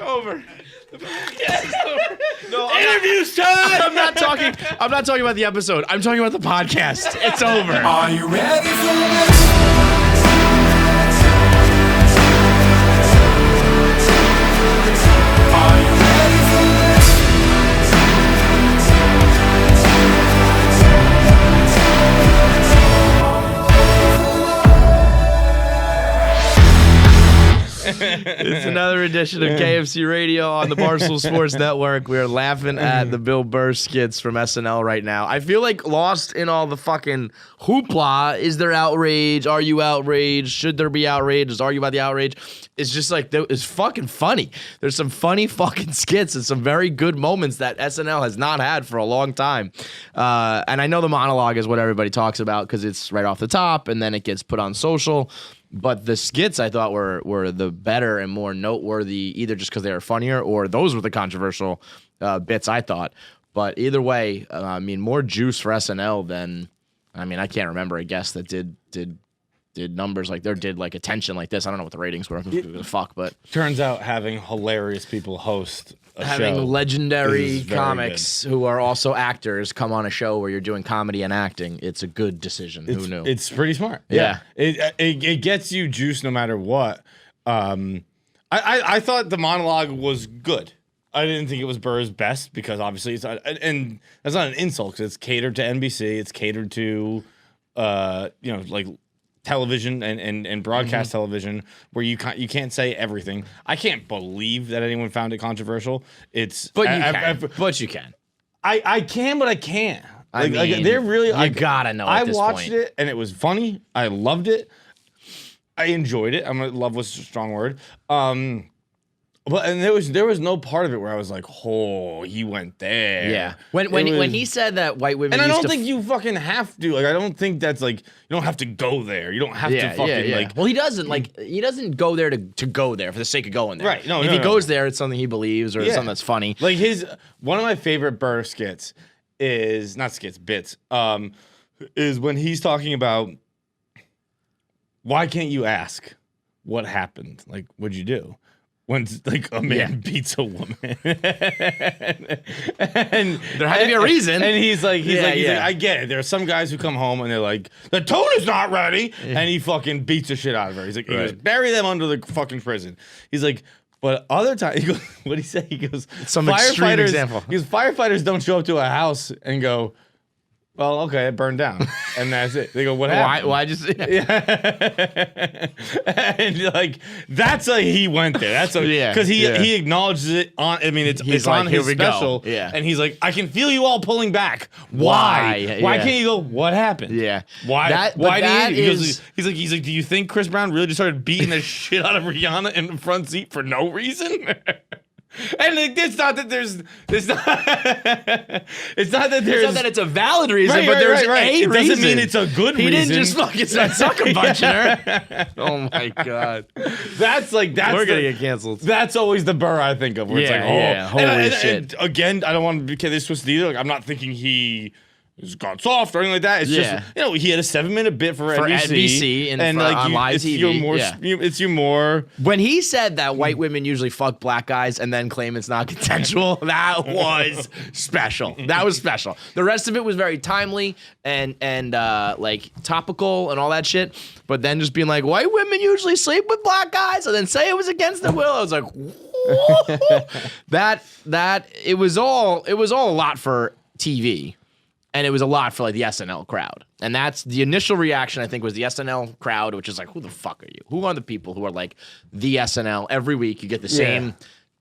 Over. No, Interviews time. I'm not talking about the episode. I'm talking about the podcast. It's over. Are you ready for this? Are you ready for this? It's another edition of KFC Radio on the Barstool Sports Network. We are laughing at the Bill Burr skits from SNL right now. I feel like lost in all the fucking hoopla. Is there outrage? Are you outraged? Should there be outrage? Just argue about the outrage. It's just like, it's fucking funny. There's some funny fucking skits and some very good moments that SNL has not had for a long time. And I know the monologue is what everybody talks about because it's right off the top and then it gets put on social. But the skits I thought were the better and more noteworthy, either just because they were funnier or those were the controversial bits I thought. But either way, I mean, more juice for SNL than, I mean, I can't remember a guest that did numbers like did like attention like this. I don't know what the ratings were. Fuck, but turns out having hilarious people host a having show legendary comics who are also actors come on a show where you're doing comedy and acting, it's a good decision. Who knew? It's pretty smart. Yeah. It gets you juice no matter what. I thought the monologue was good. I didn't think it was Burr's best because obviously it's not, and that's not an insult because it's catered to NBC. It's catered to like television and broadcast television where you can't say everything. I can't believe that anyone found it controversial. But you can. I can, but I can't. I mean, they're really. You gotta know. I watched it and it was funny. I loved it. I enjoyed it. Love was a strong word. But there was no part of it where I was like, oh, he went there. Yeah. When he said that white women and I don't think you fucking have to. Like, I don't think that's like, you don't have to go there. You don't have to fucking like. Well, he doesn't go there to go there for the sake of going there. Right. If he goes there, it's something he believes or something that's funny. Like one of my favorite Burr skits is not skits, bits. Is when he's talking about why can't you ask what happened? Like, what'd you do? When like a man beats a woman, and there had to be a reason. And he's like, I get it. There are some guys who come home and they're like, the tune is not ready, and he fucking beats the shit out of her. He's like, he goes, bury them under the fucking prison. He's like, but other times, he goes, what did he say? He goes, some extreme example. He goes, firefighters don't show up to a house and go, well, okay, it burned down, and that's it. They go, what happened? Why just? Yeah. And like that's like he went there. That's because he acknowledges it on. I mean, it's like, on his special. Yeah, and he's like, I can feel you all pulling back. Why? Why can't you go? What happened? Yeah. Why? He's like, do you think Chris Brown really just started beating the shit out of Rihanna in the front seat for no reason? And it's not that it's a valid reason, but there's a reason. It doesn't mean it's a good reason. He didn't just fucking start sucker punching her. Oh my god, that's we're gonna get canceled. That's always the Burr I think of. Where it's like, holy shit. And again, I don't want to get this twisted either. Like, I'm not thinking he has gone soft or anything like that. It's just, he had a 7-minute bit for NBC and like on live TV. It's more. When he said that white women usually fuck black guys and then claim it's not consensual, that was special. That was special. The rest of it was very timely and like topical and all that shit. But then just being like, white women usually sleep with black guys and then say it was against their will. I was like, that it was all a lot for TV. And it was a lot for like the SNL crowd. And that's the initial reaction, I think, was the SNL crowd, which is like, who the fuck are you? Who are the people who are like the SNL? Every week you get the same,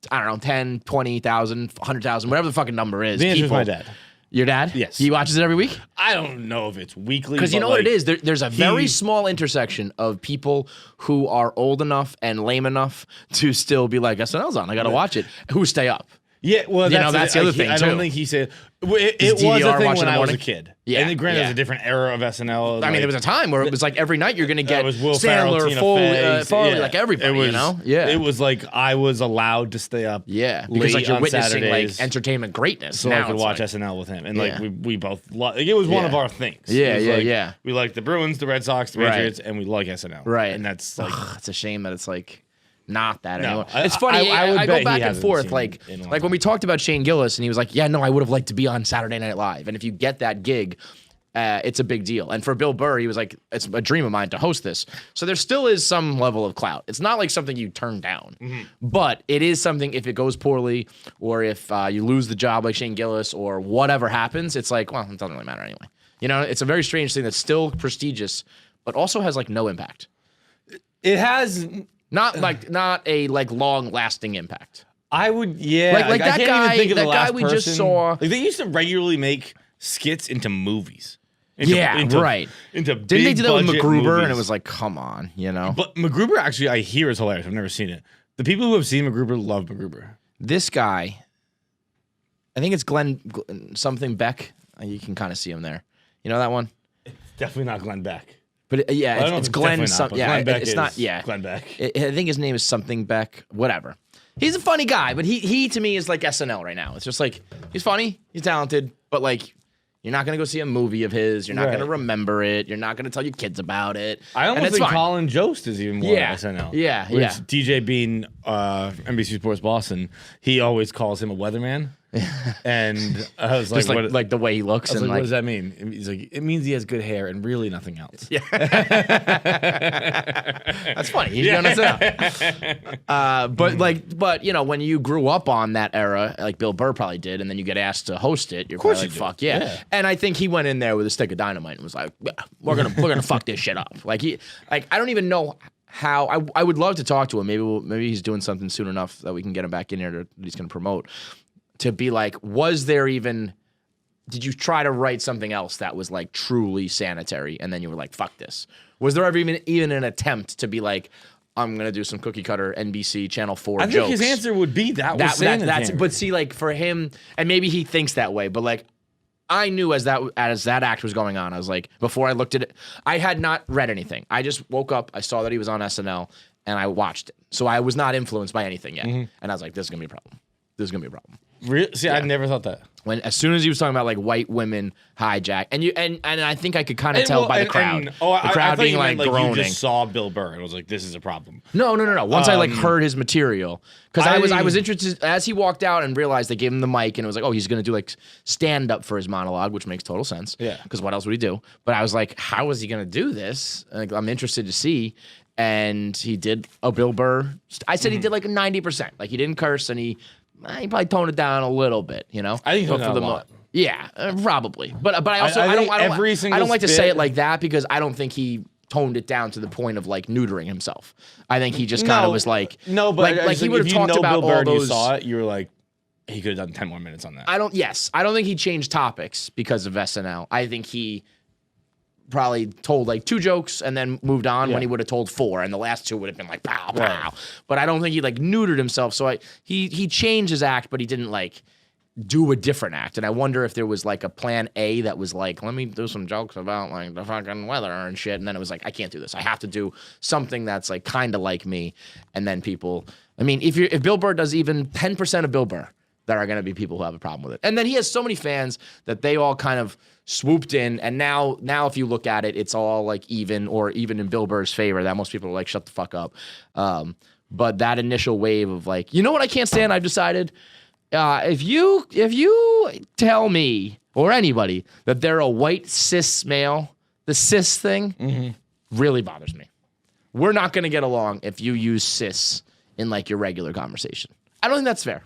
I don't know, 10, 20,000, 100,000, whatever the fucking number is. The answer is my dad. Your dad? Yes. He watches it every week? I don't know if it's weekly. Because you know what it is? There's a very small intersection of people who are old enough and lame enough to still be like, SNL's on, I got to watch it, who stay up. Yeah, well, that's the other thing, I don't think he said it was a thing when I was a kid. Yeah, and granted, it was a different era of SNL. I mean, there was a time where it was like every night you're going to get Will Sandler, Foley, like everybody, you know? Yeah. It was like I was allowed to stay up because like you're witnessing Saturdays, like entertainment greatness. So I could watch SNL with him. And like we both, it was one of our things. Yeah. We like the Bruins, the Red Sox, the Patriots, and we like SNL. Right. And that's like, it's a shame that it's like, not that No, anymore. I- It's funny. I would I bet go he back and hasn't forth. seen Like it in a long when time. we talked about Shane Gillis, and he was like, "Yeah, no, I would have liked to be on Saturday Night Live." And if you get that gig, it's a big deal. And for Bill Burr, he was like, "It's a dream of mine to host this." So there still is some level of clout. It's not like something you turn down, but it is something. If it goes poorly, or if you lose the job like Shane Gillis, or whatever happens, it's like, well, it doesn't really matter anyway. You know, it's a very strange thing that's still prestigious, but also has like no impact. It has. Not a long lasting impact. I would, yeah. Like I that can't guy- even think of that the last guy we just person. saw- Like they used to regularly make skits into movies. Right. Into Didn't they do that with big-budget MacGruber? movies. And it was like, come on, you know. But MacGruber actually, I hear is hilarious. I've never seen it. The people who have seen MacGruber love MacGruber. This guy, I think it's Glenn something Beck. You can kind of see him there. You know that one? Definitely not Glenn Beck. But I don't know it's if Glenn. definitely not, but Yeah, Glenn Beck it's is not. Yeah, Glenn Beck. I think his name is something Beck. Whatever. He's a funny guy, but he to me is like SNL right now. It's just like he's funny, he's talented, but like you're not gonna go see a movie of his. You're not Right. gonna remember it. You're not gonna tell your kids about it. I And almost it's think fine. Colin Jost is even more Yeah. SNL. Yeah, Which yeah. DJ Bean, NBC Sports Boston, he always calls him a weatherman. And I was like, Just like, what, like the way he looks I was and like, what like does that mean? And he's like, it means he has good hair and really nothing else. Yeah. that's funny. He's gonna say but you know, when you grew up on that era, like Bill Burr probably did, and then you get asked to host it, you're probably like, you do. fuck yeah. Yeah. And I think he went in there with a stick of dynamite and was like, yeah, we're gonna fuck this shit up. Like I don't even know how I would love to talk to him. Maybe he's doing something soon enough that we can get him back in here that he's gonna promote. To be like, did you try to write something else that was like truly sanitary, and then you were like, fuck this? Was there ever even an attempt to be like, I'm gonna do some cookie cutter NBC Channel 4 I jokes? think his answer would be that's But see, like for him, and maybe he thinks that way, but like I knew as that act was going on, I was like, before I looked at it, I had not read anything. I just woke up, I saw that he was on SNL, and I watched it. So I was not influenced by anything yet. And I was like, this is gonna be a problem. This is gonna be a problem. Really? See, I never thought that. As soon as he was talking about like white women hijack, and I think I could kind of tell by the crowd. The crowd I being you like meant, groaning. You just saw Bill Burr and was like, this is a problem. No. Once I like heard his material, because I was interested as he walked out and realized they gave him the mic and it was like, oh, he's gonna do like stand up for his monologue, which makes total sense. Yeah. Because what else would he do? But I was like, how is he gonna do this? Like, I'm interested to see. And he did a Bill Burr. I said he did like a 90%. Like he didn't curse and he probably toned it down a little bit. You know. I think he But toned it down a lot. Yeah, probably. But I also I I think don't every I single don't like to say spit- it like that because I don't think he toned it down to the point of like neutering himself. I think he just kind of was like no, but like he would have if talked you know about Bill Burr all and you those. saw it, you were like, he could have done 10 more minutes on that. I don't think he changed topics because of SNL. I think he probably told like 2 jokes and then moved on when he would have told 4, and the last 2 would have been like pow pow. Right. But I don't think he like neutered himself. So he changed his act, but he didn't like do a different act. And I wonder if there was like a plan A that was like, let me do some jokes about like the fucking weather and shit. And then it was like, I can't do this. I have to do something that's like kind of like me. And then people, I mean, if Bill Burr does even 10% of Bill Burr, there are going to be people who have a problem with it. And then he has so many fans that they all kind of swooped in. And now if you look at it, it's all like even or even in Bill Burr's favor that most people are like, shut the fuck up. But that initial wave of like, you know what I can't stand? I've decided if you tell me or anybody that they're a white cis male, the cis thing really bothers me. We're not going to get along if you use cis in like your regular conversation. I don't think that's fair.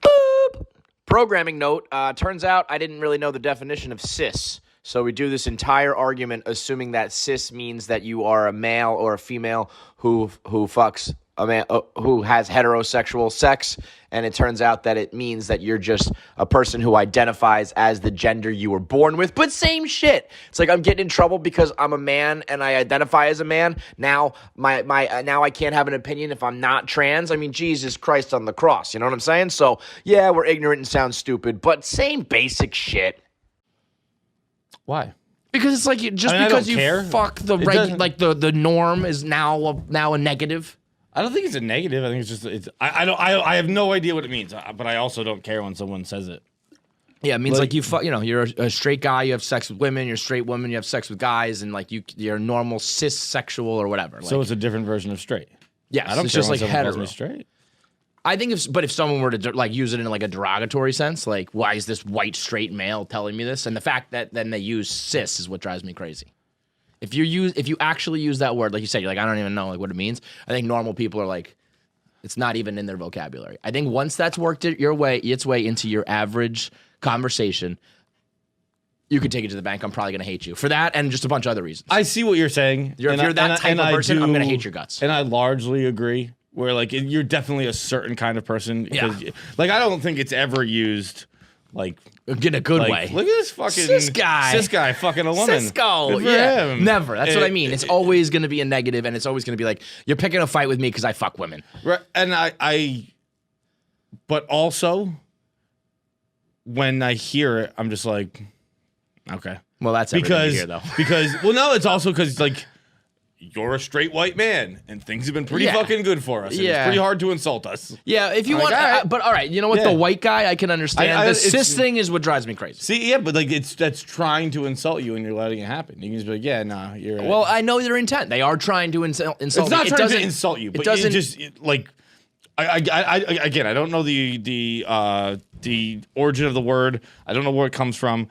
Boop. Programming note, turns out I didn't really know the definition of cis. So we do this entire argument assuming that cis means that you are a male or a female who fucks a man who has heterosexual sex, and it turns out that it means that you're just a person who identifies as the gender you were born with. But same shit. It's like I'm getting in trouble because I'm a man and I identify as a man. Now now I can't have an opinion if I'm not trans. I mean, Jesus Christ on the cross. You know what I'm saying? So yeah, we're ignorant and sound stupid, but same basic shit. Why? Because it's like just I mean, because I you don't care. fuck the doesn't- like the norm is now a negative. I don't think it's a negative. I think it's just I have no idea what it means, but I also don't care when someone says it. Yeah, it means like you're a straight guy, you have sex with women, you're a straight woman, you have sex with guys, and like you're normal cis sexual or whatever. So Like, it's a different version of straight. Yes, I don't it's care just when like someone calls hetero. me straight. I think if someone were to like use it in like a derogatory sense, like why is this white straight male telling me this? And the fact that then they use cis is what drives me crazy. If you actually use that word, like you said, you're like, I don't even know like what it means. I think normal people are like, it's not even in their vocabulary. I think once that's worked its way into your average conversation, you could take it to the bank. I'm probably gonna hate you for that and just a bunch of other reasons. I see what you're saying. If you're that type of person, I'm gonna hate your guts. And I largely agree. Where like you're definitely a certain kind of person. Yeah. Like I don't think it's ever used like in a good like, way. Look at this fucking Cis guy fucking a woman. Cisco, Good for yeah, him. never. That's what I mean. It's always going to be a negative, and it's always going to be like you're picking a fight with me because I fuck women. Right, and but also when I hear it, I'm just like, okay, Well, that's everything you hear, though. well, no, it's also because like. You're a straight white man, and things have been pretty fucking good for us. And it's pretty hard to insult us. Yeah, if you I'm want, like, all right. but all right, you know what? Yeah. The white guy, I can understand. The it's- cis thing is what drives me crazy. See, yeah, but like that's trying to insult you, and you're letting it happen. You can just be like, yeah, nah, you're right. Well, I know their intent. They are trying to insult. it's not me. trying to insult you, but it doesn't. like. Again, I don't know the origin of the word. I don't know where it comes from.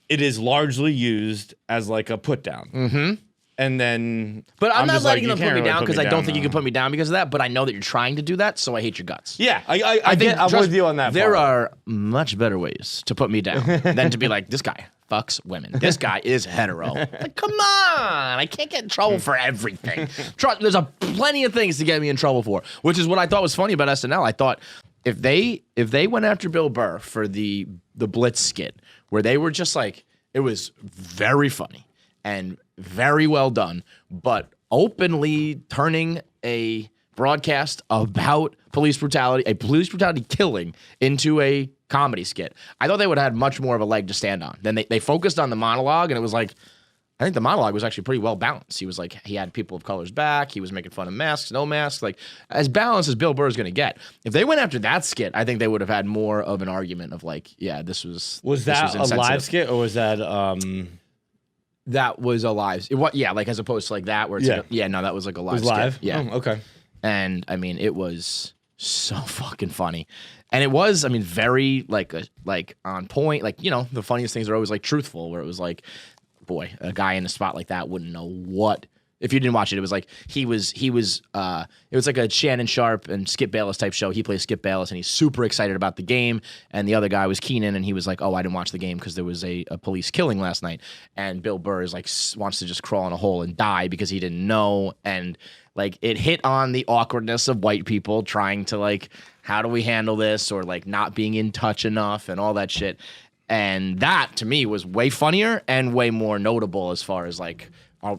It is largely used as like a put down. Mm-hmm. And then, but I'm not just letting like, them put me down because I don't think you now. can put me down because of that. But I know that you're trying to do that, so I hate your guts. Yeah, I'm with you on that. There part. are much better ways to put me down than to be like, this guy fucks women. This guy is hetero. Like, come on, I can't get in trouble for everything. There's plenty of things to get me in trouble for, which is what I thought was funny about SNL. I thought if they went after Bill Burr for the Blitz skit, where they were just like, it was very funny and very well done, but openly turning a broadcast about police brutality, a police brutality killing, into a comedy skit. I thought they would have had much more of a leg to stand on. Then they focused on the monologue, and it was like, I think the monologue was actually pretty well balanced. He was like, he had people of color's back. He was making fun of masks, no masks, like as balanced as Bill Burr is going to get. If they went after that skit, I think they would have had more of an argument of like, yeah, this was that a live skit or was that That was a live. Like as opposed to like that where it's no, that was like a live. It was live? skit. Yeah. Oh, okay. And I mean, it was so fucking funny, and it was, I mean, very like on point. Like, you know, the funniest things are always like truthful, where it was like, boy, a guy in a spot like that wouldn't know what. If you didn't watch it, it was like it was like a Shannon Sharp and Skip Bayless type show. He plays Skip Bayless, and he's super excited about the game. And the other guy was Keenan, and he was like, "Oh, I didn't watch the game because there was a police killing last night." And Bill Burr is like wants to just crawl in a hole and die because he didn't know. And like it hit on the awkwardness of white people trying to like, how do we handle this, or like not being in touch enough and all that shit. And that to me was way funnier and way more notable as far as like.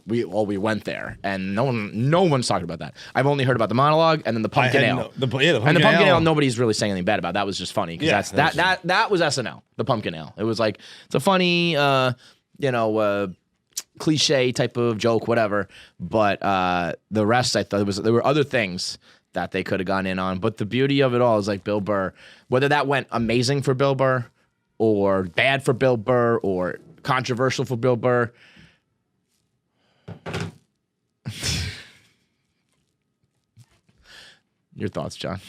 We went there, and no one's talking about that. I've only heard about the monologue and then the pumpkin ale. The pumpkin ale, nobody's really saying anything bad about. That was just funny because that was SNL. The pumpkin ale. It was like it's a funny, cliche type of joke, whatever. But the rest, I thought there were other things that they could have gone in on. But the beauty of it all is like Bill Burr. Whether that went amazing for Bill Burr, or bad for Bill Burr, or controversial for Bill Burr. Your thoughts, John?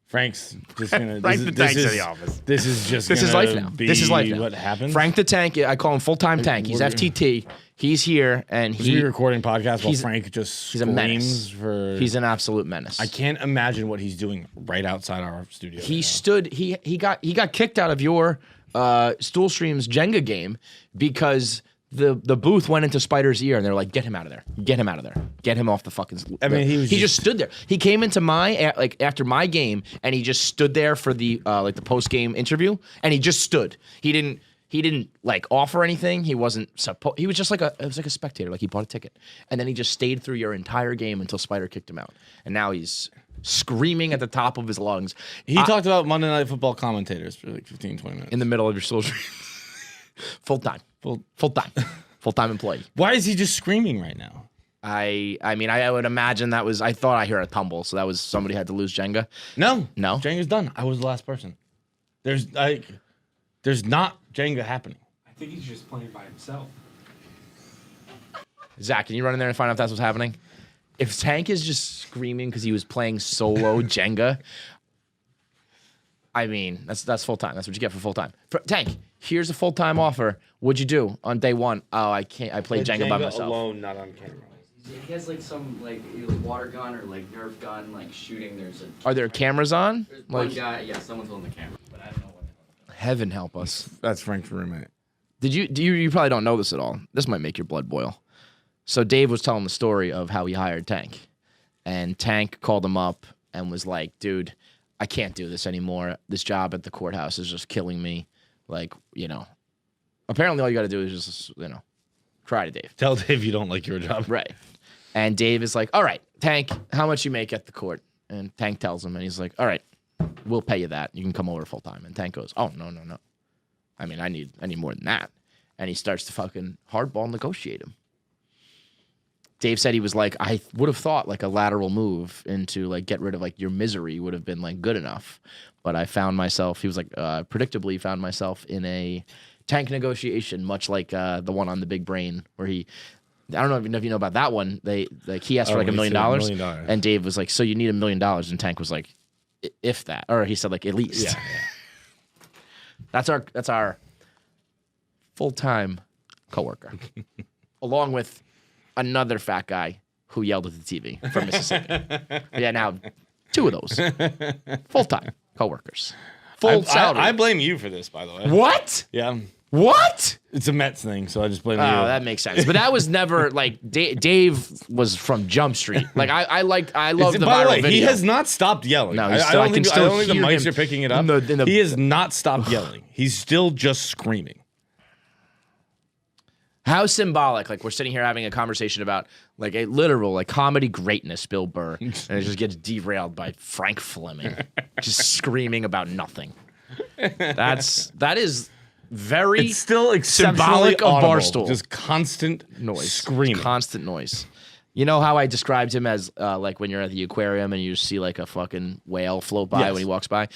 Frank's just gonna. Frank the Tank's in the office. This is just. This is life now. This is life now. What happens? Frank the Tank. I call him full time Tank. He's FTT. He's here, and he's recording podcast while Frank just he's a menace. For. He's an absolute menace. I can't imagine what he's doing right outside our studio. He stood. He got kicked out of your Stool Stream's Jenga game because the booth went into Spider's ear, and they're like, "Get him out of there! Get him out of there! Get him off the fucking." He just stood there. He came into after my game, and he just stood there for the the post game interview, and he just stood. He didn't like offer anything. He wasn't supposed. He was just like a spectator. Like he bought a ticket, and then he just stayed through your entire game until Spider kicked him out, and now he's screaming at the top of his lungs. He talked about Monday Night Football commentators for like 15, 20 minutes in the middle of your Stool Stream. Full time employee. Why is he just screaming right now? I mean, I would imagine that was. I thought I heard a tumble, so that was somebody had to lose Jenga. No, Jenga's done. I was the last person. There's not Jenga happening. I I think he's just playing by himself. Zach, can you run in there and find out if that's what's happening? If Tank is just screaming because he was playing solo Jenga, I mean, that's full time. That's what you get for full time. Tank, here's a full time offer. What'd you do on day one? Oh, I can't. I played Jenga by myself. Alone, not on camera. He has like some either water gun or like Nerf gun like shooting. Are there cameras on? There's one guy. Yeah, someone's holding the camera, but I don't know what. Heaven help us. That's Frank's roommate. You probably don't know this at all. This might make your blood boil. So Dave was telling the story of how he hired Tank. And Tank called him up and was like, dude, I can't do this anymore. This job at the courthouse is just killing me. Like, apparently all you got to do is just, cry to Dave. Tell Dave you don't like your job. Right. And Dave is like, all right, Tank, how much you make at the court? And Tank tells him, and he's like, all right, we'll pay you that. You can come over full time. And Tank goes, oh, no. I mean, I need more than that. And he starts to fucking hardball negotiate him. Dave said he was like, I would have thought like a lateral move into like get rid of like your misery would have been like good enough. But I found myself, he was like, predictably found myself in a Tank negotiation, much like the one on the Big Brain where I don't know if you know about that one. He asked for like $1 million. And Dave was like, so you need $1 million. And Tank was like, if that, or he said like, at least. Yeah. That's our full-time coworker, along with another fat guy who yelled at the TV from Mississippi. Yeah, now 2 of those full-time coworkers, full salary. I blame you for this, by the way. What? Yeah. What? It's a Mets thing, so I just blame you. Oh, that makes sense. But that was never like Dave was from Jump Street. Like I love the by viral the way, video. He has not stopped yelling. No, I don't think the mics are picking it up. He has not stopped yelling. He's still just screaming. How symbolic! Like we're sitting here having a conversation about like a literal like comedy greatness, Bill Burr, and it just gets derailed by Frank Fleming, just screaming about nothing. That is very It's still symbolic of audible, Barstool. just constant Noise, screaming. constant noise. You know how I described him as like when you're at the aquarium and you just see like a fucking whale float by when he walks by.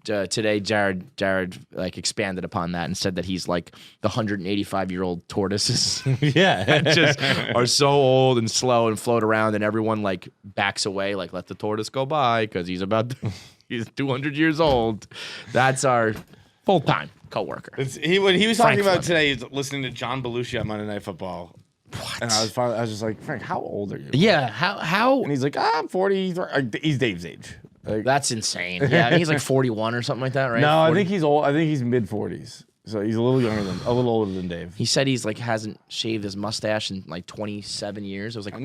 Today, Jared like expanded upon that and said that he's like the 185-year-old tortoises. Yeah, that just are so old and slow and float around, and everyone like backs away, like let the tortoise go by because he's 200 years old. That's our full-time coworker. What he was talking about today is listening to John Belushi on Monday Night Football. What? And I was just like, Frank, how old are you? Yeah, how? And he's like, I'm 40. He's Dave's age. Like, That's insane. Yeah, I think he's like 41 or something like that, right? no, 40? I think he's old. I think he's mid 40s. So he's a little older than Dave. He said he's like hasn't shaved his mustache in like 27 years. I was like,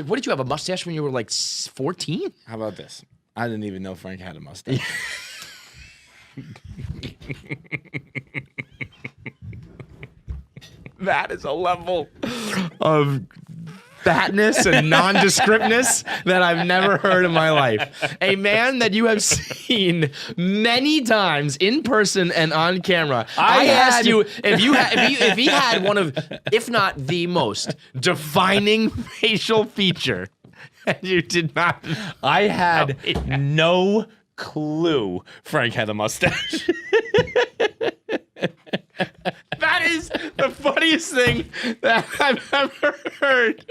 what did you have a mustache when you were like 14? How about this? I didn't even know Frank had a mustache. That is a level of fatness and nondescriptness that I've never heard in my life. A man that you have seen many times in person and on camera. I asked you if he had one of, if not the most defining facial feature, and you did not. I had no clue Frank had a mustache. That is the funniest thing that I've ever heard.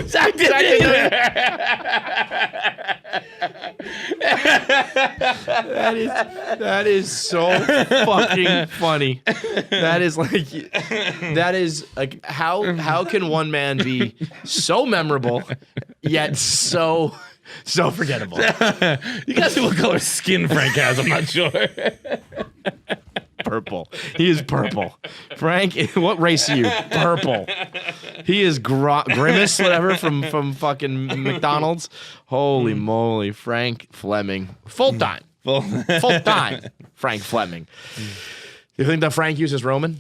Zach did That is so fucking funny. That is like how can one man be so memorable yet so forgettable? You guys see what color skin Frank has? I'm not sure. Purple. He is purple. Frank, what race are you? Purple. He is Grimace, whatever, from fucking McDonald's. Holy moly. Frank Fleming. Full time. Frank Fleming. You think that Frank uses Roman?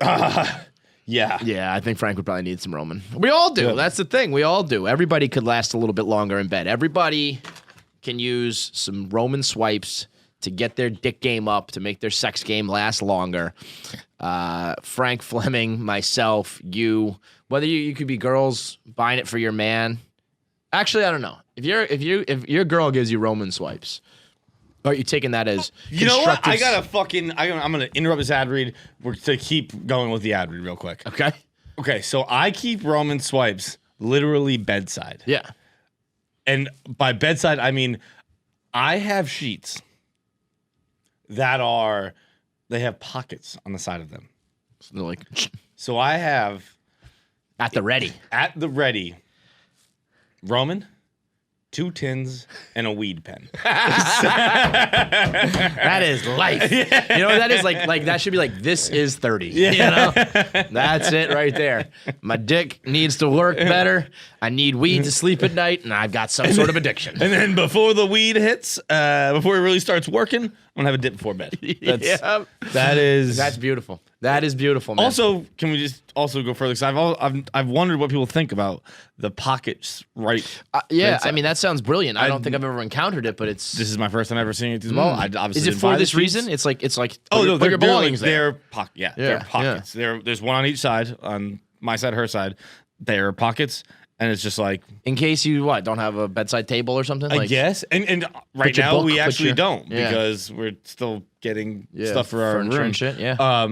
Yeah. Yeah, I think Frank would probably need some Roman. We all do. That's the thing. We all do. Everybody could last a little bit longer in bed. Everybody can use some Roman swipes to get their dick game up, to make their sex game last longer. Frank Fleming, myself, you, whether you could be girls buying it for your man. Actually, I don't know. If your girl gives you Roman swipes, Are you taking that as You know what? I constructive- gotta I'm gonna interrupt this ad read to keep going with the ad read real quick. Okay. Okay, so I keep Roman swipes literally bedside. Yeah. And by bedside, I mean I have sheets that they have pockets on the side of them. So they're like So I have at the ready. at the ready Roman, 2 tins, and a weed pen. That is life. You know what that is? Like that should be like, this is 30. You know? That's it right there. My dick needs to work better. I need weed to sleep at night, and I've got some sort of addiction. And then before the weed hits, before it really starts working, I'm gonna have a dip before bed. Yep. That's beautiful. That is beautiful, man. Also, can we just also go further? Because I've wondered what people think about the pockets, right? yeah, bedside. I mean that sounds brilliant. I don't think I've ever encountered it, but it's. This is my first time ever seeing it as well. I obviously Is it didn't for buy this the sheets. reason? It's like. Oh no, put your belongings they're there. they're pockets. There's one on each side, on my side, her side. They're pockets, and it's just like In case you don't have a bedside table or something. I guess. And right your now book, we put actually your- don't yeah. because we're still getting stuff for our furniture room. and shit. Yeah.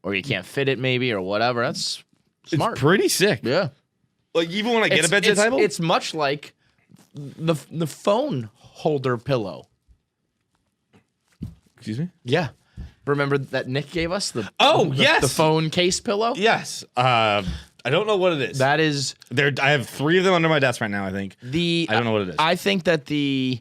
Or you can't fit it maybe or whatever. That's smart. It's pretty sick. Yeah. Like even when I get a bedside table, It's much like the phone holder pillow. excuse me. Yeah. Remember that Nick gave us the yes, the phone case pillow? yes. I don't know what it is. That is I have 3 of them under my desk right now. I think the I don't know what it is. I think that the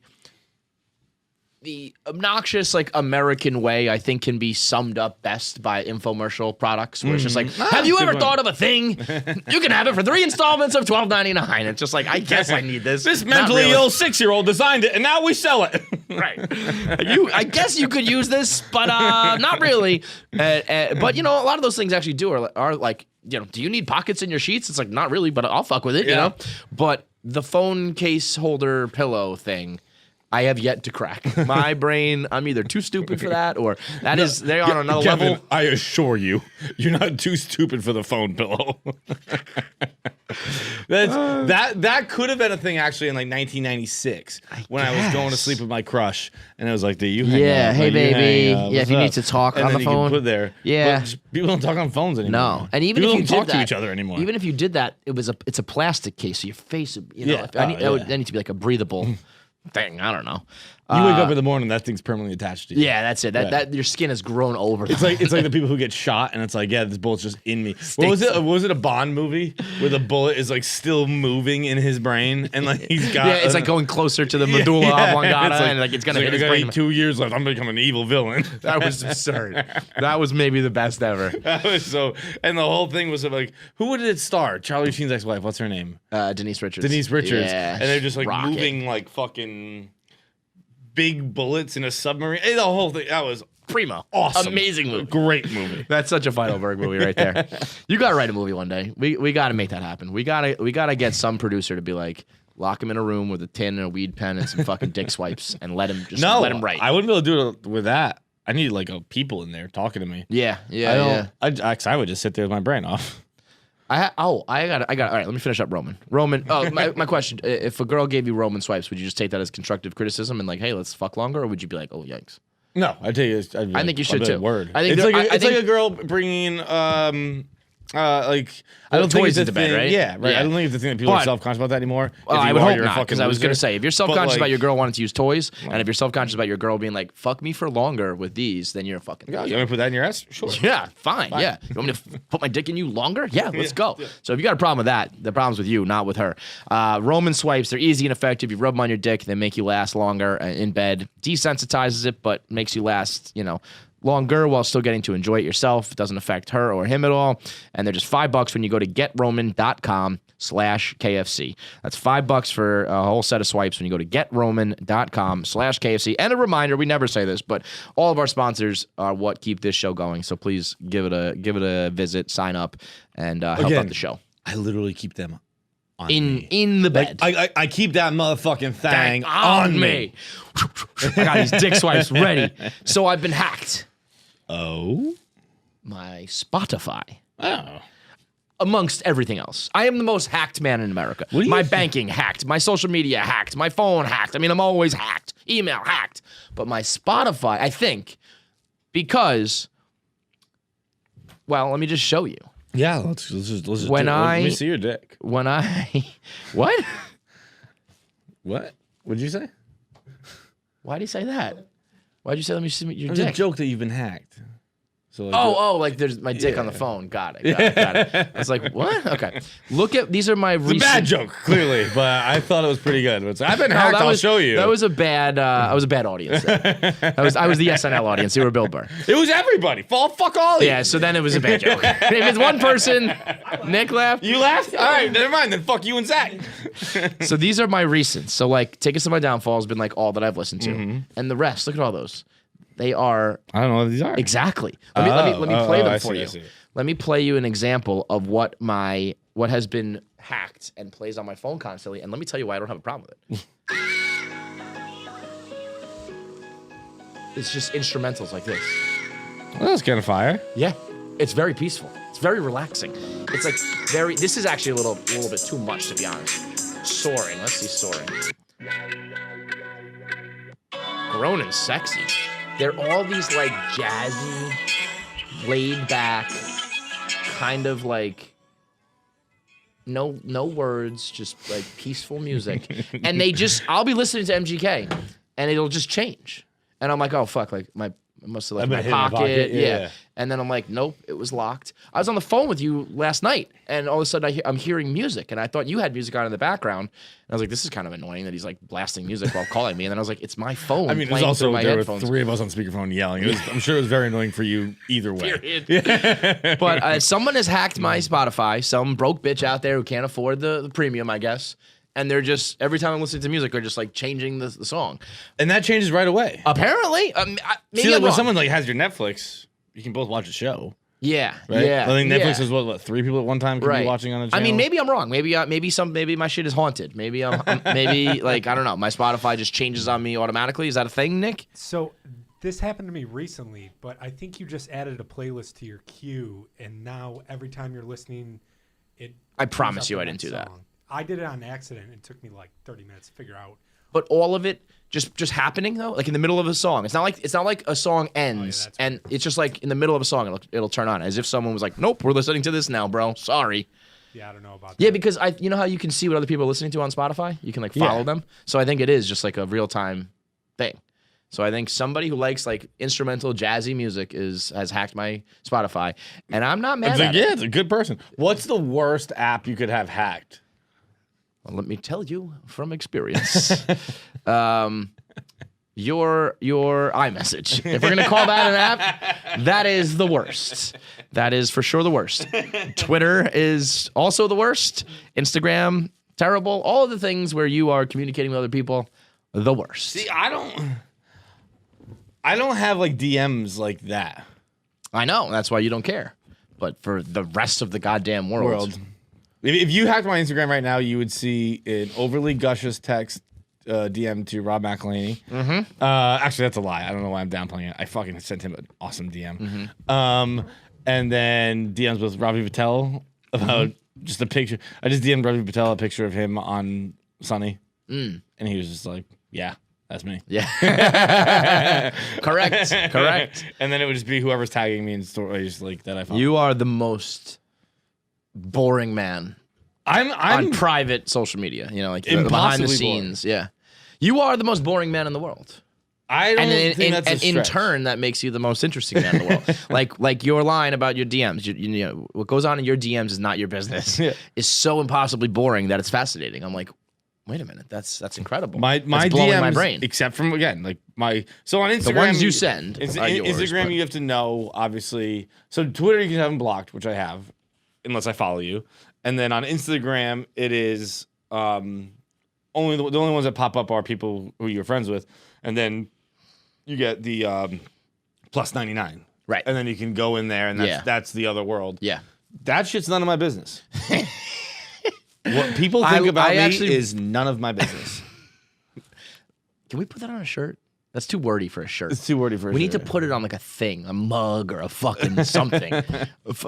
obnoxious American way I think can be summed up best by infomercial products where it's just like, have you ever good thought of a thing? You can have it for 3 installments of $12.99. It's just like, I guess I need this. This Not mentally really. ill 6-year-old designed it, and now we sell it. Right. I guess you could use this, but not really. But a lot of those things actually are like, do you need pockets in your sheets? It's like, not really, but I'll fuck with it, you know? But the phone case holder pillow thing, I have yet to crack. My brain, I'm either too stupid for that or they're on another Kevin, level. I assure you, you're not too stupid for the phone pillow. That could have been a thing actually in 1996 when I was going to sleep with my crush, and it was like, "Do you hang Yeah, up? hey, Like, you baby. hang up. Yeah, if What's you up?" need to talk and on then the you phone. can put there. Yeah. But people don't talk on phones anymore. No, and even people if you don't talk did to that, each other anymore. Even if you did that, it's a plastic case, so your face, Yeah. I need Yeah. to be like a breathable thing. I don't know. you wake up in the morning, that thing's permanently attached to you. Yeah, that's it. That your skin has grown over. It's like the people who get shot, and it's like, yeah, this bullet's just in me. What was it? Was it a Bond movie where the bullet is like still moving in his brain, and like he's got? yeah, it's like going closer to the medulla oblongata, it's like, and it's gonna hit I his got brain. 2 years left. I'm gonna become an evil villain. That was absurd. That was maybe the best ever. That was so, and the whole thing was like, who did it star? Charlie Sheen's ex-wife. What's her name? Denise Richards. Denise Richards. Yeah, And they're just like rocket. moving like fucking big bullets in a submarine. The whole thing. That was Primo. awesome. Amazing movie. Great movie. That's such a Heidelberg movie right there. You gotta write a movie one day. We gotta make that happen. We gotta get some producer to be like, lock him in a room with a tin and a weed pen and some fucking dick swipes and let him write. I wouldn't be able to do it with that. I need like people in there talking to me. Yeah. I would just sit there with my brain off. I got. All right, let me finish up Roman. Oh, my question: if a girl gave you Roman swipes, would you just take that as constructive criticism and like, hey, let's fuck longer, or would you be like, oh, yikes? No, I tell you, I think you should too. Word. I think It's like a girl bringing I don't think toys it's into a bed, thing. right? Yeah, right. Yeah. I don't think it's the thing that people are But- self-conscious about that anymore. Well, If I you would are, hope you're a not, fucking because I was going to loser. say, if you're self-conscious like- about your girl wanting to use toys, and if you're self-conscious about your girl being like, fuck me for longer with these, then you're a fucking Yeah, you want me to put that in your ass? Sure. Yeah, fine. Yeah. You want me to put my dick in you longer? Yeah, let's go. So if you got a problem with that, the problem's with you, not with her. Roman swipes, they're easy and effective. You rub them on your dick, they make you last longer in bed. Desensitizes it, but makes you last, longer while still getting to enjoy it yourself. It doesn't affect her or him at all. And they're just $5 when you go to getroman.com/KFC. That's $5 for a whole set of swipes when you go to getroman.com/KFC. And a reminder, we never say this, but all of our sponsors are what keep this show going. So please give it a visit, sign up, and help Again, out the show. I literally keep them on me. In the bed. I keep that motherfucking thing Dang, on me. I got these dick swipes ready. So I've been hacked. Oh? My Spotify. Oh. amongst everything else. I am the most hacked man in America. My banking hacked, my social media hacked, my phone hacked. I mean, I'm always hacked. Email hacked. But my Spotify, I think, because, well, let me just show you. Yeah, let's just Let me see your dick. When I, what? What? What'd you say? Why'd you say that? Why'd you say let me see your It was dick? a joke that you've been hacked. So like like there's my dick on the phone. Got it. I was like, what? Okay. Look at, these are my it's recent. a bad joke, clearly, but I thought it was pretty good. I've been hacked. I'll show you. That was a bad. I was a bad audience. I was the SNL audience. You were Bill Burr. It was everybody. Fuck all of you. Yeah. So then it was a bad joke. If it's one person, Nick laughed. You laughed? All right, never mind. Then fuck you and Zach. So these are my recents. So like, Take Us to My Downfall has been like all that I've listened to, and the rest. Look at all those. They are. I don't know what these are. Exactly. Let me play them for you. I see. Let me play you an example of what has been hacked and plays on my phone constantly, and let me tell you why I don't have a problem with it. It's just instrumentals like this. Well, that's kind of fire. Yeah, it's very peaceful. It's very relaxing. It's like very. This is actually a little bit too much, to be honest. Soaring. Let's see soaring. Grown and sexy. They're all these like jazzy, laid back, kind of like no words, just like peaceful music. And I'll be listening to MGK and it'll just change. And I'm like, oh fuck, like I must have left my pocket. Yeah. And then I'm like, nope, it was locked. I was on the phone with you last night, and all of a sudden I'm hearing music, and I thought you had music on in the background. And I was like, this is kind of annoying that he's like blasting music while calling me. And then I was like, it's my phone. I mean, playing through my there headphones. were three of us on speakerphone yelling. I'm sure it was very annoying for you either way. But someone has hacked my Spotify. Some broke bitch out there who can't afford the premium, I guess. And they're just, every time I'm listening to music, they're just like changing the song. And that changes right away. Apparently. Maybe See, like, I'm when wrong. someone like has your Netflix, you can both watch a show. Yeah, Right? yeah. I think Netflix yeah. is what, three people at one time can be watching on a channel? I mean, maybe I'm wrong. Maybe my shit is haunted. Maybe maybe like, I don't know. My Spotify just changes on me automatically. Is that a thing, Nick? So this happened to me recently, but I think you just added a playlist to your queue, and now every time you're listening, it. I promise comes up you the I didn't next do that. song. I did it on accident. It took me like 30 minutes to figure out. But all of it just happening though, like in the middle of a song. It's not like a song ends and it's just like in the middle of a song it'll turn on as if someone was like, "Nope, we're listening to this now, bro. Sorry." Yeah, I don't know about that. Yeah, because you know how you can see what other people are listening to on Spotify? You can like follow them. So I think it is just like a real-time thing. So I think somebody who likes like instrumental jazzy music has hacked my Spotify, and I'm not mad at it. Yeah, it's a good person. What's the worst app you could have hacked? Well, let me tell you from experience. Your iMessage. If we're gonna call that an app, that is the worst. That is for sure the worst. Twitter is also the worst. Instagram, terrible. All of the things where you are communicating with other people, the worst. See, I don't have like DMs like that. I know. That's why you don't care. But for the rest of the goddamn world. If you hacked my Instagram right now, you would see an overly gushous text DM to Rob McElhaney. Mm-hmm. Actually, that's a lie. I don't know why I'm downplaying it. I fucking sent him an awesome DM. Mm-hmm. And then DMs with Ravi Patel about just a picture. I just DM'd Ravi Patel a picture of him on Sunny. And he was just like, yeah, that's me. Yeah. Correct. And then it would just be whoever's tagging me in stories like that I found. You are the most boring man I'm on private social media, you know, like the behind the scenes. Yeah. You are the most boring man in the world. I don't think that's a and in stretch. turn, that makes you the most interesting man in the world. like your line about your DMs. You know, what goes on in your DMs is not your business. Yeah. Is so impossibly boring that it's fascinating. I'm like, wait a minute, that's incredible. My that's blowing DMs, my brain. Except from again, like so on Instagram, The ones you send are yours, Instagram, but- you have to know obviously. So Twitter, you can have them blocked, which I have, unless I follow you. And then on Instagram, it is only the only ones that pop up are people who you're friends with, and then you get the plus 99, right? And then you can go in there, and that's the other world. Yeah, that shit's none of my business. What people think about me is none of my business. Can we put that on a shirt? That's too wordy for a shirt. It's too wordy for a shirt. We need to put it on like a thing, a mug or a fucking something.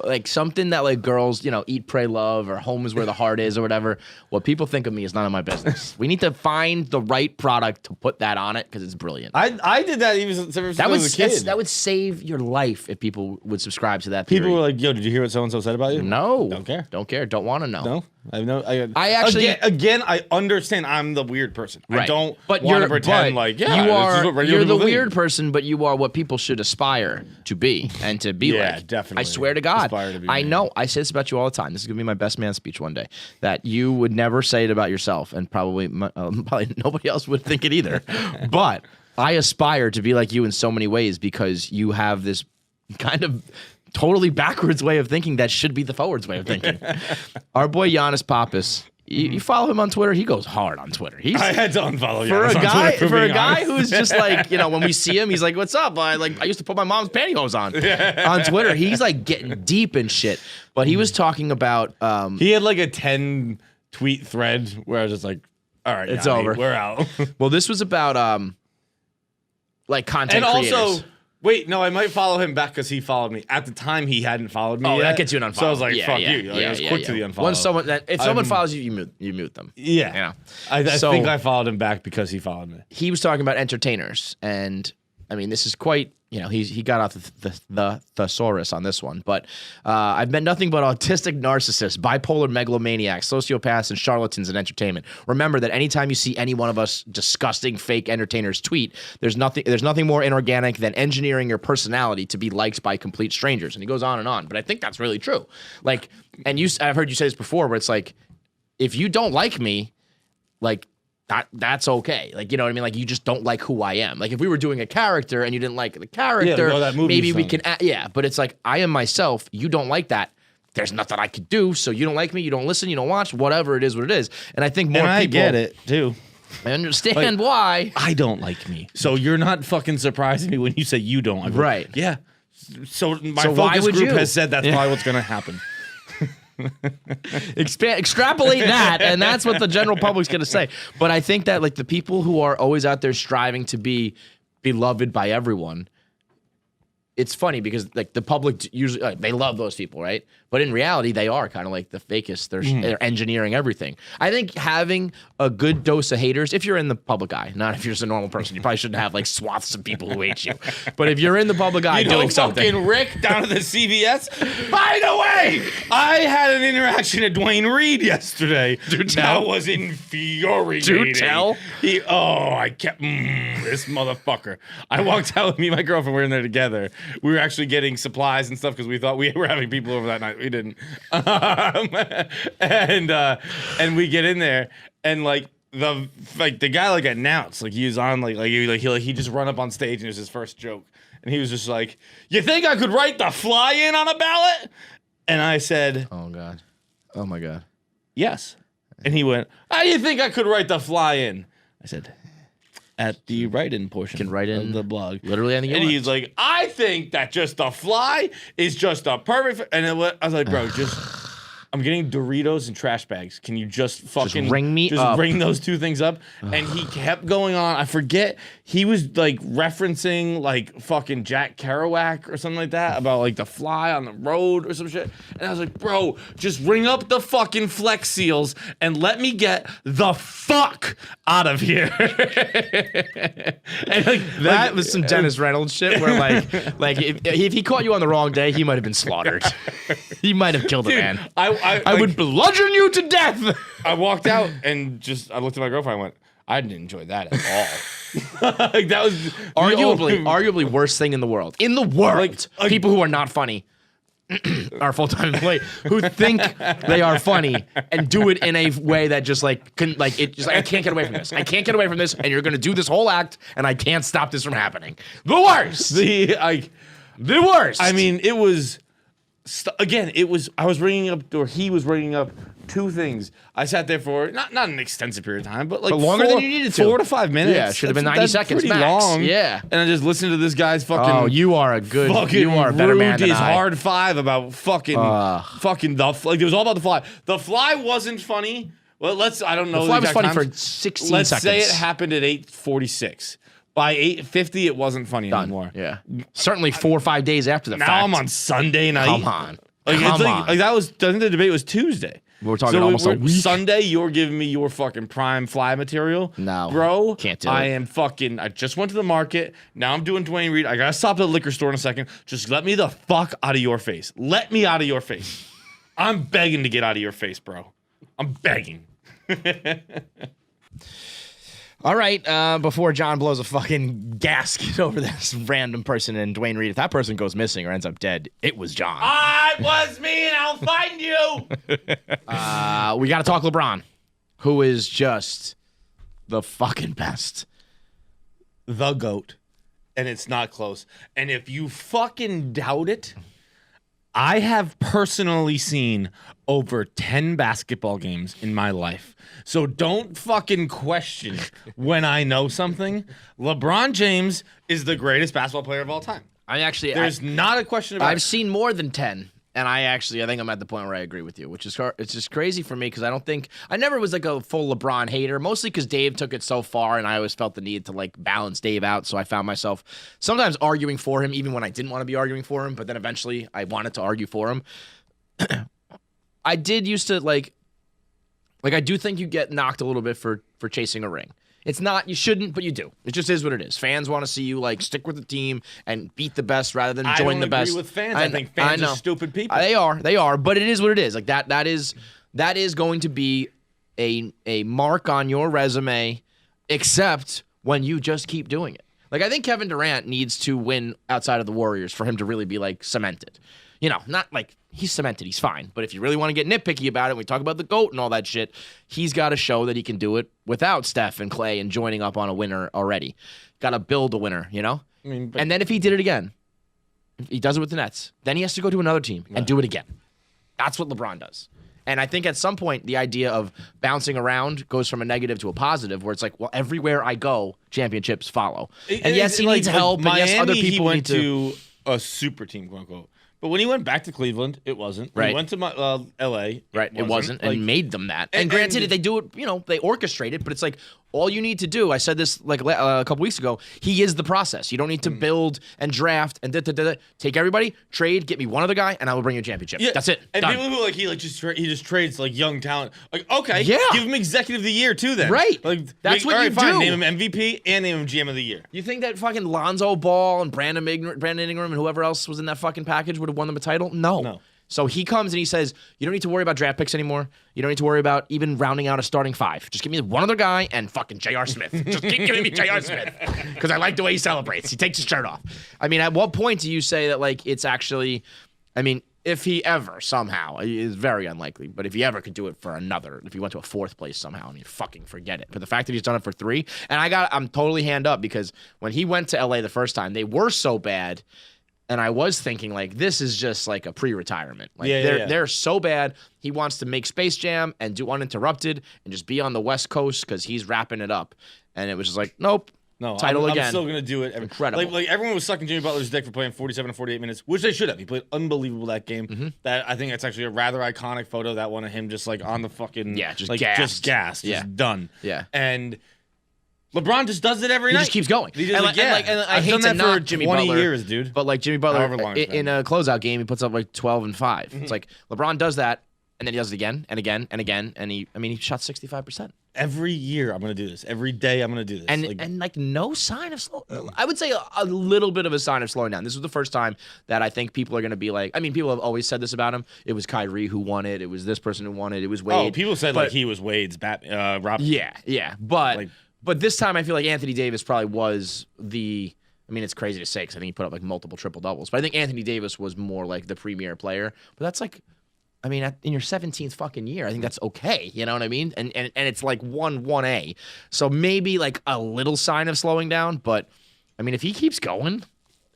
Like something that like girls, eat, pray, love, or home is where the heart is or whatever. What people think of me is none of my business. We need to find the right product to put that on it because it's brilliant. I did that even since I was a kid. That would save your life if people would subscribe to that. People were like, yo, did you hear what so-and-so said about you? No. Don't care. Don't care. Don't want to know. No. I have no. I actually again. I understand. I'm the weird person. Right. I don't but want to pretend like you this is are. what regular You're the people think. weird person, but you are what people should aspire to be and to be Yeah, like. definitely. I swear to God. Aspire to be I me. know. I say this about you all the time. This is gonna be my best man speech one day. That you would never say it about yourself, and probably nobody else would think it either. But I aspire to be like you in so many ways because you have this kind of totally backwards way of thinking that should be the forwards way of thinking. Our boy Giannis Pappas. You follow him on Twitter. He goes hard on Twitter. I had to unfollow for Giannis a on guy. Twitter, For a being guy honest. who's just like when we see him, he's like, "What's up?" I used to put my mom's pantyhose on Twitter. He's like getting deep and shit. But he was talking about. He had like a 10 tweet thread where I was just like, "All right, It's Yanni, over. We're out." Well, this was about like content And creators. also, wait, no, I might follow him back because he followed me. At the time, he hadn't followed me Oh, yet. that gets you an unfollow. So I was like, Yeah, fuck yeah, you. Like, I was yeah, quick yeah. to the unfollow. Once if someone I'm- follows you, you mute them. Yeah. I So- think I followed him back because he followed me. He was talking about entertainers, and I mean, this is quite. He got off the thesaurus on this one, but I've met nothing but autistic narcissists, bipolar megalomaniacs, sociopaths, and charlatans in entertainment. Remember that anytime you see any one of us disgusting fake entertainers tweet, there's nothing more inorganic than engineering your personality to be liked by complete strangers. And he goes on and on, but I think that's really true. Like, and I've heard you say this before, where it's like, if you don't like me, like. That's okay. Like, you know what I mean? Like, you just don't like who I am. Like, if we were doing a character and you didn't like the character, that movie maybe we song. can, but it's like, I am myself. You don't like that. There's nothing I could do. So you don't like me. You don't listen. You don't watch. Whatever it is, what it is. And I think more And I people get it, too. I understand why. I don't like me. So you're not fucking surprising me when you say you don't. I'm Right. Like, yeah. So my So why focus would group you? has said that's probably what's going to happen. Extrapolate that, and that's what the general public's gonna say. But I think that like the people who are always out there striving to be beloved by everyone, it's funny because like the public usually they love those people, right? But in reality, they are kind of like the fakest. They're engineering everything. I think having a good dose of haters, if you're in the public eye, not if you're just a normal person, you probably shouldn't have like swaths of people who hate you. But if you're in the public eye doing something, fucking Rick down at the CVS. By the way, I had an interaction at Dwayne Reed yesterday. That was infuriating. Do tell. I kept this motherfucker. I walked out with me and my girlfriend. We were in there together. We were actually getting supplies and stuff because we thought we were having people over that night. We didn't. And we get in there and the guy like announced like he was on he just run up on stage and it was his first joke and he was just like, "You think I could write the fly in on a ballot?" And I said, oh god, oh my god, "Yes." And he went, "How do you think I could write the fly in?" I said, "At the write-in portion Can write in of the blog." literally anything you And want. he's like, "I think that just the fly is just a perfect." And I was like, "Bro, I'm getting Doritos and trash bags. Can you just fucking ring me up." ring those two things up?" And he kept going on. I forget. He was like referencing like fucking Jack Kerouac or something like that about like the fly on the road or some shit. And I was like, "Bro, just ring up the fucking Flex Seals and let me get the fuck out of here." And That was some Dennis Reynolds shit where like if he caught you on the wrong day, he might have been slaughtered. He might have killed a man. I would bludgeon you to death. I walked out and I looked at my girlfriend. I went, "I didn't enjoy that at all." Like that was Arguably worst thing in the world. In the world, Like- people who are not funny are full-time employee who think they are funny and do it in a way that just I can't get away from this. I can't get away from this, and you're gonna do this whole act, and I can't stop this from happening. The worst. the worst. I mean, it was. It was. I was ringing up, or he was ringing up two things. I sat there for not an extensive period of time, but like longer than you needed to. 4 to 5 minutes. Yeah, it should have been 90 That's seconds pretty max. long. Yeah. And I just listened to this guy's fucking. Oh, you are a good. Fucking You are a better man rude than his I. hard five about fucking it was all about the fly. The fly wasn't funny. Well, I don't know. The fly was exact funny times. for 16 Let's seconds. say it happened at 8:46. By 8:50, it wasn't funny Done. anymore. Yeah. Certainly 4 or 5 days after the Now fact. I'm on Sunday night. Come on. Like, Come it's on. like that was. I think the debate was Tuesday. We're talking almost a week. Sunday, you're giving me your fucking prime fly material. No, bro, can't do I it. am fucking. I just went to the market. Now I'm doing Dwayne Reed. I gotta stop at the liquor store in a second. Just let me the fuck out of your face. Let me out of your face. I'm begging to get out of your face, bro. I'm begging. All right, before John blows a fucking gasket over this random person in Dwayne Reed, if that person goes missing or ends up dead, it was John. It was me, and I'll find you. We got to talk LeBron, who is just the fucking best. The GOAT. And it's not close. And if you fucking doubt it, I have personally seen over 10 basketball games in my life. So don't fucking question when I know something. LeBron James is the greatest basketball player of all time. There's not a question about it. I've seen more than 10. And I think I'm at the point where I agree with you, which is it's just crazy for me because I never was like a full LeBron hater, mostly because Dave took it so far and I always felt the need to like balance Dave out. So I found myself sometimes arguing for him, even when I didn't want to be arguing for him. But then eventually I wanted to argue for him. I did used to like I do think you get knocked a little bit for chasing a ring. It's not, you shouldn't, but you do. It just is what it is. Fans want to see you like stick with the team and beat the best rather than join the best. I don't agree with fans. I think fans are stupid people. They are, but it is what it is. Like that is going to be a mark on your resume, except when you just keep doing it. Like I think Kevin Durant needs to win outside of the Warriors for him to really be like cemented. You know, not like he's cemented, he's fine. But if you really want to get nitpicky about it, we talk about the GOAT and all that shit, he's got to show that he can do it without Steph and Clay and joining up on a winner already. Got to build a winner, you know? And then if he did it again, if he does it with the Nets, then he has to go to another team and do it again. That's what LeBron does. And I think at some point, the idea of bouncing around goes from a negative to a positive, where it's like, well, everywhere I go, championships follow. And yes, he needs help, and yes, other people went need to a super team, quote unquote. But when he went back to Cleveland, it wasn't. When he went to L.A., it wasn't, and made them that. And granted, they do it, they orchestrate it, but it's like, all you need to do, I said this like a couple weeks ago, he is the process. You don't need to build and draft and take everybody, trade, get me one other guy, and I will bring you a championship. That's it. And Done. people who he just trades like young talent. Like, okay, Yeah. give him executive of the year too then. Right. Like That's what all you right, fine, do. Name him MVP and name him GM of the year. You think that fucking Lonzo Ball and Brandon Ingram and whoever else was in that fucking package would have won them a title? No. So he comes and he says, you don't need to worry about draft picks anymore. You don't need to worry about even rounding out a starting five. Just give me one other guy and fucking J.R. Smith. Just keep giving me J.R. Smith because I like the way he celebrates. He takes his shirt off. I mean, at what point do you say that, like, it's actually, I mean, if he ever somehow, it's very unlikely, but if he ever could do it for another, if he went to a fourth place somehow, I mean, fucking forget it. But the fact that he's done it for 3, and I'm totally hand up because when he went to L.A. the first time, they were so bad. And I was thinking, like, this is just like a pre-retirement. Like, they're so bad. He wants to make Space Jam and do Uninterrupted and just be on the West Coast because he's wrapping it up. And it was just like, nope. No, title again. I'm still going to do it. Incredible. Like everyone was sucking Jimmy Butler's dick for playing 47 or 48 minutes, which they should have. He played unbelievable that game. Mm-hmm. That I think it's actually a rather iconic photo, that one of him just like on the fucking just gassed, gassed. just done. Yeah. And LeBron just does it every night. He just keeps going. He just, And I I've hate done to that knock for Jimmy 20 Butler, years, dude. But like Jimmy However Butler, long it's in a closeout game, he puts up like 12 and 5. It's like LeBron does that, and then he does it again and again and again, and he shot 65%. Every year I'm going to do this. Every day I'm going to do this. And no sign of slow. I would say a little bit of a sign of slowing down. This was the first time that I think people are going to be like, I mean, people have always said this about him. It was Kyrie who won it. It was this person who won it. It was Wade. Oh, people said like he was Wade's Rob. Yeah. But this time I feel like Anthony Davis probably was the, I mean, it's crazy to say because I think he put up like multiple triple doubles. But I think Anthony Davis was more like the premier player. But that's like, I mean, in your 17th fucking year, I think that's okay. You know what I mean? And it's like 1A. So maybe like a little sign of slowing down. But I mean, if he keeps going,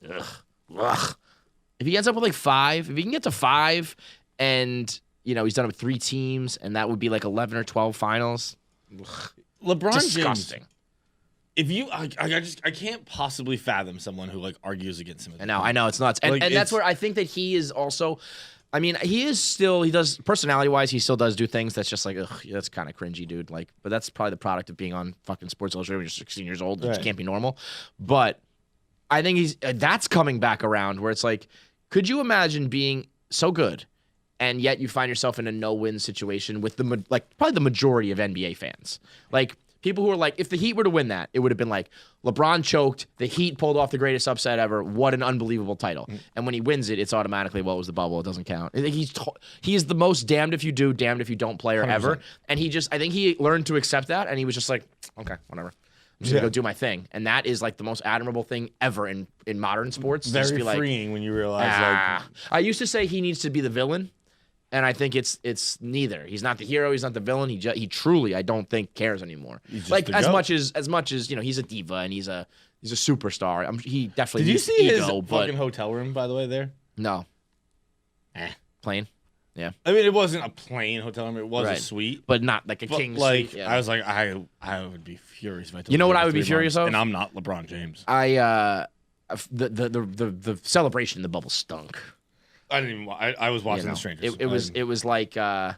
if he ends up with like 5, if he can get to 5 and, he's done it with 3 teams and that would be like 11 or 12 finals. LeBron Disgusting. James. If you, I can't possibly fathom someone who like argues against him. I know it's nuts, and that's where I think that he is also. I mean, he does personality-wise, he still does do things that's just like, ugh, that's kind of cringy, dude. Like, but that's probably the product of being on fucking Sports Illustrated when you're 16 years old. It just can't be normal. But I think that's coming back around where it's like, could you imagine being so good and yet you find yourself in a no-win situation with probably the majority of NBA fans? Like, people who are like, if the Heat were to win that, it would have been like, LeBron choked, the Heat pulled off the greatest upset ever, what an unbelievable title. And when he wins it, it's automatically, well, it was the bubble, it doesn't count. I think he is the most damned if you do, damned if you don't player 100%. Ever. And I think he learned to accept that, and he was just like, okay, whatever. I'm just gonna go do my thing. And that is like the most admirable thing ever in modern sports. Very just be freeing when you realize I used to say he needs to be the villain. And I think it's neither. He's not the hero. He's not the villain. He truly, I don't think, cares anymore. Like as much as he's a diva and he's a superstar. He definitely. Did you needs see ego, his fucking hotel room, by the way? There. No. Plain. Yeah. I mean, it wasn't a plain hotel room. It was a suite, but not like a king suite. Yeah. I was like, I would be furious if I told you know what I would be furious of, and I'm not LeBron James. The celebration in the bubble stunk. I didn't even. I was watching The Strangers. It was like I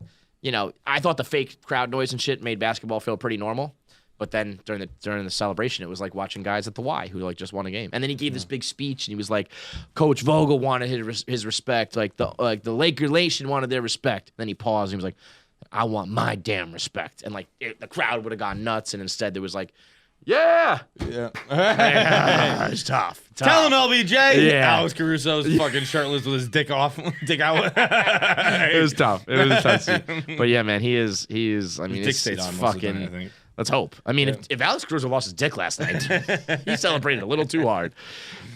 thought the fake crowd noise and shit made basketball feel pretty normal, but then during the celebration, it was like watching guys at the Y who like just won a game. And then he gave this big speech and he was like, Coach Vogel wanted his respect, like the Laker Nation wanted their respect. Then he paused and he was like, I want my damn respect. And like the crowd would have gone nuts, and instead there was like, yeah. It's tough. Tell him, LBJ. Yeah. Alex Caruso's fucking shirtless with his dick out. It was tough. It was tough. But yeah, man, he is. I mean, it's fucking. I think. Let's hope. I mean, if Alex Caruso lost his dick last night, he celebrated a little too hard.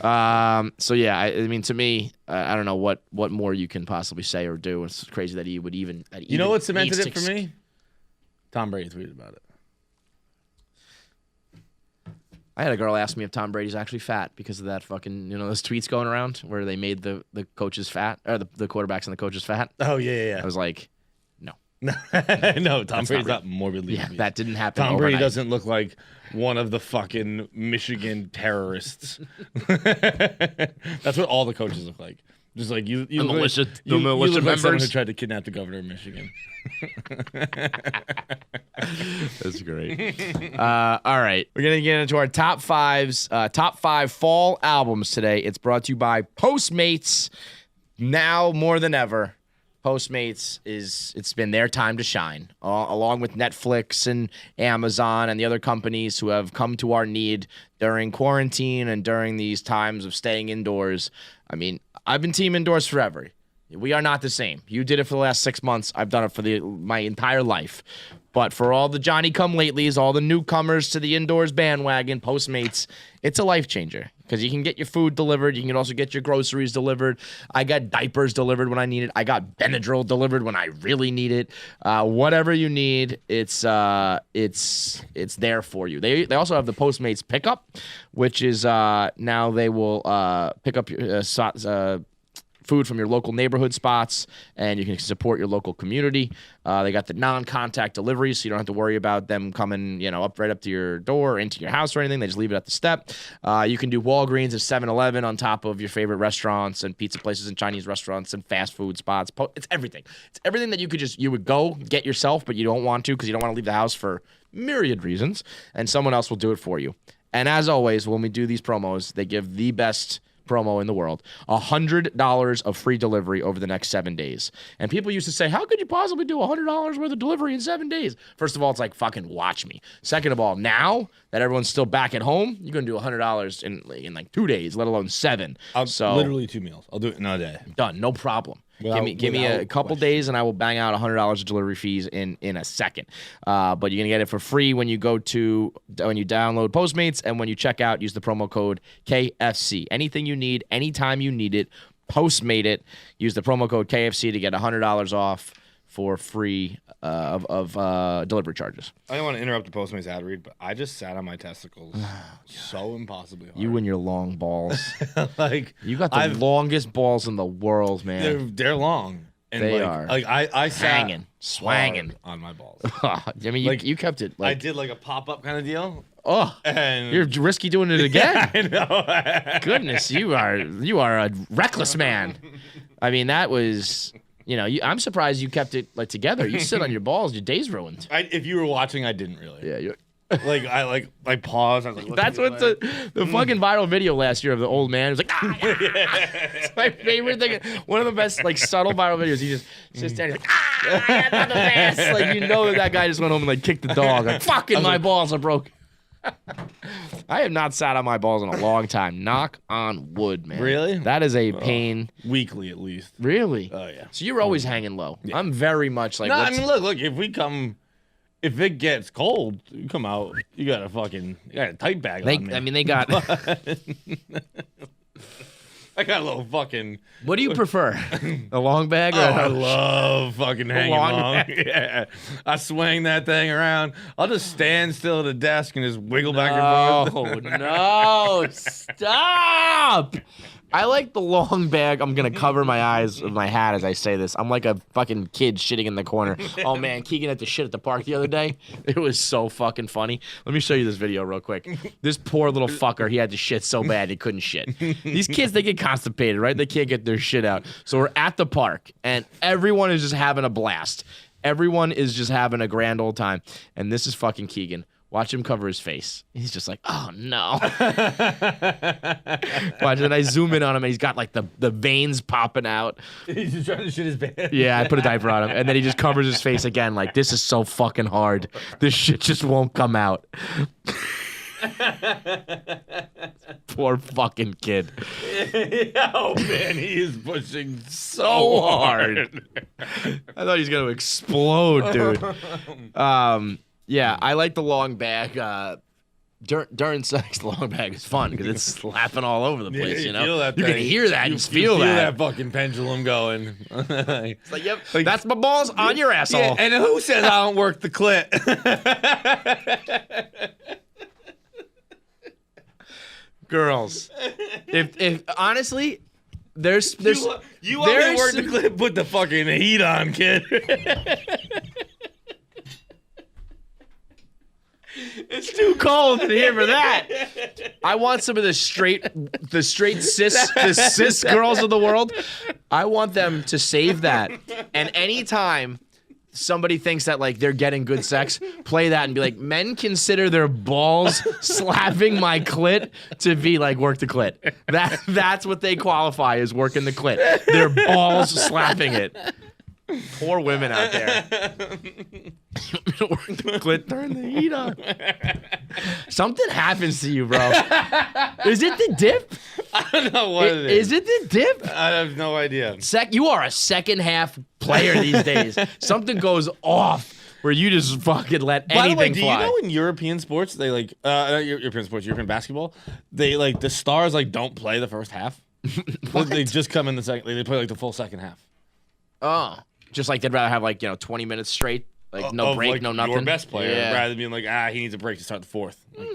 So yeah, I mean, to me, I don't know what more you can possibly say or do. It's crazy that he would even. You know what cemented it for me? Tom Brady tweeted about it. I had a girl ask me if Tom Brady's actually fat because of that fucking, those tweets going around where they made the coaches fat, or the quarterbacks and the coaches fat. Oh, yeah. I was like, no. No, Tom Brady's not morbidly obese. That didn't happen Tom overnight. Brady doesn't look like one of the fucking Michigan terrorists. That's what all the coaches look like. Just like you the militia, you militia look like someone members who tried to kidnap the governor of Michigan. That's great. All right, we're gonna get into our top five fall albums today. It's brought to you by Postmates. Now more than ever, Postmates it's been their time to shine, along with Netflix and Amazon and the other companies who have come to our need during quarantine and during these times of staying indoors. I mean, I've been team indoors forever. We are not the same. You did it for the last 6 months. I've done it for my entire life. But for all the Johnny-come-latelys, all the newcomers to the indoors bandwagon, Postmates, it's a life changer because you can get your food delivered. You can also get your groceries delivered. I got diapers delivered when I need it. I got Benadryl delivered when I really need it. Whatever you need, it's there for you. They also have the Postmates Pickup, which is now they will pick up your food from your local neighborhood spots, and you can support your local community. They got the non-contact deliveries, so you don't have to worry about them coming, right up to your door or into your house or anything. They just leave it at the step. You can do Walgreens and 7-Eleven on top of your favorite restaurants and pizza places and Chinese restaurants and fast food spots. It's everything. It's everything that you would go get yourself, but you don't want to because you don't want to leave the house for myriad reasons, and someone else will do it for you. And as always, when we do these promos, they give the best promo in the world, $100 of free delivery over the next 7 days. And people used to say, how could you possibly do $100 worth of delivery in 7 days? First of all, it's like, fucking watch me. Second of all, now that everyone's still back at home, you're going to do $100 in like 2 days, let alone 7. So literally 2 meals. I'll do it in a day. Done. No problem. Give me a couple days and I will bang out $100 of delivery fees in a second. But you're gonna get it for free when you download Postmates, and when you check out, use the promo code KFC. Anything you need, anytime you need it, Postmate it. Use the promo code KFC to get $100 off for free of delivery charges. I don't want to interrupt the Postmates ad read, but I just sat on my testicles so impossibly hard. You and your long balls. Like you got the longest balls in the world, man. They're long. And they are. Like I sat hanging, swanging on my balls. I mean, you kept it. I did like a pop-up kind of deal. Oh, and you're risky doing it again. Yeah, I know. Goodness, you are a reckless man. I mean, that was You know, I'm surprised you kept it like together. You sit on your balls, your day's ruined. If you were watching, I didn't really. Yeah, you're. I paused. I was like, That's what the fucking viral video last year of the old man who's like, It's my favorite thing. One of the best like subtle viral videos. He just sits there and he's like, I got the best. Like you know that guy just went home and like kicked the dog. Like fucking my balls are broken. I have not sat on my balls in a long time. Knock on wood, man. Really? That is a pain. Weekly at least. Really? Oh yeah. So you're always hanging low. Yeah. I'm very much like. No, I mean, look. If it gets cold, you come out. You got a tight bag on me. I mean, they got. I got a little fucking. What do you prefer, a long bag or I love fucking hanging long long. bag. Yeah, I swing that thing around. I'll just stand still at the desk and just wiggle back and forth. Oh no! Stop! I like the long bag. I'm gonna cover my eyes with my hat as I say this. I'm like a fucking kid shitting in the corner. Oh man, Keegan had to shit at the park the other day. It was so fucking funny. Let me show you this video real quick. This poor little fucker, he had to shit so bad he couldn't shit. These kids, they get constipated, right? They can't get their shit out. So we're at the park, and everyone is just having a blast. Everyone is just having a grand old time. And this is fucking Keegan. Watch him cover his face. He's just like, oh no. Watch it. I zoom in on him and he's got like the veins popping out. He's just trying to shit his pants. Yeah, I put a diaper on him. And then he just covers his face again. Like, this is so fucking hard. This shit just won't come out. Poor fucking kid. Oh man, he is pushing so hard. I thought he was going to explode, dude. Yeah, I like the long bag. During sex, the long bag is fun because it's slapping all over the place. You know, feel that you can thing. hear that, you just feel that. Fucking pendulum going. It's like, yep, that's my balls on your asshole. Yeah, and who says I don't work the clit? Girls, if honestly, there's you want me to work the clit? Put the fucking heat on, kid. It's too cold in here for that. I want some of the straight cis girls of the world. I want them to save that. And anytime somebody thinks that like they're getting good sex, play that and be like, men consider their balls slapping my clit to be like work the clit. That's what they qualify as working the clit. Their balls slapping it. Poor women out there. Work the clit, turn the heat on. Something happens to you, bro. Is it the dip? I don't know what it is. Is it the dip? I have no idea. You are a second half player these days. Something goes off where you just fucking let anything By the way, do fly. you know in European sports they like European basketball, they like the stars like don't play the first half. They just come in the second. They play like the full second half. Oh, just like they'd rather have like 20 minutes straight, like no break, like no nothing. Your best player rather than being like he needs a break to start the fourth. Like,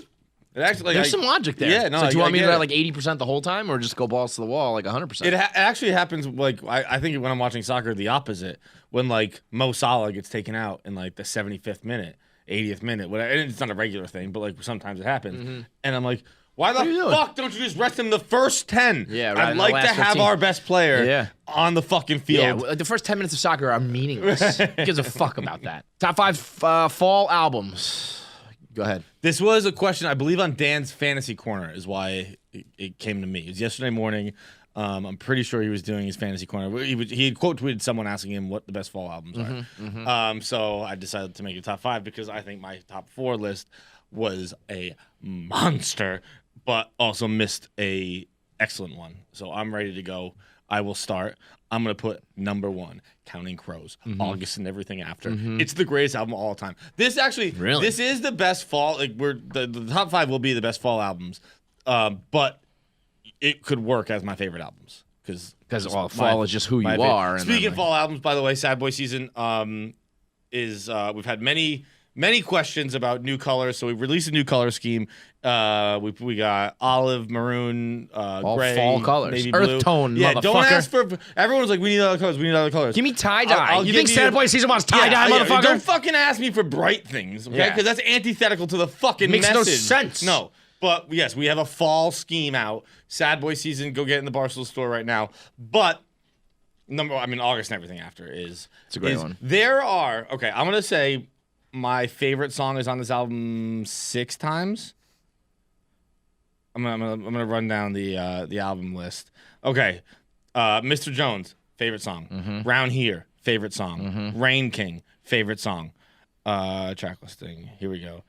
it actually There's some logic there. Yeah, no. So do you want me to get have like 80% the whole time, or just go balls to the wall like 100%? It actually happens like I think when I'm watching soccer, the opposite. When like Mo Salah gets taken out in like the 75th minute, 80th minute, whatever. And it's not a regular thing, but like sometimes it happens. And I'm like, why the fuck don't you just rest him the first 10? Yeah, right. I'd like to have 15. our best player on the fucking field. Yeah, the first 10 minutes of soccer are meaningless. Who gives a fuck about that? Top 5 fall albums. Go ahead. This was a question, I believe, on Dan's Fantasy Corner is why it came to me. It was yesterday morning. I'm pretty sure he was doing his Fantasy Corner. He had quote tweeted someone asking him what the best fall albums are. So I decided to make it top 5 because I think my top 4 list was a monster, but also missed a excellent one. So I'm ready to go. I will start. I'm going to put number 1, Counting Crows, August and Everything After. It's the greatest album of all time. This actually, this is the best fall. Like the top 5 will be the best fall albums, but it could work as my favorite albums because fall is just who you are. Speaking of fall albums, by the way, Sad Boy Season is we've had many questions about new colors, so we released a new color scheme. We got olive, maroon, all gray, fall colors, navy earth blue. tone. Yeah, motherfucker. don't ask for. Everyone's like, we need other colors. We need other colors. Give me tie dye. I'll You give think Sad Boy Season wants tie dye, yeah, motherfucker? Don't fucking ask me for bright things, okay? Because that's antithetical to the fucking Makes message. no sense. No. But yes, we have a fall scheme out. Sad Boy Season, go get it in the Barstool store right now. But August and everything after is. It's a great one. There are I'm gonna say my favorite song is on this album 6 times. I'm gonna run down the album list. Okay, Mr. Jones, favorite song. Round Here, favorite song. Rain King, favorite song. Track listing. Here we go.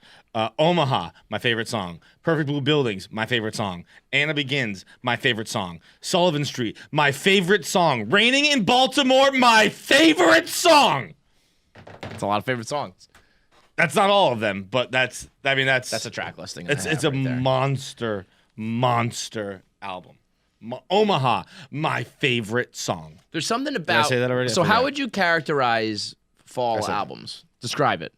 Omaha, my favorite song. Perfect Blue Buildings, my favorite song. Anna Begins, my favorite song. Sullivan Street, my favorite song. Raining in Baltimore, my favorite song. It's a lot of favorite songs. That's not all of them, but that's a track listing. It's a monster album. Omaha, my favorite song. There's something about. Did I say that already? So how would you characterize fall albums? Describe it.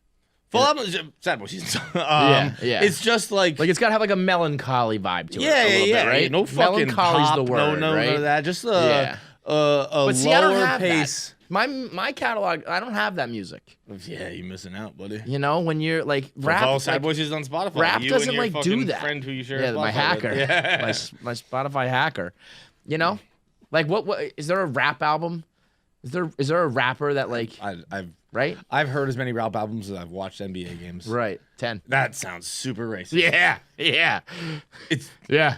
Fall album is sad boy season. Yeah. It's just like it's got to have like a melancholy vibe to it. yeah, a little bit, right? No fucking melancholy's pop, the word, no, right? none of that. Just Yeah. a But see, I don't lower have pace. that. My catalog, I don't have that music. Yeah, you're missing out, buddy. You know, when you're like rap, Follow Sad like, Boy Season on Spotify. rap You doesn't and your like do fucking that. Friend who you share Yeah, Spotify my with. hacker, Yeah. my Spotify hacker. You know, like what is there a rap album? Is there a rapper that like I've heard as many rap albums as I've watched NBA games. Right, 10. That sounds super racist. Yeah. It's Yeah.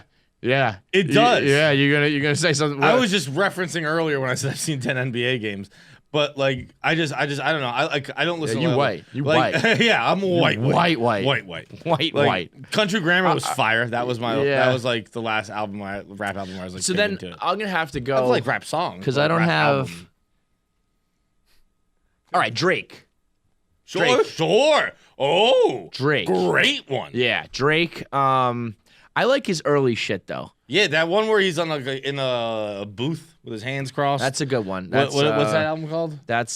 It does. Yeah, you're gonna say something. I was just referencing earlier when I said I've seen 10 NBA games. But I don't know. I don't listen. Yeah, to white. You like, white. Yeah, I'm white. White. Country Grammar was fire. That was my. Yeah. That was like the last rap album where I was like. So big then into it. I'm gonna have to I go like rap songs because but I don't rap have. album. All right, Drake. Sure. Oh, Drake. Great one. Yeah, Drake. I like his early shit though. Yeah, that one where he's on in a booth with his hands crossed. That's a good one. What's that album called? That's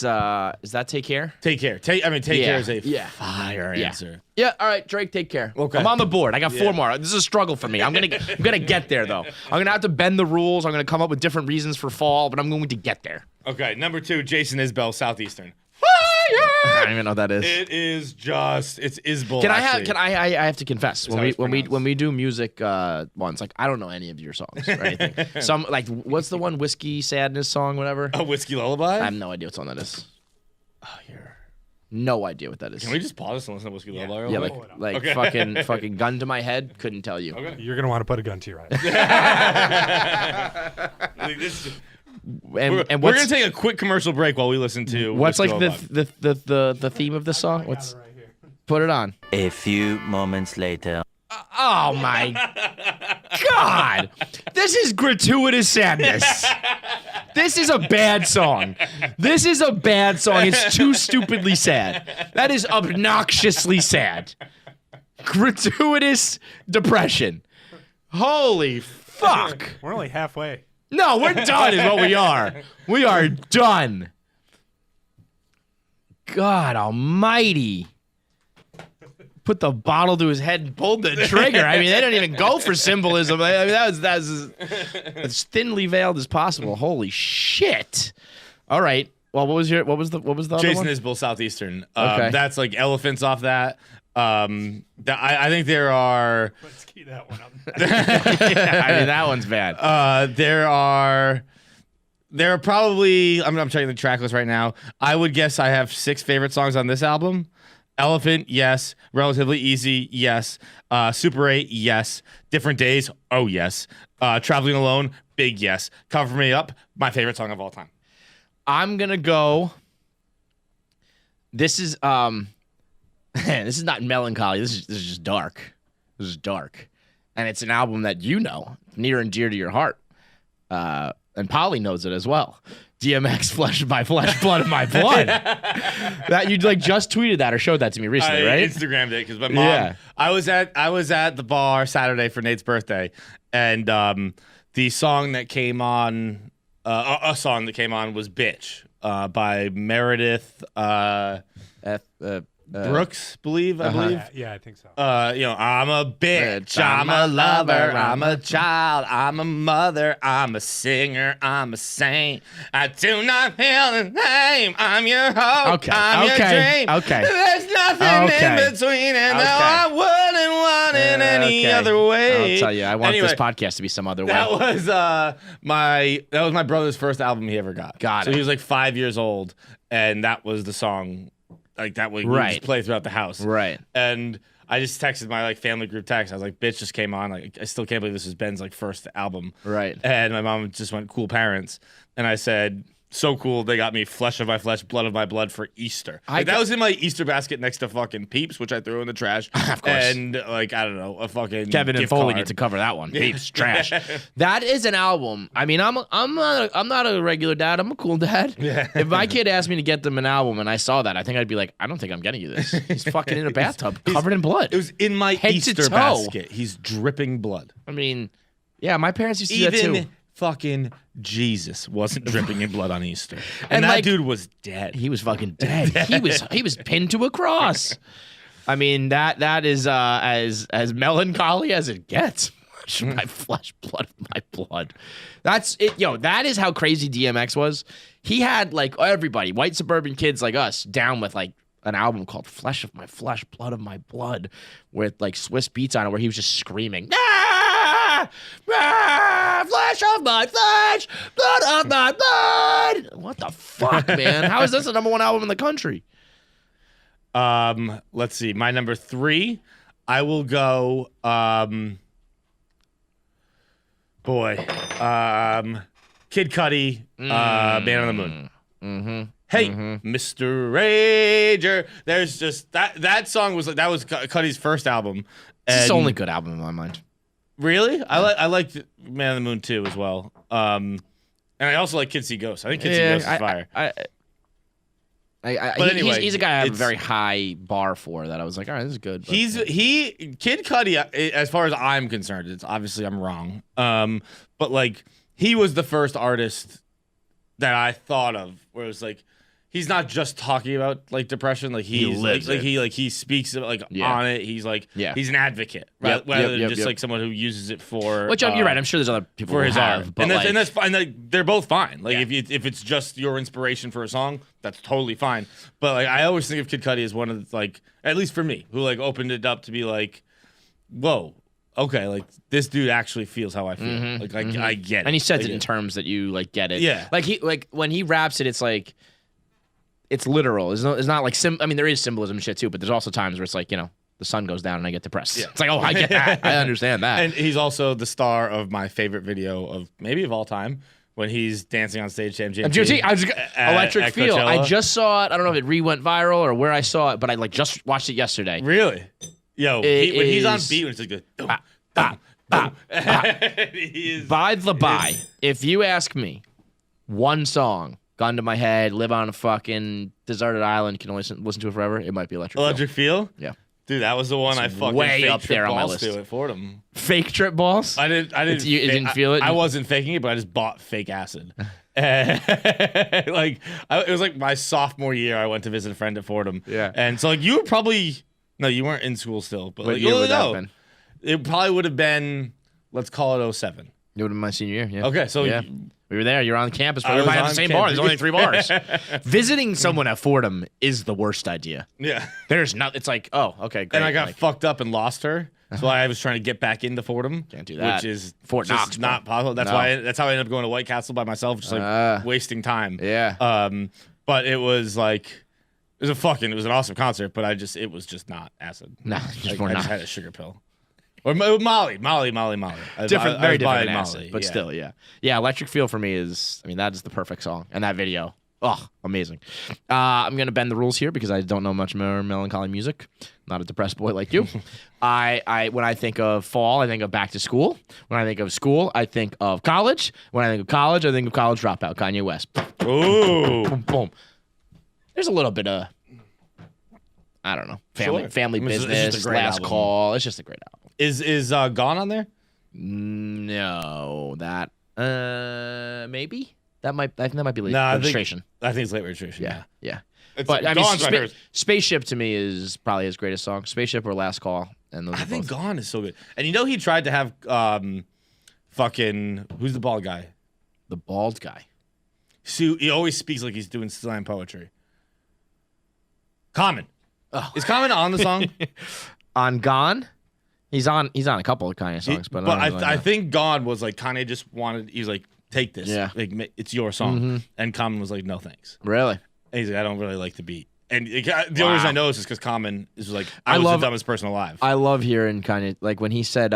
is that Take Care? Take Care. Take Yeah, Care is a yeah. fire Yeah. answer. Yeah, all right, Drake, Take Care. Okay. I'm on the board. I got 4 more. This is a struggle for me. I'm gonna get there though. I'm gonna have to bend the rules. I'm gonna come up with different reasons for fall, but I'm going to get there. Okay, number 2, Jason Isbell, Southeastern. I don't even know what that is. It is just it's Isbell. Can actually. I have to confess how it's pronounced. when we do music ones, like I don't know any of your songs or anything. Some like what's the one Whiskey Sadness song, whatever? A Whiskey Lullaby? I have no idea what song that is. No idea what that is. Can we just pause this and listen to Whiskey Lullaby? real Yeah, quick? like Okay. fucking gun to my head, couldn't tell you. Okay. You're gonna want to put a gun to your head. Like, this- And we're what's gonna take a quick commercial break while we listen to what's Whiskey like Lullaby. the theme of the song? What's Right here. put it on? A few moments later. Oh my God! This is gratuitous sadness. This is a bad song. This is a bad song. It's too stupidly sad. That is obnoxiously sad. Gratuitous depression. Holy fuck. We're only halfway. No, we're done is what we are. We are done. God almighty. Put the bottle to his head and pulled the trigger. I mean, they don't even go for symbolism. I mean, that's as thinly veiled as possible. Holy shit. All right. Well, what was the other Jason one? Isbell, Southeastern. Okay. That's like elephants off that. I think there are. Let's key that one up. I mean, that one's bad. There are probably. I'm checking the track list right now. I would guess I have 6 favorite songs on this album. Elephant, yes. Relatively Easy, yes. Super 8, yes. Different Days, oh yes. Traveling Alone, big yes. Cover Me Up, my favorite song of all time. I'm gonna go. This is this is not melancholy. This is just dark. This is dark, and it's an album that you know near and dear to your heart. And Polly knows it as well. DMX, Flesh of My Flesh, Blood of My Blood. That you like just tweeted that or showed that to me recently, I right? Instagrammed it because my mom. Yeah. I was at the bar Saturday for Nate's birthday, and the song that came on, a song that came on was "Bitch" by Meredith Brooks, I believe. Yeah, I think so. I'm a bitch, I'm a lover, I'm a child, I'm a mother, I'm a singer, I'm a saint. I do not feel the same. I'm your hope, I'm your dream. Okay. There's nothing in between, and no, I wouldn't want in any other way. I'll tell you, I want Anyway, this podcast to be some other way. That was my brother's first album he ever got. Got so it. he was like 5 years old, and that was the song, like that we would just play throughout the house. Right. And I just texted my like family group text. I was like, "Bitch just came on. Like, I still can't believe this is Ben's like first album." Right. And my mom just went, "Cool parents," and I said, "So cool, they got me Flesh of My Flesh, Blood of My Blood for Easter." Like, that was in my Easter basket next to fucking Peeps, which I threw in the trash. Of course. And like, I don't know, a fucking Kevin and gift Foley card. need to cover that one. Peeps, trash. That is an album. I mean, I'm not a regular dad. I'm a cool dad. Yeah. If my kid asked me to get them an album and I saw that, I think I'd be like, I don't think I'm getting you this. He's fucking in a bathtub, covered in blood. It was in my Head to Easter toe. basket. He's dripping blood. I mean, yeah, my parents used to do that Even too. fucking Jesus wasn't dripping in blood on Easter, and, And, that like, dude was dead. He was fucking dead. He was pinned to a cross. I mean, that is as melancholy as it gets. My flesh, blood of my blood. That's it. That is how crazy DMX was. He had like everybody, white suburban kids like us, down with like an album called Flesh of My Flesh, Blood of My Blood, with like Swiss beats on it, where he was just screaming, "Ah! Ah! Flesh of my flesh, blood of my blood." What the fuck, man? How is this the number one album in the country? Let's see. My number 3, I will go. Kid Cudi, Man on the Moon. Mm-hmm. Hey, Mr. Rager. There's just that song was like that was Cudi's first album. It's the And- only good album in my mind. Really? I liked Man on the Moon too as well. And I also like Kids See Ghosts. I think Kids See Ghosts is fire. But anyway, he's a guy I have a it's- very high bar for that I was like, all right, this is good. But, Kid Cudi, as far as I'm concerned, it's obviously I'm wrong. But like he was the first artist that I thought of where it was like he's not just talking about like depression, like he's lives like it. he speaks like Yeah. on it. He's like Yeah. he's an advocate, right? Yep, Rather yep, than yep, just yep. like someone who uses it for which you're right. I'm sure there's other people for who his have, art, but and like, that's fine. Like, they're both fine. Like Yeah. if it's just your inspiration for a song, that's totally fine. But like I always think of Kid Cudi as one of the, like at least for me, who like opened it up to be like, whoa, okay, like this dude actually feels how I feel. I get it, and he says Like, it in terms that you like get it. Yeah. like when he raps it, it's like it's literal. It's not like I mean, there is symbolism and shit too, but there's also times where it's like the sun goes down and I get depressed. Yeah. It's like, oh, I get that. I understand that. And he's also the star of my favorite video of maybe of all time when he's dancing on stage to MGMT. Electric at Feel. I Coachella. just saw it. I don't know if it went viral or where I saw it, but I like just watched it yesterday. Really? Yo, It when he's on is- beat, when it's like the he is By the by, if you ask me, one song, gun to my head, live on a fucking deserted island, can only listen to it forever, it might be Electric Feel. Electric Feel. Yeah. Dude, that was the one I fucking way fake up trip there on my balls list. to at Fordham. Fake trip balls? I didn't. You didn't feel it? I wasn't faking it, but I just bought fake acid. It was like my sophomore year. I went to visit a friend at Fordham. Yeah. And so like you were probably you weren't in school still, but What like, year oh, would that no. have been? It probably would have been, let's call it 07. It would have been my senior year, yeah. Okay, so yeah. We were there. You're on campus, but I everybody was had the on same bar. campus. There's only 3 bars. Visiting someone at Fordham is the worst idea. Yeah. There's not. It's like, oh, okay, great. And I got like, fucked up and lost her. That's why I was trying to get back into Fordham. Can't do that. Which is Fort just Knox, bro. not possible. That's No. that's how I ended up going to White Castle by myself, just like wasting time. Yeah. But it was like it was an awesome concert, but it was just not acid. No, just more I just not. had a sugar pill. Or Molly. Very I different was than buying acid, Molly, but yeah. still, yeah. Yeah, Electric Feel for me is, I mean, that is the perfect song. And that video, oh, amazing. I'm going to bend the rules here because I don't know much more melancholy music. Not a depressed boy like you. When I think of fall, I think of back to school. When I think of school, I think of college. When I think of college, I think of college dropout, Kanye West. Ooh. Boom, boom. There's a little bit of, I don't know, family Sure. I mean, it's just a business, great last album. call. It's just a great album. Is Gone on there? No, that maybe I think that might be late No, registration. I think it's late registration. Yeah. It's, But I mean, Gone's my favorite. Spaceship to me is probably his greatest song. Spaceship or Last Call, and those I are think both. Gone is so good. And he tried to have fucking who's the bald guy? The bald guy. So he always speaks like he's doing slam poetry. Common. Oh. Is Common on the song? On Gone, He's on a couple of Kanye songs, but I think God was like Kanye just wanted. He's like, take this. Yeah. Like, it's your song. And Common was like, no thanks. Really? And he's like, I don't really like the beat. And the only reason I know is because Common is like, I was the dumbest person alive. I love hearing Kanye, like when he said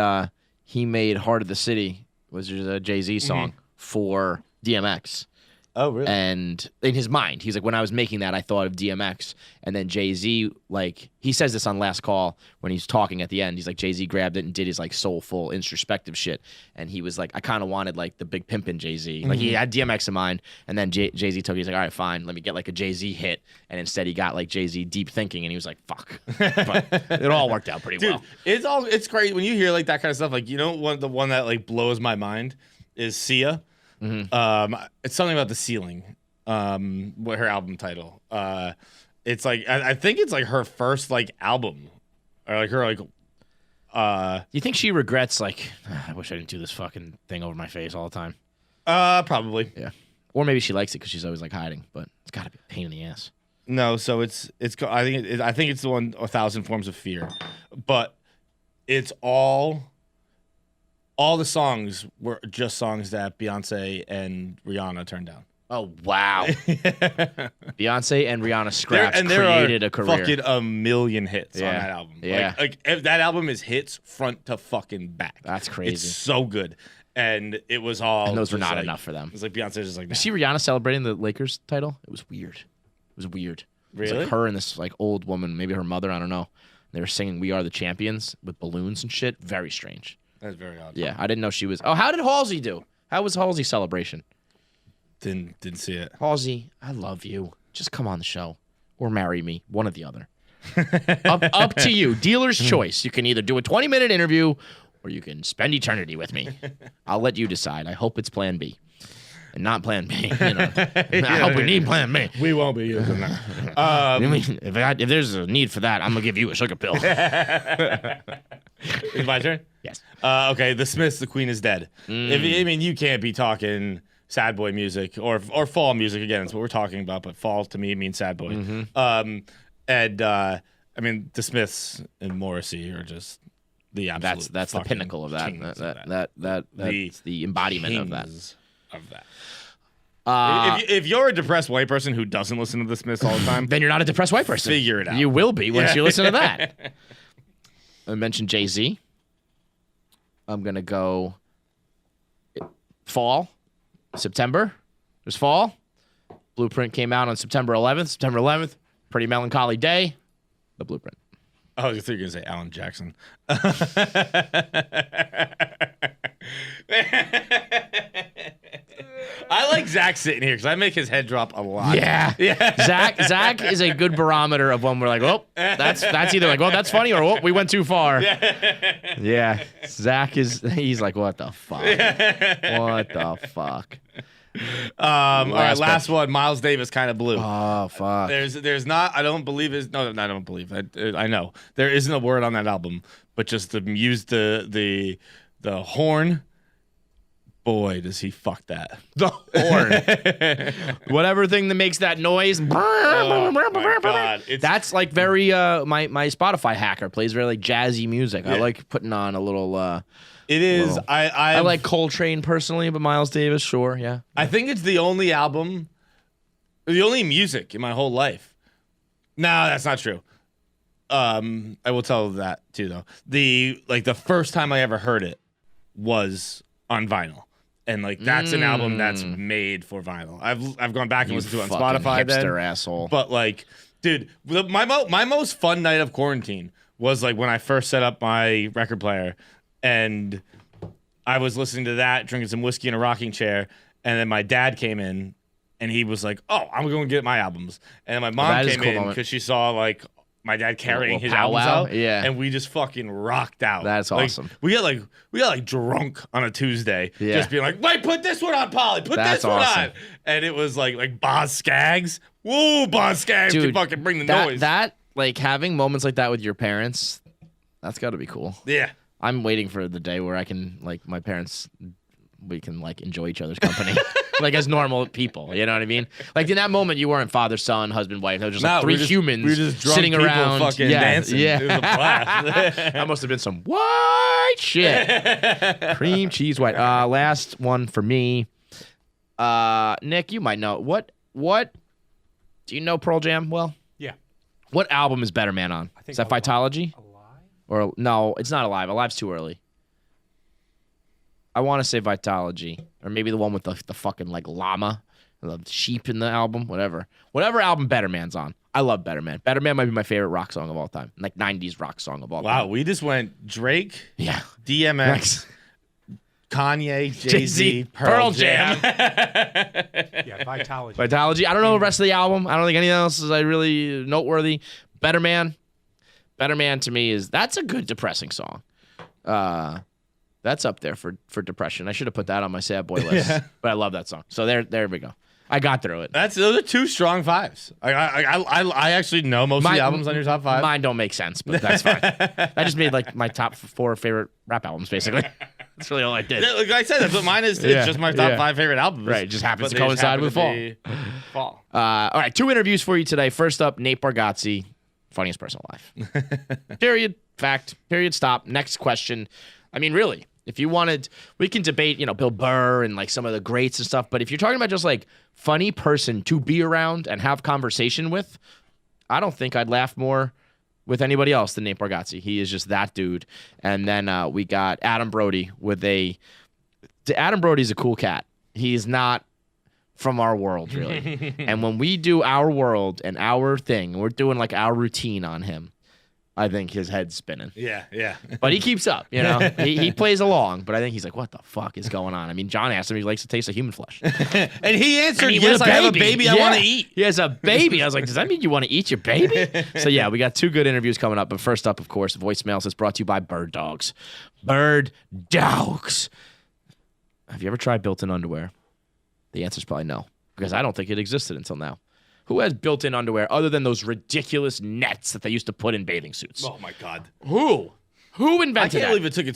he made Heart of the City, was just a Jay-Z song for DMX. Oh, really? And in his mind, he's like, when I was making that, I thought of DMX. And then Jay-Z, like, he says this on Last Call when he's talking at the end. He's like, Jay-Z grabbed it and did his, like, soulful, introspective shit. And he was like, I kind of wanted, like, the big pimpin' Jay-Z. Like, he had DMX in mind. And then Jay-Z took it. He's like, all right, fine. Let me get, like, a Jay-Z hit. And instead he got, like, Jay-Z deep thinking. And he was like, fuck. But it all worked out pretty well. It's great when you hear, like, that kind of stuff. Like, you know, the one that, like, blows my mind is Sia. It's something about the ceiling. What her album title? It's like I think it's like her first like album, or like her like. You think she regrets like I wish I didn't do this fucking thing over my face all the time? Probably. Yeah. Or maybe she likes it because she's always like hiding, but it's got to be a pain in the ass. No, so it's. I think it's the one 1,000 Forms of Fear, but it's all the songs were just songs that Beyonce and Rihanna turned down. Oh wow! Beyonce and Rihanna scraps there created are a career. Fucking a million hits on that album. Yeah, like if that album is hits front to fucking back. That's crazy. It's so good, and it was all. And those were not like, enough for them. It was like Beyonce just like. Nah. You see Rihanna celebrating the Lakers title? It was weird. It was weird. Really? It was like her and this like old woman, maybe her mother. I don't know. They were singing "We Are the Champions" with balloons and shit. Very strange. That's very odd. Yeah, I didn't know she was. Oh, how did Halsey do? How was Halsey's celebration? Didn't see it. Halsey, I love you. Just come on the show or marry me, one or the other. up to you. Dealer's choice. You can either do a 20-minute interview or you can spend eternity with me. I'll let you decide. I hope it's Plan B and not Plan B. You know, I hope we need Plan B. We won't be using that. If there's a need for that, I'm gonna give you a sugar pill. Is my turn? Yes. Okay. The Smiths. The Queen is Dead. You can't be talking sad boy music or fall music again. That's what we're talking about. But fall to me means sad boy. The Smiths and Morrissey are just the absolute. That's the pinnacle of that. That's the embodiment of that. If you're a depressed white person who doesn't listen to the Smiths all the time, then you're not a depressed white person. Figure it out. You will be once you listen to that. I mentioned Jay-Z. I'm gonna go fall. September. There's fall. Blueprint came out on September 11th. September 11th, pretty melancholy day. The Blueprint. I was going to say Alan Jackson. I like Zach sitting here because I make his head drop a lot. Yeah. Zach is a good barometer of when we're like, oh, that's either like, oh, that's funny, or oh, we went too far. Yeah. Zach he's like, what the fuck? What the fuck? All right, last one. Miles Davis, Kind of Blue. Oh fuck. There's not. I don't believe is no. I don't believe. I know there isn't a word on that album, but just the horn. Boy, does he fuck that. The horn. Whatever thing that makes that noise. Oh, my God. That's like very my Spotify hacker plays very like jazzy music. Yeah. I like putting on a little It is. Little. I like Coltrane personally, but Miles Davis, sure, yeah. I think it's the only album, the only music in my whole life. No, that's not true. I will tell that too though. The first time I ever heard it was on vinyl. And like that's an album that's made for vinyl. I've gone back and listened to it on Spotify. Hipster asshole. But like, dude, my most fun night of quarantine was like when I first set up my record player, and I was listening to that, drinking some whiskey in a rocking chair, and then my dad came in, and he was like, "Oh, I'm going to get my albums." And then my mom came in because she saw like my dad carrying his albums out, and we just fucking rocked out. That's awesome. We got drunk on a Tuesday, just being like, "Wait, put this one on, Polly. Put this one on," and it was like Boz Scaggs. Woo, Boz Scaggs can fucking bring the noise. That like having moments like that with your parents, that's got to be cool. Yeah, I'm waiting for the day where I can like my parents. We can like enjoy each other's company. like as normal people. You know what I mean? Like in that moment, you weren't father, son, husband, wife. It was just like No, three we were humans just drunk sitting people around, fucking dancing. Yeah, It was a blast. that must have been some white shit. Cream cheese white. Last one for me. Nick, you might know what do you know Pearl Jam well? Yeah. What album is Better Man on? I think Is that Vitology? Alive? Or no, it's not Alive. Alive's too early. I want to say Vitology, or maybe the one with the fucking like llama, the sheep in the album, whatever album Better Man's on. I love Better Man. Better Man might be my favorite rock song of all time, like '90s rock song of all time. Wow, we just went Drake, Yeah, DMX, Kanye, Jay-Z, Pearl Jam. Yeah, Vitology. Vitology. I don't know the rest of the album. I don't think anything else is like really noteworthy. Better Man to me that's a good depressing song. That's up there for depression. I should have put that on my sad boy list, but I love that song. So there we go. I got through it. Those are two strong fives. I actually know most of the albums on your top five. Mine don't make sense, but that's fine. I just made like my top 4 favorite rap albums, basically. That's really all I did. Like I said, that's what mine is. Yeah, It's just my top yeah. 5 favorite albums. Right, it just happens But to they just coincide happen with to fall. be fall. All right, 2 interviews for you today. First up, Nate Bargatze, funniest person alive. Period. Fact. Period. Stop. Next question. I mean, really, if you wanted, we can debate, Bill Burr and like some of the greats and stuff. But if you're talking about just like funny person to be around and have conversation with, I don't think I'd laugh more with anybody else than Nate Bargatze. He is just that dude. And then we got Adam Brody Adam Brody's a cool cat. He's not from our world, really. And when we do our world and our thing, we're doing like our routine on him, I think his head's spinning. Yeah. But he keeps up, he plays along, but I think he's like, what the fuck is going on? I mean, John asked him if he likes to taste of human flesh. And he answered, And he yes, was I have a baby I want to eat. He has a baby. I was like, does that mean you want to eat your baby? So yeah, we got 2 good interviews coming up. But first up, of course, voicemails is brought to you by Bird Dogs. Bird Dogs. Have you ever tried built-in underwear? The answer is probably no, because I don't think it existed until now. Who has built-in underwear other than those ridiculous nets that they used to put in bathing suits? Oh my God. Who I invented can't that? believe it took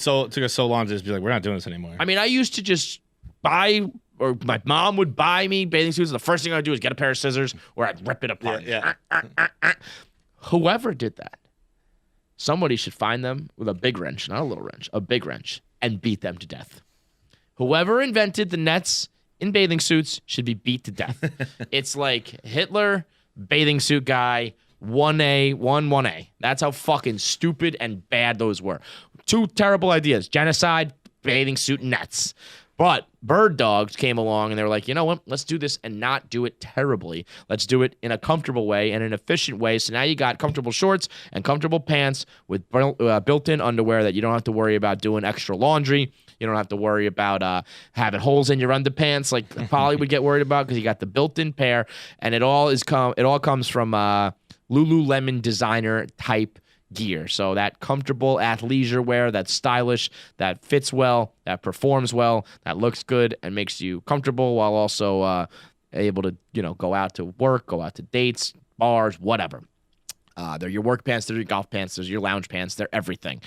us so long to just be like, we're not doing this anymore. I mean, I used to just buy, or my mom would buy me bathing suits. The first thing I'd do is get a pair of scissors, or I'd rip it apart. Yeah. Whoever did that, somebody should find them with a big wrench, not a little wrench, a big wrench, and beat them to death. Whoever invented the nets in bathing suits should be beat to death. It's like Hitler, bathing suit guy, 1A. That's how fucking stupid and bad those were. 2 terrible ideas. Genocide, bathing suit nets. But Bird Dogs came along and they were like, you know what? Let's do this and not do it terribly. Let's do it in a comfortable way and an efficient way. So now you got comfortable shorts and comfortable pants with built-in underwear that you don't have to worry about doing extra laundry. You don't have to worry about having holes in your underpants like Polly would get worried about, because you got the built-in pair, and it all comes from Lululemon designer type gear. So that comfortable athleisure wear, that's stylish, that fits well, that performs well, that looks good and makes you comfortable while also able to go out to work, go out to dates, bars, whatever. They're your work pants, they're your golf pants, they're your lounge pants, they're everything.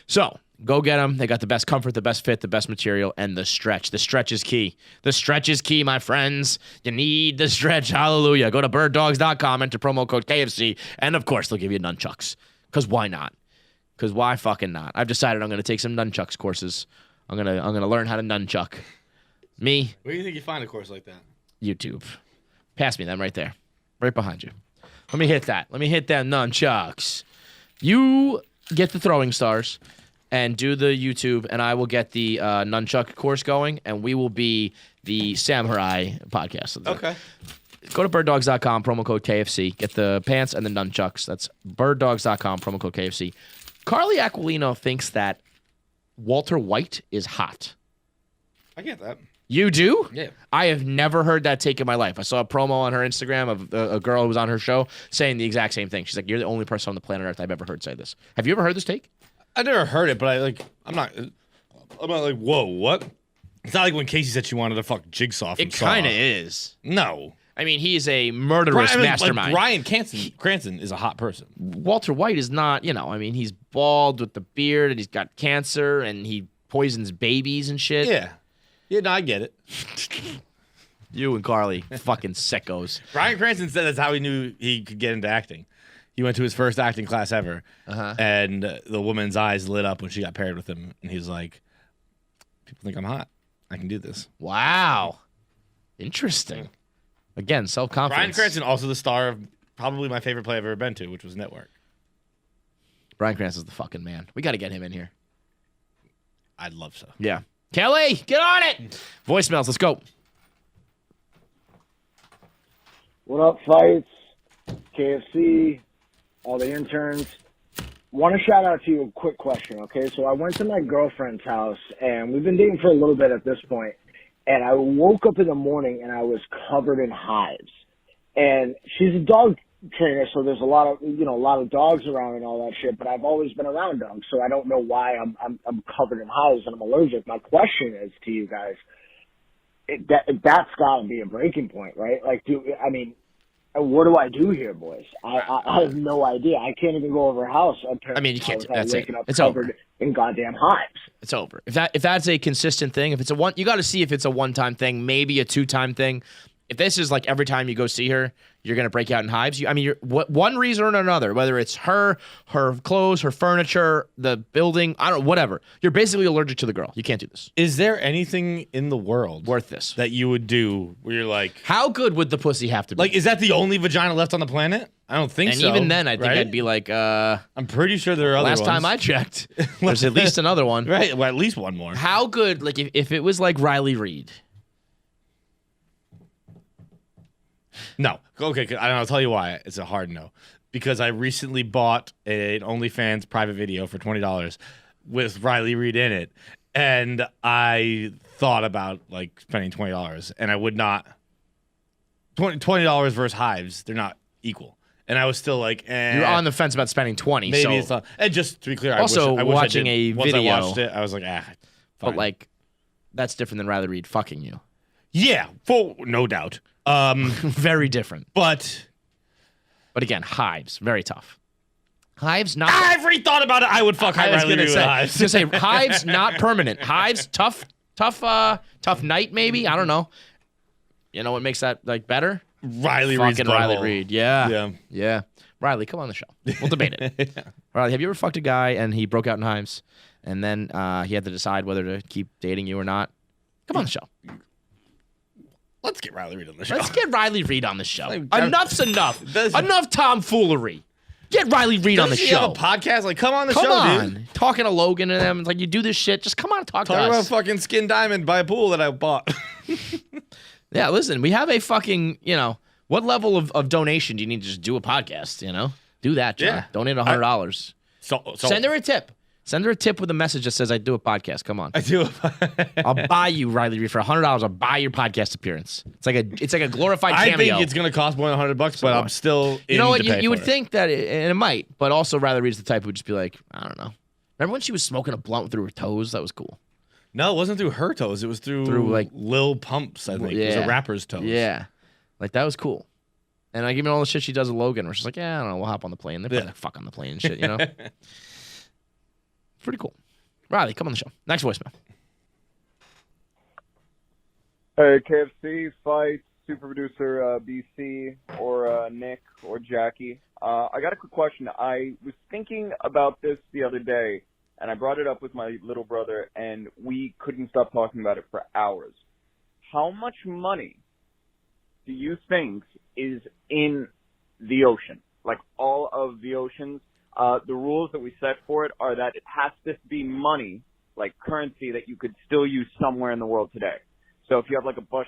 So go get them. They got the best comfort, the best fit, the best material, and the stretch. The stretch is key. The stretch is key, my friends. You need the stretch. Hallelujah. Go to birddogs.com, enter promo code KFC, and of course, they'll give you nunchucks. Because why not? Because why fucking not? I've decided I'm going to take some nunchucks courses. I'm gonna learn how to nunchuck. Me, Where do you think you find a course like that? YouTube. Pass me them right there. Right behind you. Let me hit that. Let me hit them nunchucks. You get the throwing stars and do the YouTube, and I will get the nunchuck course going, and we will be the samurai podcast. Okay. Go to birddogs.com, promo code KFC. Get the pants and the nunchucks. That's birddogs.com, promo code KFC. Carly Aquilino thinks that Walter White is hot. I get that. You do? Yeah. I have never heard that take in my life. I saw a promo on her Instagram of a girl who was on her show saying the exact same thing. She's like, you're the only person on the planet Earth I've ever heard say this. Have you ever heard this take? I never heard it, but I'm not like, whoa, what? It's not like when Casey said she wanted to fuck Jigsaw from It Saw. kind of is. No. I mean, he is a murderous mastermind. Like Bryan Cranston is a hot person. Walter White is not, he's bald with the beard and he's got cancer and he poisons babies and shit. Yeah. Yeah, no, I get it. You and Carly, fucking sickos. Bryan Cranston said that's how he knew he could get into acting. He went to his first acting class ever, and the woman's eyes lit up when she got paired with him, and he's like, "People think I'm hot. I can do this." Wow. Interesting. Again, self-confidence. Bryan Cranston, also the star of probably my favorite play I've ever been to, which was Network. Bryan Cranston's the fucking man. We got to get him in here. I'd love so. Yeah. Kelly, get on it. Voicemails, let's go. What up, fights? KFC, all the interns. Want to shout out to you a quick question, okay? So I went to my girlfriend's house, and we've been dating for a little bit at this point, and I woke up in the morning, and I was covered in hives. And she's a dog trainer, so there's a lot of dogs around and all that shit, but I've always been around dogs, so I don't know why I'm covered in hives and I'm allergic. My question is to you guys, that's got to be a breaking point, right? Like, what do I do here, boys? I have no idea. I can't even go over a house. I mean, you can't. That's waking it. up It's covered over. in goddamn hives. It's over. If that's a consistent thing, if it's you got to see if it's a one-time thing, maybe a two-time thing. If this is like every time you go see her, you're gonna break out in hives. You're one reason or another, whether it's her clothes, her furniture, the building, I don't know, whatever. You're basically allergic to the girl. You can't do this. Is there anything in the world Worth this. that you would do where you're like, How good would the pussy have to be? like, is that the only vagina left on the planet? I don't think and so. even then, I think right? I'd be like, I'm pretty sure there are other last ones. time I checked, there's at least another one. Right, well, at least one more. How good, like, if it was like Riley Reid. No. Okay, I'll tell you why. It's a hard no. Because I recently bought an OnlyFans private video for $20 with Riley Reid in it. And I thought about, like, spending $20. And I would not. $20 versus hives, they're not equal. And I was still like, You're on the fence about spending 20. maybe so, it's not. And just to be clear, Also, I wish watching I a did. Once video- I watched it, I was like, fine. but like, that's different than Riley Reid fucking you. Yeah, no doubt. Very different. But again, hives, very tough. Hives not. I've rethought about it. I would fuck I was Riley gonna Reid with say, hives. hives not permanent. Hives tough night maybe. I don't know. You know what makes that like better? Riley Reid's Fucking Riley butthole. Reid. Yeah. Yeah. Riley, come on the show. We'll debate it. Riley, have you ever fucked a guy and he broke out in hives, and then he had to decide whether to keep dating you or not? Come on the show. Let's get Riley Reid on the show. Let's get Riley Reid on the show. Like, Enough's enough. Does- Enough tomfoolery. Get Riley Reid on the Doesn't he have show. a podcast? Like, come on the Come show, on. dude. Talking to Logan and them. It's like, you do this shit. Just come on and talk Talk to about us. fucking Skin Diamond by a pool that I bought. Yeah, listen, we have a fucking, what level of donation do you need to just do a podcast, Do that, John. Yeah. Donate $100. So Send her a tip. Send her a tip with a message that says, I do a podcast. Come on. I do. I'll buy you, Riley Reid, for $100. I'll buy your podcast appearance. It's like a glorified I cameo. think it's gonna cost more than $100, but I'm still. You know what? to pay You for would it. think that, and it might, but also Riley Reid's the type who would just be like, I don't know. Remember when she was smoking a blunt through her toes? That was cool. No, it wasn't through her toes. It was through like Lil Pumps. I think it was a rapper's toes. Yeah, like that was cool. And like even all the shit she does with Logan, where she's like, yeah, I don't know, we'll hop on the plane. They're probably like, fuck on the plane and shit, Pretty cool. Riley, come on the show. Next voicemail. Hey, KFC, fights, super producer BC, or Nick, or Jackie. I got a quick question. I was thinking about this the other day, and I brought it up with my little brother, and we couldn't stop talking about it for hours. How much money do you think is in the ocean? Like all of the oceans? The rules that we set for it are that it has to be money, like currency, that you could still use somewhere in the world today. So if you have like a bunch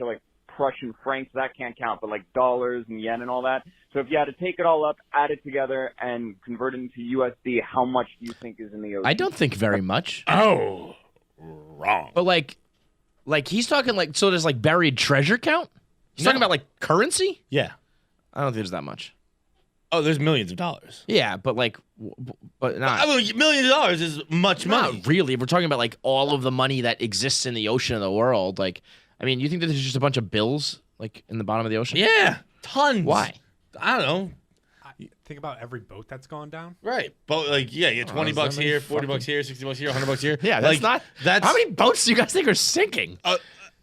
of like Prussian francs, that can't count, but like dollars and yen and all that. So if you had to take it all up, add it together, and convert it into USD, how much do you think is in the ocean? I don't think very much. Oh, wrong. But like he's talking like, so there's like buried treasure count? He's talking about like currency? Yeah. I don't think there's that much. Oh, there's millions of dollars. Yeah, but like, but not. I mean, $1 million is much money. Not really. If we're talking about like all of the money that exists in the ocean of the world, like, I mean, you think that there's just a bunch of bills like in the bottom of the ocean? Yeah, tons. Why? I don't know. Think about every boat that's gone down. Right, but like, yeah, you get $20 that here, many $40 here, $60 here, $100 here. Yeah, that's like, not. That's How many boats do you guys think are sinking?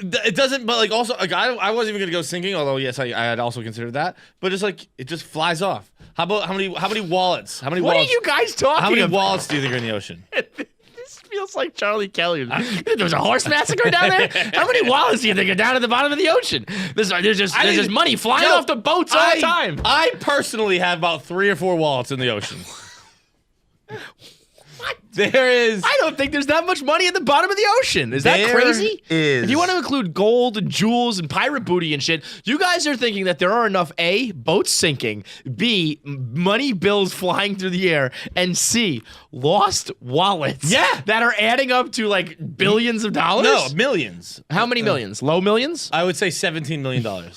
It doesn't, but like also, like I wasn't even gonna go sinking, although yes, I had also considered that. But it's like it just flies off. How about how many wallets? How many What wallets? are you guys talking How many about? wallets do you think are in the ocean? This feels like Charlie Kelly. There's a horse massacre down there. How many wallets do you think are down at the bottom of the ocean? There's just money flying off the boats all the time. I personally have about 3 or 4 wallets in the ocean. What? There is. I don't think there's that much money at the bottom of the ocean. Is that There crazy? is. If you want to include gold and jewels and pirate booty and shit, you guys are thinking that there are enough A, boats sinking, B, money bills flying through the air, and C, lost wallets. Yeah. That are adding up to like billions of dollars? No, millions. How many millions? Low millions? I would say $17 million.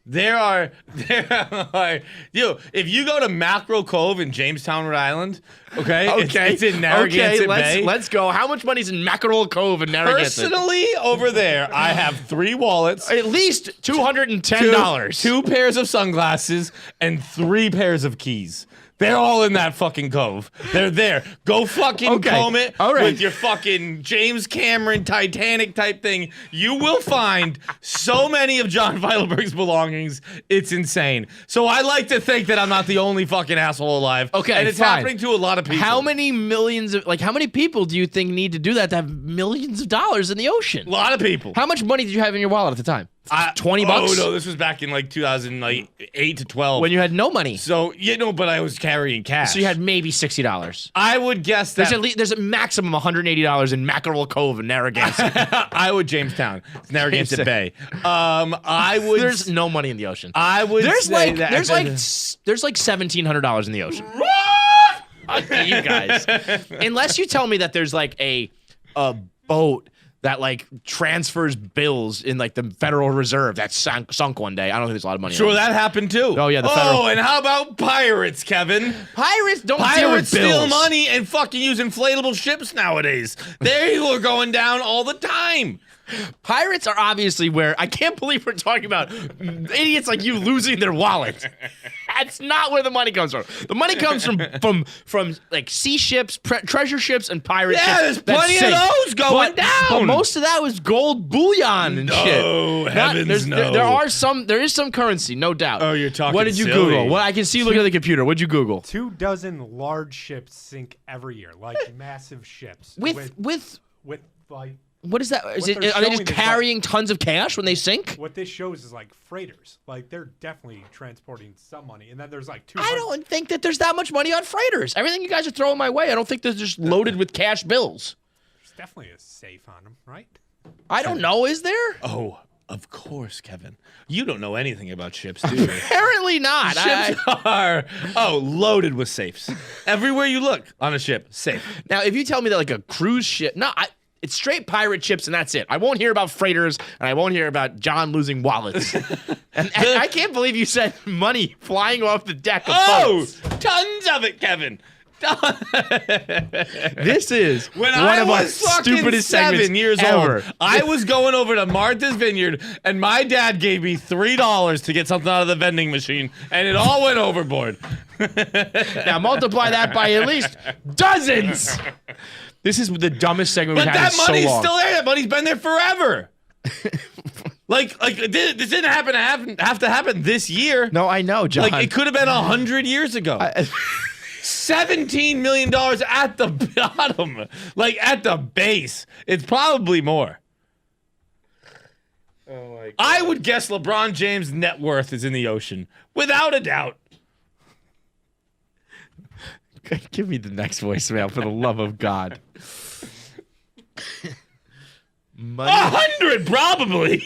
There are, if you go to Mackerel Cove in Jamestown, Rhode Island, okay, it's in Narragansett Bay. Let's go. How much money's in Mackerel Cove in Narragansett? Personally, over there, I have 3 wallets, At least $210. 2 pairs of sunglasses, and 3 pairs of keys. They're all in that fucking cove. They're there. Go fucking comb it with your fucking James Cameron Titanic type thing. You will find so many of John Feidelberg's belongings. It's insane. So I like to think that I'm not the only fucking asshole alive. Okay, and it's fine. happening to a lot of people. How many millions of, how many people do you think need to do that to have millions of dollars in the ocean? A lot of people. How much money did you have in your wallet at the time? 20 bucks? Oh, no, this was back in like 2008 to 12. When you had no money. So, but I was carrying cash. So you had maybe $60. I would guess that. There's a maximum $180 in Mackerel Cove in Narragansett. I would Jamestown. It's Narragansett Bay. I would. There's no money in the ocean. I would. There's say like that there's like $1,700 in the ocean. Okay, you guys. Unless you tell me that there's like a boat that like transfers bills in like the Federal Reserve that sunk one day. I don't think there's a lot of money. Sure, on that happened too. Oh yeah, the federal. Oh, and how about pirates, Kevin? Pirates don't deal with Pirates steal bills. money and fucking use inflatable ships nowadays. They are going down all the time. Pirates are obviously where I can't believe we're talking about idiots like you losing their wallet. That's not where the money comes from. The money comes from like sea ships, treasure ships, and pirate ships. Yeah, there's plenty of those going down. But most of that was gold bullion and shit. No, heavens no. There is some currency, no doubt. Oh, you're talking What did you silly. Google? Well, I can see you looking at the computer. What'd you Google? 24 large ships sink every year, like massive ships. With like. What is that? Are they they're just showing is carrying tons of cash when they sink? What this shows is like freighters. Like they're definitely transporting some money, and then there's like 200. I don't think that there's that much money on freighters. Everything you guys are throwing my way, I don't think they're just loaded with cash bills. There's definitely a safe on them, right? I don't know. Is there? Oh, of course, Kevin. You don't know anything about ships, do you? Apparently not. Ships are loaded with safes. Everywhere you look on a ship, safe. Now, if you tell me that like a cruise ship, it's straight pirate ships and that's it. I won't hear about freighters and I won't hear about John losing wallets. and I can't believe you said money flying off the deck of boats. Tons of it, Kevin. This is when one I of our was fucking stupidest 7 years ever. old. I was going over to Martha's Vineyard, and my dad gave me $3 to get something out of the vending machine, and it all went overboard. Now multiply that by at least dozens. This is the dumbest segment we've But had that in so money's long. still there. That money's been there forever. This didn't have to happen this year. No, I know, John. Like it could have been 100 years ago. $17 million at the bottom, like at the base. It's probably more. Oh my God. I would guess LeBron James' net worth is in the ocean, without a doubt. Give me the next voicemail for the love of God. 100 probably.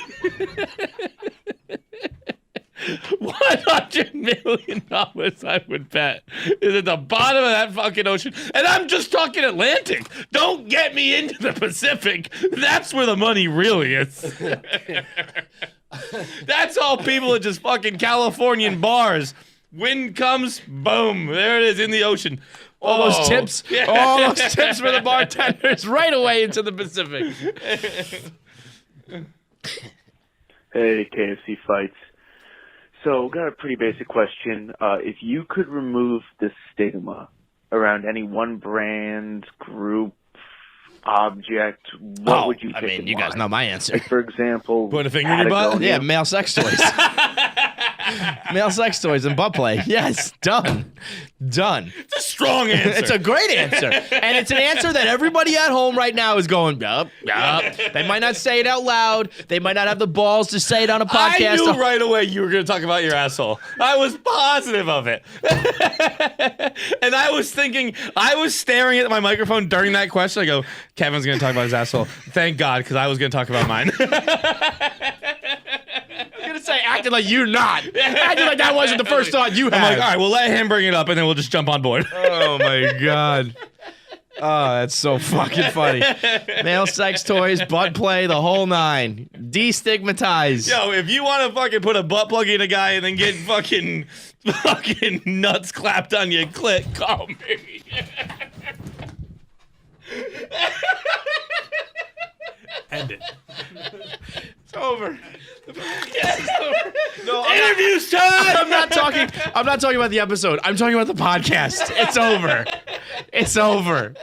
$100 million, I would bet, is at the bottom of that fucking ocean. And I'm just talking Atlantic. Don't get me into the Pacific. That's where the money really is. That's all people at just fucking Californian bars. Wind comes, boom, there it is in the ocean. All those tips for the bartenders right away into the Pacific. Hey, KFC Fights. So, got a pretty basic question. If you could remove the stigma around any one brand, group, object, what would you take? I mean, in you guys mind? know my answer. Like, for example, Put a finger in your butt? Patagonia. Yeah, male sex toys. Male sex toys and butt play. Yes, done. Done. It's a strong answer. It's a great answer. And it's an answer that everybody at home right now is going, yup, yup. They might not say it out loud. They might not have the balls to say it on a podcast. I knew right away you were going to talk about your asshole. I was positive of it. And I was thinking, I was staring at my microphone during that question. I go, Kevin's going to talk about his asshole. Thank God, because I was going to talk about mine. I'm gonna say acting like you're not. Acting like that wasn't the first thought you had. I'm like, all right, well, let him bring it up, and then we'll just jump on board. Oh my God. Oh, that's so fucking funny. Male sex toys, butt play, the whole nine. Destigmatize. Yo, if you want to fucking put a butt plug in a guy and then get fucking nuts clapped on your clit, call me. End it. It's over. No, Interviews time. I'm not talking about the episode. I'm talking about the podcast. It's over. It's over.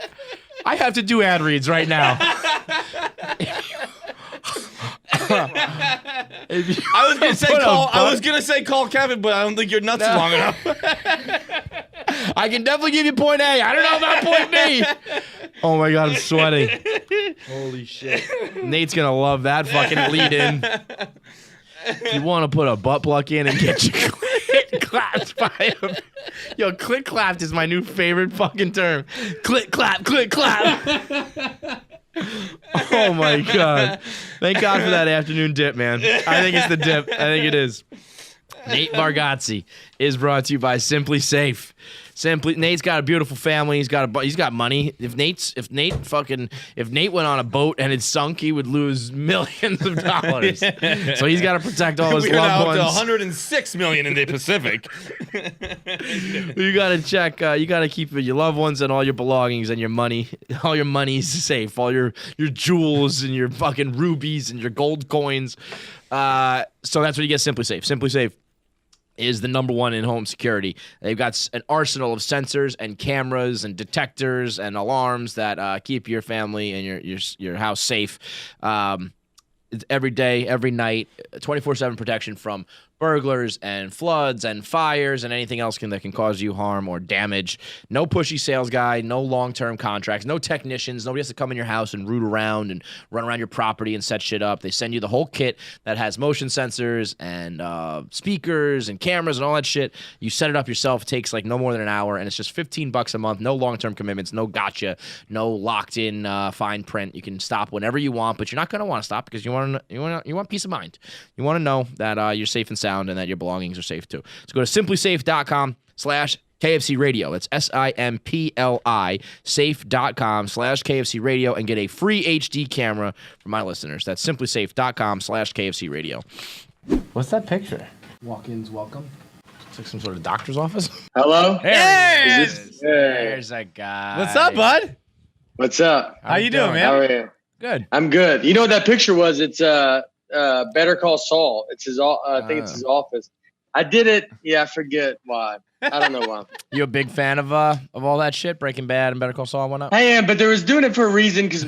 I have to do ad reads right now. I was gonna say call Kevin, but I don't think your nuts are long enough. I can definitely give you point A. I don't know about point B. Oh my God, I'm sweating. Holy shit. Nate's gonna love that fucking lead in. If you want to put a butt plug in and get your clit clapped by him. Yo, clit clapped is my new favorite fucking term. Clit clap, clit clap. Oh my God. Thank God for that afternoon dip, man. I think it's the dip. I think it is. Nate Bargatze is brought to you by Simply Safe. Nate's got a beautiful family. He's got money. If Nate went on a boat and it sunk, he would lose millions of dollars. So he's got to protect all his We're loved now ones. up to 106 million in the Pacific. You got to check. You got to keep your loved ones and all your belongings and your money. All your money's safe. All your jewels and your fucking rubies and your gold coins. So that's what you get. Simply Safe. Simply Safe is the number one in home security. They've got an arsenal of sensors and cameras and detectors and alarms that keep your family and your house safe. Every day, every night, 24/7 protection from burglars and floods and fires and anything else that can cause you harm or damage. No pushy sales guy, no long-term contracts, no technicians. Nobody has to come in your house and root around and run around your property and set shit up. They send you the whole kit that has motion sensors and speakers and cameras and all that shit. You set it up yourself. It takes like no more than an hour, and it's just $15 a month. No long-term commitments, no gotcha, no locked-in fine print. You can stop whenever you want, but you're not going to want to stop because you want peace of mind. You want to know that you're safe and sound and that your belongings are safe too. So go to simplysafe.com/KFC radio. That's SIMPLI safe.com/KFC radio and get a free HD camera for my listeners. That's simplysafe.com/KFC radio. What's that picture? Walk-ins welcome. It's like some sort of doctor's office. Hello? There's a guy. What's up, bud? What's up? How you doing, man? How are you? Good. I'm good. You know what that picture was? It's Better Call Saul. It's his. I think it's his office. I did it. Yeah, I forget why. I don't know why. You a big fan of all that shit, Breaking Bad and Better Call Saul and whatnot? I am, but they was doing it for a reason because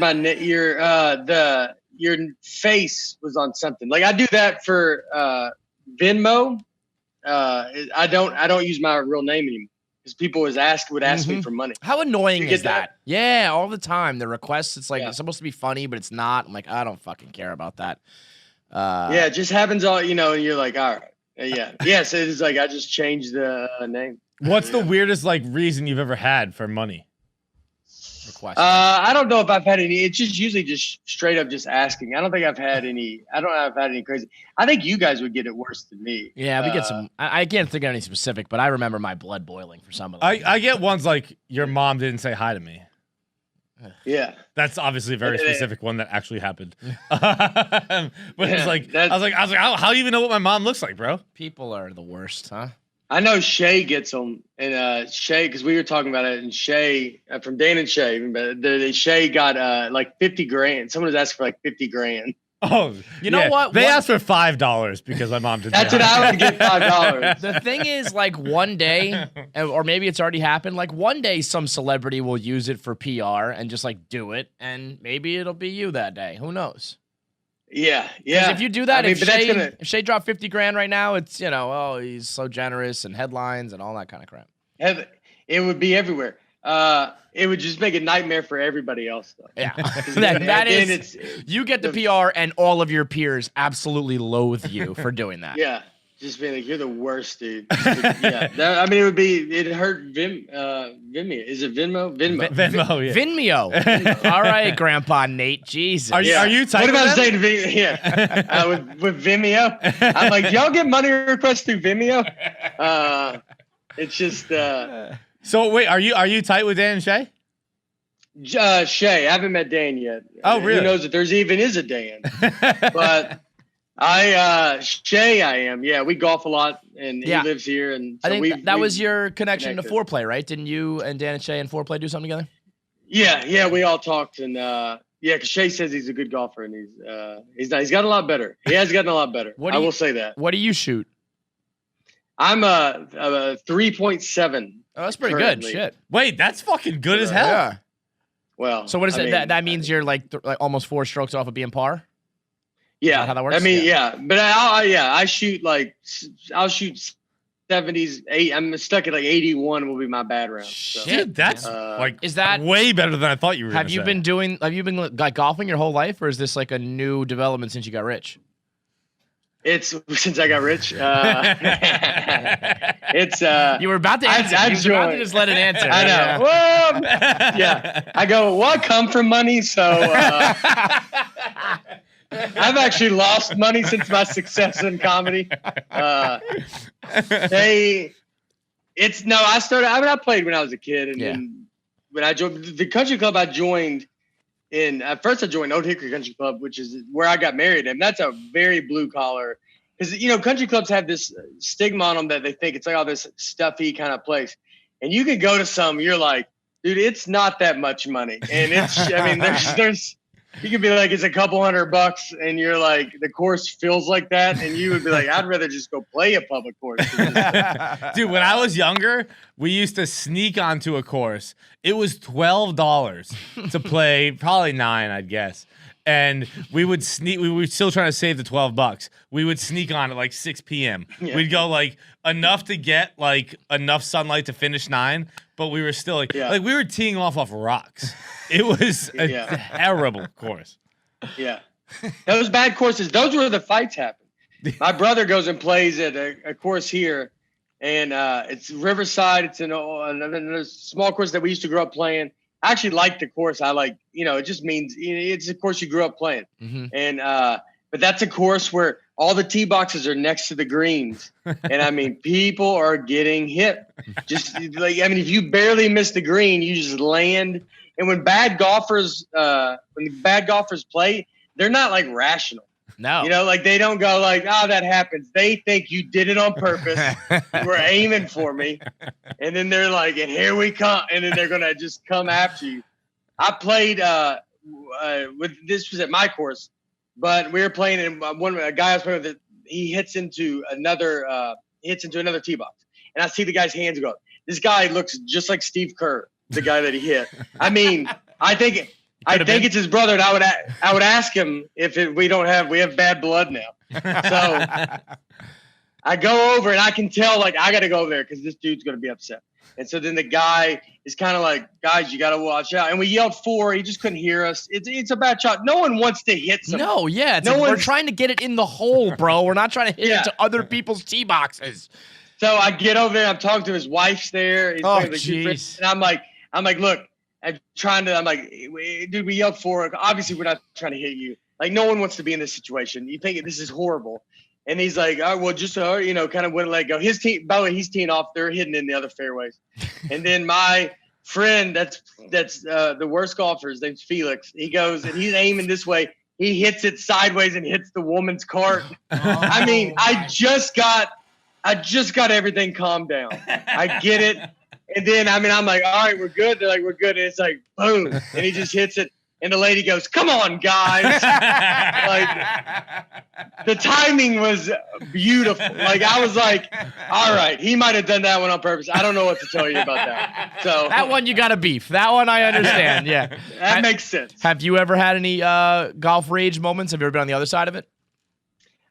your face was on something. Like I do that for Venmo. I don't use my real name anymore because people would ask me for money. How annoying is that? Yeah, all the time. The requests, it's like it's supposed to be funny, but it's not. I'm like, I don't fucking care about that. Yeah, it just happens all, and you're like, all right. Yeah. Yes, it is like I just changed the name. What's the weirdest reason you've ever had for money? Request. I don't know if I've had any. It's just usually just straight up just asking. I don't think I've had any. I don't know if I've had any crazy. I think you guys would get it worse than me. Yeah, we get some. I can't think of any specific, but I remember my blood boiling for some of them. I get ones like your mom didn't say hi to me. Yeah, that's obviously a very specific one that actually happened. But it's like I was like, how do you even know what my mom looks like, bro? People are the worst, huh? I know Shay gets them, and Shay, because we were talking about it, and Shay from Dan and Shay, but Shay got like 50 grand. Someone was asking for like 50 grand. Oh, You know what? They asked for $5 because my mom did That's what I would get $5. The thing is, like, one day, or maybe it's already happened, like, one day some celebrity will use it for PR and just, like, do it, and maybe it'll be you that day. Who knows? Yeah. If you do that, I mean, if but that's if Shay dropped 50 grand right now, it's, oh, he's so generous and headlines and all that kind of crap. It would be everywhere. It would just make a nightmare for everybody else, though. Yeah, then you get the PR, and all of your peers absolutely loathe you for doing that. Yeah, just being like, you're the worst, dude. It hurt Vimeo. Is it Venmo? Venmo, yeah. Vimeo. All right, Grandpa Nate. Jesus. Are you tight? What about saying with Vimeo? I'm like, y'all get money requests through Vimeo? It's just. So wait, are you tight with Dan and Shay? Shay, I haven't met Dan yet. Oh, really? Who knows if there's even is a Dan? But Shay, I am. Yeah, we golf a lot, and he lives here, and so I think that was your connection to Foreplay, right? Didn't you and Dan and Shay and Foreplay do something together? Yeah, we all talked, and because Shay says he's a good golfer, and he's not. He's gotten a lot better. He has gotten a lot better. I will say that. What do you shoot? I'm a 3.7. Oh, that's pretty currently. good. Shit. Wait, that's fucking good as hell. Yeah. Well, so what is it? That means you're like almost 4 strokes off of being par? Yeah. How that works? I mean, yeah. But I shoot I'll shoot 70s. I'm stuck at like 81 will be my bad round. So. Shit, that's is that way better than I thought you were. Have you been like golfing your whole life, or is this like a new development since you got rich? It's since I got rich. It's you were about to answer. You were about to just let it answer. I know. Yeah. I go, well, I come from money, so I've actually lost money since my success in comedy. I played when I was a kid, and then when I joined the country club, at first I joined Old Hickory Country Club, which is where I got married, and that's a very blue collar. Because country clubs have this stigma on them that they think it's like all this stuffy kind of place, and you can go to some, you're like, dude, it's not that much money, and there's you could be like, it's a couple $100, and you're like, the course feels like that, and you would be like, I'd rather just go play a public course. Dude, when I was younger, we used to sneak onto a course. It was $12 to play, probably 9, I'd guess. And we would sneak. We were still trying to save the $12. We would sneak on at like 6 p.m. Yeah. We'd go like enough to get like enough sunlight to finish 9, but we were still like we were teeing off rocks. It was a terrible course. Yeah, those bad courses. Those were the fights happen. My brother goes and plays at a course here, and it's Riverside. It's in a small course that we used to grow up playing. I actually like the course. I like, it just means it's a course you grew up playing. Mm-hmm. And, but that's a course where all the tee boxes are next to the greens. And I mean, people are getting hit. If you barely miss the green, you just land. And when bad golfers play, they're not like rational. No. They don't go like, oh, that happens. They think you did it on purpose. You were aiming for me. And then they're like, and here we come. And then they're going to just come after you. I played this was at my course, but we were playing, and a guy I was playing with, he hits into another tee box. And I see the guy's hands go up. This guy looks just like Steve Kerr, the guy that he hit. I mean, I think it's his brother, and I would ask him if we have bad blood now. So I go over, and I can tell I got to go over there because this dude's going to be upset. And so then the guy is kind of like, guys, you got to watch out. And we yelled 4. He just couldn't hear us. It's a bad shot. No one wants to hit something. No, yeah. We're trying to get it in the hole, bro. We're not trying to hit it into other people's tee boxes. So I get over there. I'm talking to his wife's there. Jeez. And I'm like, look. I'm like, dude, we yelled 4. Obviously, we're not trying to hit you. Like, no one wants to be in this situation. You think this is horrible. And he's like, oh, well, just, kind of wouldn't let go. His team, by the way, he's teeing off. They're hitting in the other fairways. And then my friend, that's the worst golfer, his name's Felix. He goes, and he's aiming this way. He hits it sideways and hits the woman's cart. I mean, I just got everything calmed down. I get it. And then, I'm like, all right, we're good. They're like, we're good. And it's like, boom. And he just hits it. and the lady goes, "Come on, guys!" Like the timing was beautiful. Like I was like, "All right, he might have done that one on purpose." I don't know what to tell you about that. So That one you got to beef. That one I understand. Yeah, that makes sense. Have you ever had any golf rage moments? Have you ever been on the other side of it,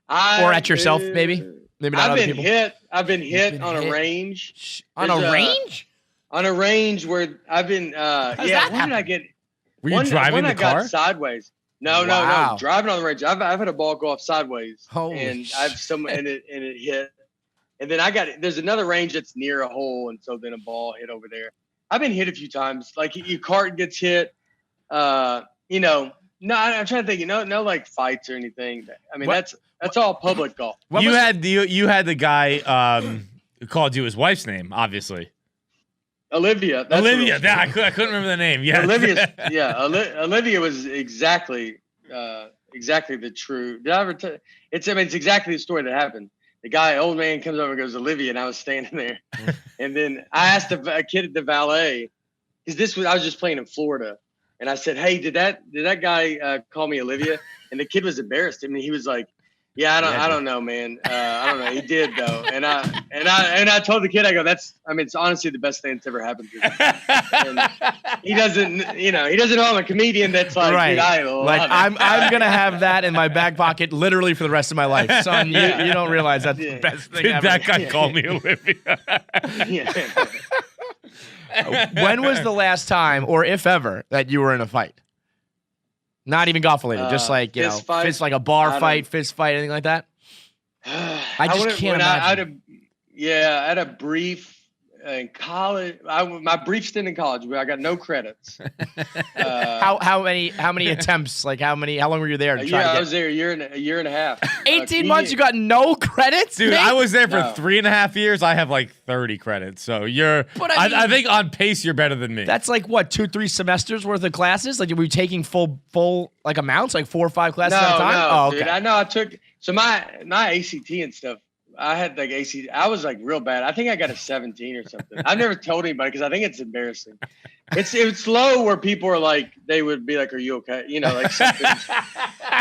or at yourself? Maybe not I've other been people. hit. I've been hit on a range. On a range? On a range where I've been. that When did I get? Were you driving when the I got car? sideways. No, Wow. no. Driving on the range. I've had a ball go off sideways, Holy and it hit. And then there's another range that's near a hole, and so then a ball hit over there. I've been hit a few times. Like your cart gets hit. No, I'm trying to think. No, like fights or anything. I mean, that's all public golf. You had the guy who called you his wife's name, obviously. Olivia. Olivia. I couldn't remember the name. Yeah. Olivia was exactly the true. Did I ever tell? It's exactly the story that happened. The guy, old man, comes over and goes, "Olivia," and I was standing there, and then I asked a kid at the valet, because I was just playing in Florida, and I said, "Hey, did that guy call me Olivia?" And the kid was embarrassed. I mean, he was like, "Yeah, I don't know, man. I don't know. He did though." And I told the kid, I go, it's honestly the best thing that's ever happened to me. And he doesn't know I'm a comedian. That's like, Right. dude, I love Like it. I'm gonna have that in my back pocket literally for the rest of my life, son. You don't realize that's the best thing Did ever. that guy call me Olivia? When was the last time, or if ever, that you were in a fight? Not even golf related, just like fist fight? fist like a bar I fight, fist fight, anything like that. I just can't imagine. I had a brief in college. My brief stint in college where I got no credits. How many attempts? Like how long were you there? I was there a year and a half. 18 months. You got no credits, Dude, Nate? I was there for No. 3.5 years. I have like 30 credits. So But I I mean- think on pace you're better than me. That's like what, 2-3 semesters worth of classes? Like were you taking full like amounts, like 4 or 5 classes at a time? Oh, okay. Dude, I know I took my ACT and stuff. I had like ACT. I was like real bad. I think I got a 17 or something. I've never told anybody because I think it's embarrassing. It's low where people are like, they would be like, "Are you okay?" Like something.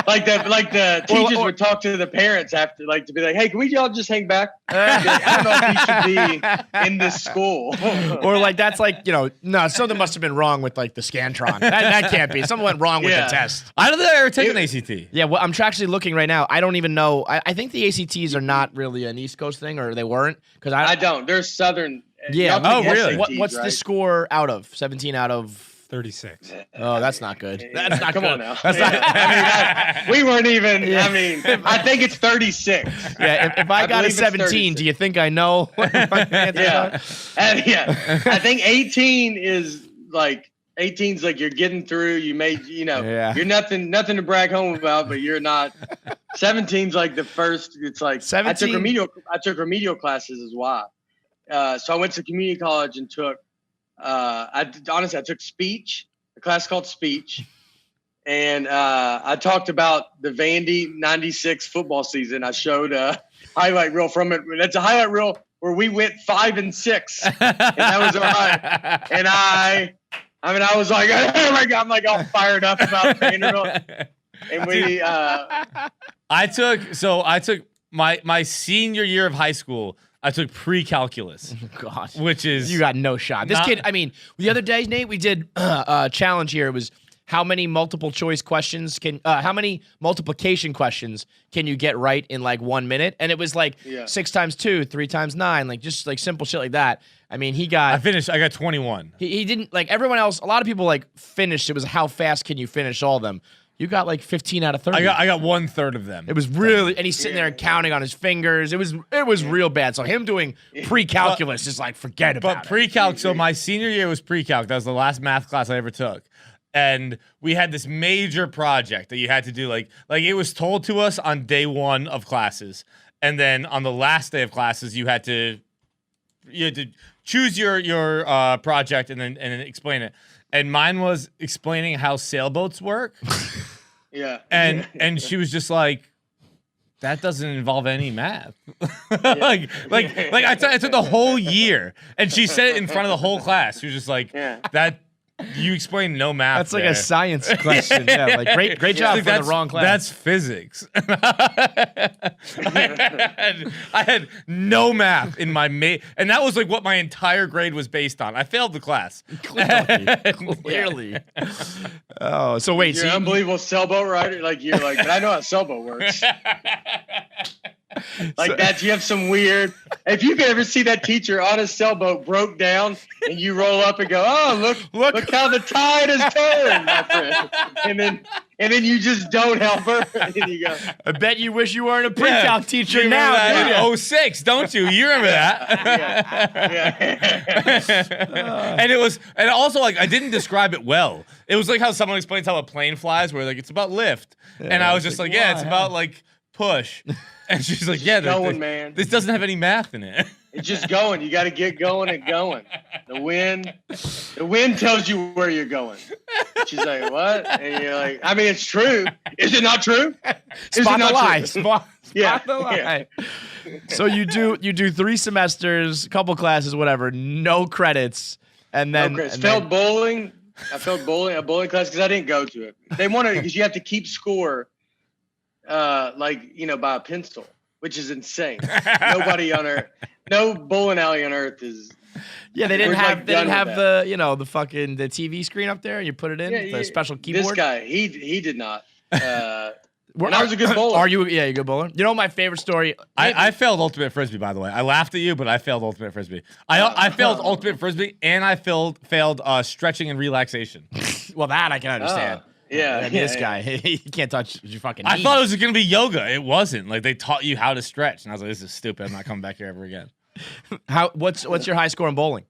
like the teachers would talk to the parents after, like to be like, "Hey, can we all just hang back?" I don't know if you should be in this school. Or like that's like, no, something must have been wrong with like the Scantron. That can't be. Something went wrong with the test. I don't think I ever taken ACT. Yeah, well, I'm actually looking right now. I don't even know. I think the ACTs are not really an East Coast thing, or they weren't. Because I don't. They're Southern. Yeah. Y'all take really? SATs, What's the right? score out of 17 out of? 36. Oh, that's not good. That's not Come good. on now. That's not. We weren't even. I mean, I think it's 36. Yeah, if I got a believe it's 17, 36. do you think I know what my answers are? I think 18 is like 18's like you're getting through. You made, Yeah. you're nothing to brag home about, but you're not. 17's like the first. It's like 17 I took remedial classes as well. So I went to community college and took. I took speech, a class called speech, and I talked about the Vandy '96 football season. I showed a highlight reel from it. That's a highlight reel where we went 5-6, and that was our high. And I was like, oh my God, I'm like all fired up about Vanderbilt. And we, I took my senior year of high school. I took pre-calculus. God, which is you got no shot. This kid. I mean, the other day, Nate, we did a challenge here. It was how many multiple choice questions how many multiplication questions can you get right in like 1 minute? And it was like 6 times 2, 3 times 9, like just like simple shit like that. I mean, I got 21. He didn't like everyone else. A lot of people like finished. It was how fast can you finish all of them? You got like 15 out of 30. I got 1/3 of them. It was really, and he's sitting there and counting on his fingers. It was real bad. So him doing pre-calculus is like, forget about it. But pre-calc, so my senior year was pre-calc. That was the last math class I ever took. And we had this major project that you had to do. Like it was told to us on day 1 of classes. And then on the last day of classes, you had to choose your project and then explain it. And mine was explaining how sailboats work. Yeah. And she was just like, that doesn't involve any math. like I took the whole year, and she said it in front of the whole class. She was just like, that you explained no math. That's like there. a science question. Yeah, like great job for the wrong class. That's physics. I had no math in my and that was like what my entire grade was based on. I failed the class. Clearly. Oh, so wait. You're So an unbelievable sailboat rider. Like you're like, but I know how a sailboat works. Like that, you have some weird. If you could ever see that teacher on a sailboat broke down, and you roll up and go, "Oh, look how the tide has turned, my friend," and then you just don't help her, and then you go. I bet you wish you weren't a pre-calc teacher you now. That in 06, don't you? You remember that? Yeah. And also like I didn't describe it well. It was like how someone explains how a plane flies, where like it's about lift, and I was just like, yeah, it's about like push. And she's like, yeah, going, man. This doesn't have any math in it. It's just going. You got to get going and going. The wind tells you where you're going. She's like, what? And you're like, I mean, it's true. Is it not true? Spot the lie. True? Spot Yeah. the lie. Yeah. So you do 3 semesters, a couple classes, whatever, no credits, and then failed bowling. I failed bowling, a bowling class because I didn't go to it. They wanted it because you have to keep score. By a pencil, which is insane. Nobody on earth, no bowling alley on earth is. Yeah, they didn't have the the fucking the TV screen up there, and you put it in the special keyboard. This guy, he did not. And I was a good bowler. Are you? Yeah, you're a good bowler. You know my favorite story. I failed ultimate frisbee, by the way. I laughed at you, but I failed ultimate frisbee. I failed ultimate frisbee, and I failed stretching and relaxation. Well, that I can understand. This guy, yeah. he can't touch your fucking knee. I thought it was going to be yoga. It wasn't. Like they taught you how to stretch, and I was like, "This is stupid. I'm not coming back here ever again." What's your high score in bowling?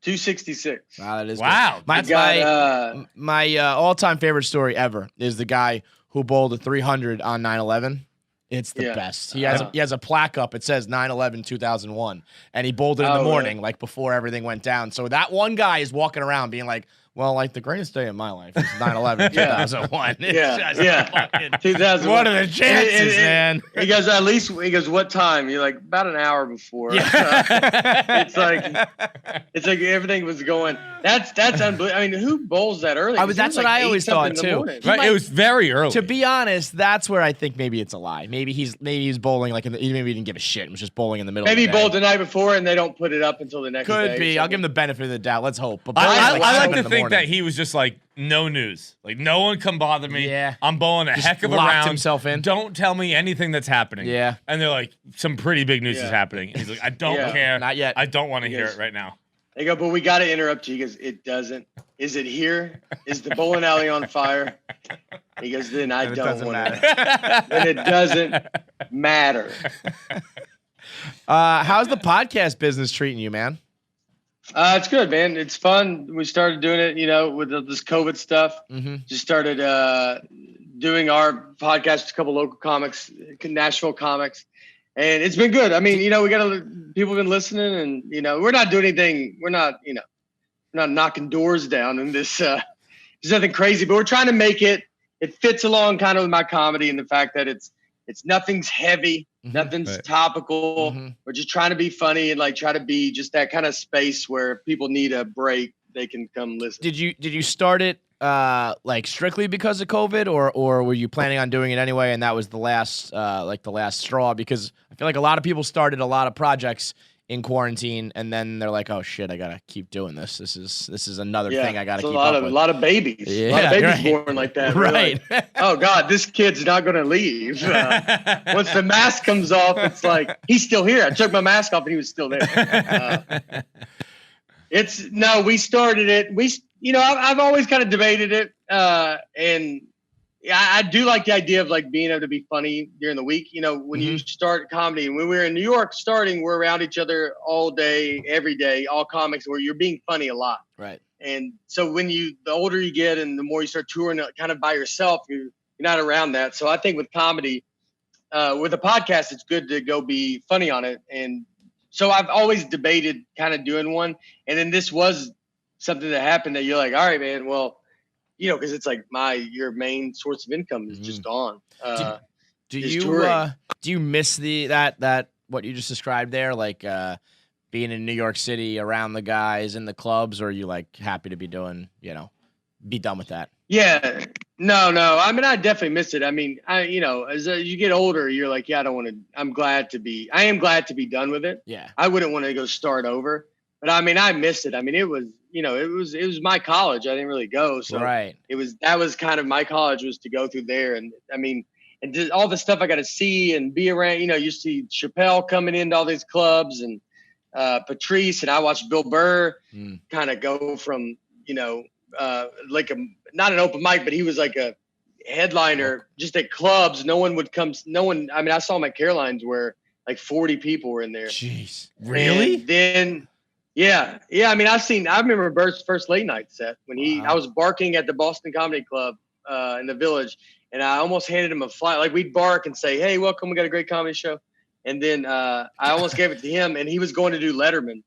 266. Wow, that is wow. Good. My all-time favorite story ever is the guy who bowled a 300 on 9/11. It's the best. He has a plaque up. It says 9/11/2001, and he bowled it in the morning, like before everything went down. So that one guy is walking around being like, well, like the greatest day of my life is 9/11/2001. Yeah. 2001. What are the chances, man? He goes, at least, what time? You're like, about an hour before. Yeah. It's like everything was going. That's unbelievable. I mean, who bowls that early? That's what I always thought too. Right? It was very early. To be honest, that's where I think maybe it's a lie. Maybe he's bowling like maybe he didn't give a shit. He was just bowling in the middle. Maybe of he the day. bowled the night before and they don't put it up until the next day. Could be. I'll give him the benefit of the doubt. Let's hope. But I like to think that he was just like, no news. Like, no one come bother me. Yeah. I'm bowling a heck of a locked round. himself in. Don't tell me anything that's happening. Yeah. And they're like, some pretty big news is happening. And he's like, I don't care. Not yet. I don't want to hear it right now. They go, but we got to interrupt you. He goes, it doesn't. Is it here? Is the bowling alley on fire? He goes, then I don't want to. Then it doesn't matter. How's the podcast business treating you, man? It's good, man. It's fun. We started doing it, with this COVID stuff. Mm-hmm. Just started doing our podcast with a couple local comics, Nashville comics. And it's been good. I mean, we people have been listening and, we're not doing anything. We're not knocking doors down in this. There's nothing crazy, but we're trying to make it fits along kind of with my comedy and the fact that it's nothing's heavy, nothing's topical. Mm-hmm. We're just trying to be funny and like try to be just that kind of space where if people need a break, they can come listen. Did you start it like strictly because of COVID, or were you planning on doing it anyway? And that was the last straw, because I feel like a lot of people started a lot of projects in quarantine, and then they're like, "Oh shit, I gotta keep doing this. This is another thing I gotta keep up with." A lot of babies, yeah, a lot of babies born like that, right? Like, oh God, this kid's not gonna leave. Once the mask comes off, it's like he's still here. I took my mask off and he was still there. We started it. I've always kind of debated it, and I do like the idea of like being able to be funny during the week. When you start comedy, and when we were in New York starting, we're around each other all day, every day, all comics, where you're being funny a lot. Right. And so the older you get and the more you start touring kind of by yourself, you're not around that. So I think with comedy, with a podcast, it's good to go be funny on it. And so I've always debated kind of doing one. And then this was something that happened that you're like, all right, man, well, because it's like your main source of income is just gone. Do you miss that what you just described there? Like being in New York City around the guys in the clubs, or are you like happy to be doing, be done with that? Yeah, no. I mean, I definitely miss it. I mean, as you get older, you're like, yeah, I am glad to be done with it. Yeah. I wouldn't want to go start over, but I mean, I miss it. I mean, it was my college. I didn't really go. So that was kind of my college, was to go through there. And I mean, and just all the stuff I got to see and be around, you see Chappelle coming into all these clubs and Patrice, and I watched Bill Burr kind of go from, like not an open mic, but he was like a headliner just at clubs. No one would come. I mean, I saw him at Caroline's where like 40 people were in there. Jeez. Really? And then, yeah. I mean, I remember Burr's first late night set when I was barking at the Boston Comedy Club in the Village, and I almost handed him a flyer. Like, we'd bark and say, "Hey, welcome. We got a great comedy show." And then I almost gave it to him, and he was going to do Letterman,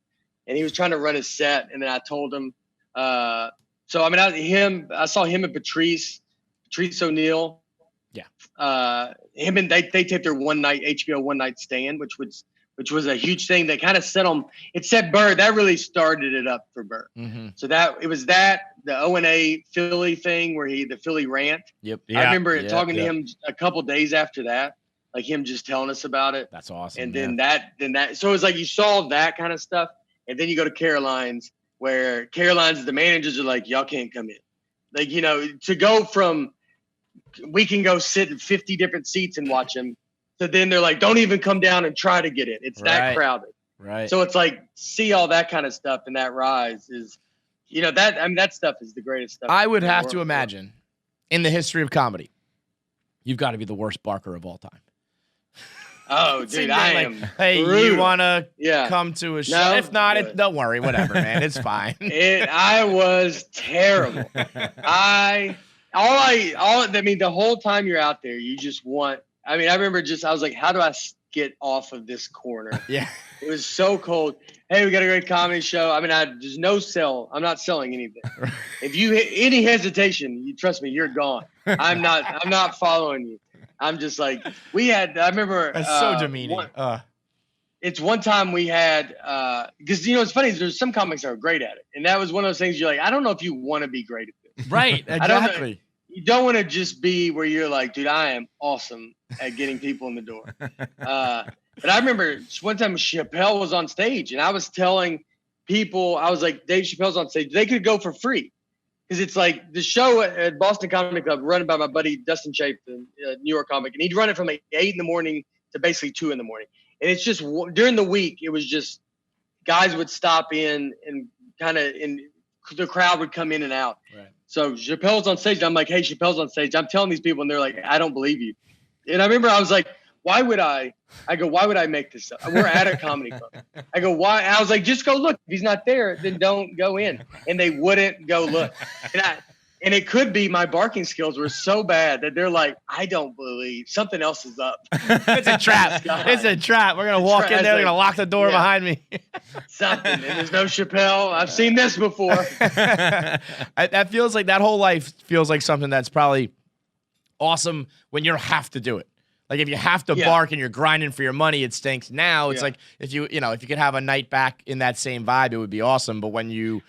and he was trying to run his set. And then I told him, so I mean, I saw him and Patrice O'Neill. Yeah. Him and they taped their HBO One Night Stand, which was a huge thing. They kind of set Burr. That really started it up for Burr. Mm-hmm. So it was the O&A Philly thing where the Philly rant. Yep. I remember talking to him a couple days after that, like him just telling us about it. That's awesome. And then that. So it was like you saw that kind of stuff, and then you go to Caroline's, where Caroline's, the managers are like, y'all can't come in. Like, to go from, we can go sit in 50 different seats and watch them, to then they're like, don't even come down and try to get in. It's that crowded. Right. So it's like, see all that kind of stuff, and that rise is, that stuff is the greatest stuff. I would have to imagine, in the history of comedy, you've got to be the worst barker of all time. Oh, dude, I am. Hey, brutal. you want to come to a show? No, if not, don't worry. Whatever, man. It's fine. I was terrible. I mean, the whole time you're out there, you just want. I mean, I remember I was like, how do I get off of this corner? Yeah. It was so cold. Hey, we got a great comedy show. I mean, there's no sell. I'm not selling anything. If you hit any hesitation, you trust me, you're gone. I'm not following you. I'm just like, I remember. That's so demeaning. It's one time we had, because, it's funny, there's some comics that are great at it. And that was one of those things you're like, I don't know if you want to be great at this. Right, exactly. You don't want to just be where you're like, dude, I am awesome at getting people in the door. But I remember one time Chappelle was on stage, and I was telling people, I was like, Dave Chappelle's on stage. They could go for free. Because it's like the show at Boston Comedy Club, run by my buddy Dustin Chafe, the New York comic, and he'd run it from like 8 in the morning to basically 2 in the morning. And it's just during the week, it was just guys would stop in and the crowd would come in and out. Right. So Chappelle's on stage. I'm like, hey, Chappelle's on stage. I'm telling these people, and they're like, I don't believe you. And I remember I was like, why would I make this up? We're at a comedy club. I go, why? I was like, just go look. If he's not there, then don't go in. And they wouldn't go look. And it could be my barking skills were so bad that they're like, I don't believe something else is up. It's a trap. It's a trap. We're going to walk in there. They're going to lock the door behind me. Something. And there's no Chappelle. I've seen this before. That feels like, that whole life feels like something that's probably awesome when you have to do it. Like, if you have to bark and you're grinding for your money, it stinks. Now it's like, if you could have a night back in that same vibe, it would be awesome. But when you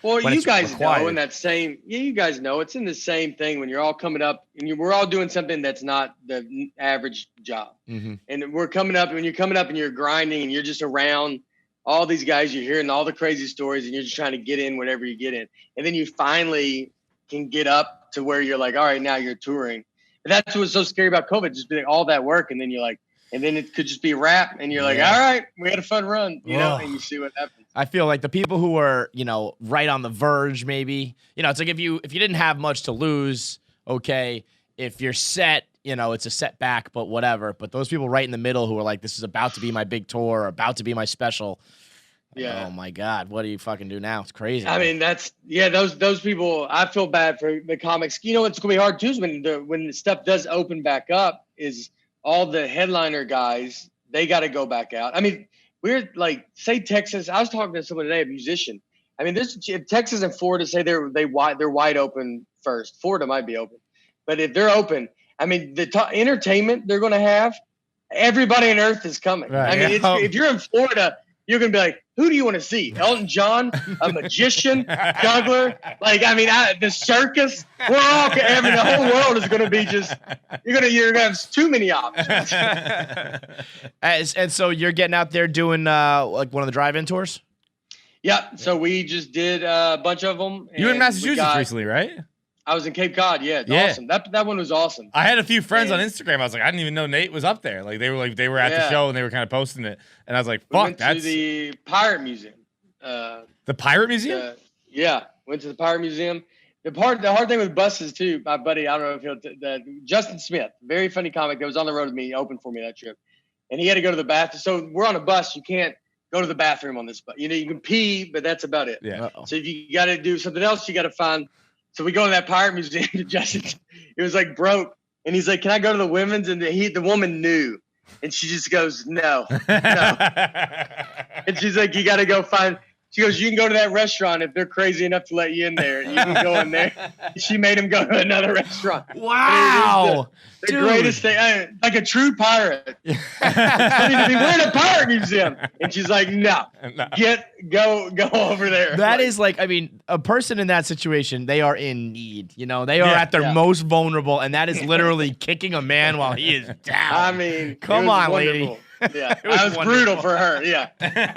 guys know in that same, you guys know it's in the same thing when you're all coming up and we're all doing something that's not the average job. Mm-hmm. And we're coming up, and when you're coming up and you're grinding and you're just around all these guys, you're hearing all the crazy stories, and you're just trying to get in whatever you get in. And then you finally can get up to where you're like, all right, now you're touring. But that's what's so scary about COVID, just being all that work, and then you're like, and then it could just be a wrap, and you're like, all right, we had a fun run, and you see what happens. I feel like the people who are, right on the verge, maybe, it's like if you didn't have much to lose, okay, if you're set, it's a setback, but whatever. But those people right in the middle who are like, this is about to be my big tour, or about to be my special. Yeah. Oh my God, what do you fucking do now? It's crazy. I mean, those people. I feel bad for the comics. What's gonna be hard too is when the stuff does open back up, is all the headliner guys, they got to go back out. I mean, we're like, say Texas. I was talking to someone today, a musician. I mean, if Texas and Florida say they're wide open first. Florida might be open, but if they're open, I mean, the entertainment they're gonna have, everybody on earth is coming. Right. I mean, if you're in Florida, you're gonna be like, who do you want to see? Elton John, a magician, juggler? Like, I mean, the circus? We're all, I mean, the whole world is going to be just, you're going to have too many options. And so you're getting out there doing like one of the drive-in tours? Yeah. So we just did a bunch of them. You were in Massachusetts recently, right? I was in Cape Cod. Yeah. It's awesome. That one was awesome. I had a few friends on Instagram. I was like, I didn't even know Nate was up there. Like they were at the show and they were kind of posting it. And I was like, fuck, we went to the Pirate Museum. The Pirate Museum? Yeah. Went to the Pirate Museum. The hard thing with buses too, my buddy, I don't know if Justin Smith, very funny comic that was on the road with me, opened for me that trip. And he had to go to the bathroom. So we're on a bus. You can't go to the bathroom on this bus. You know, you can pee, but that's about it. Yeah. So if you got to do something else, you got to find. So we go to that Pirate Museum to Justin. It was like broke. And he's like, can I go to the women's? And the woman knew. And she just goes, no. And she's like, you got to go find. She goes, you can go to that restaurant if they're crazy enough to let you in there. You can go in there. She made him go to another restaurant. Wow. The greatest thing. Like a true pirate. We're in a pirate museum. And she's like, no. Go over there. That is like, I mean, a person in that situation, they are in need. You know, they are at their most vulnerable. And that is literally kicking a man while he is down. I mean, come on, wonderful. lady. Yeah, that was brutal for her. Yeah,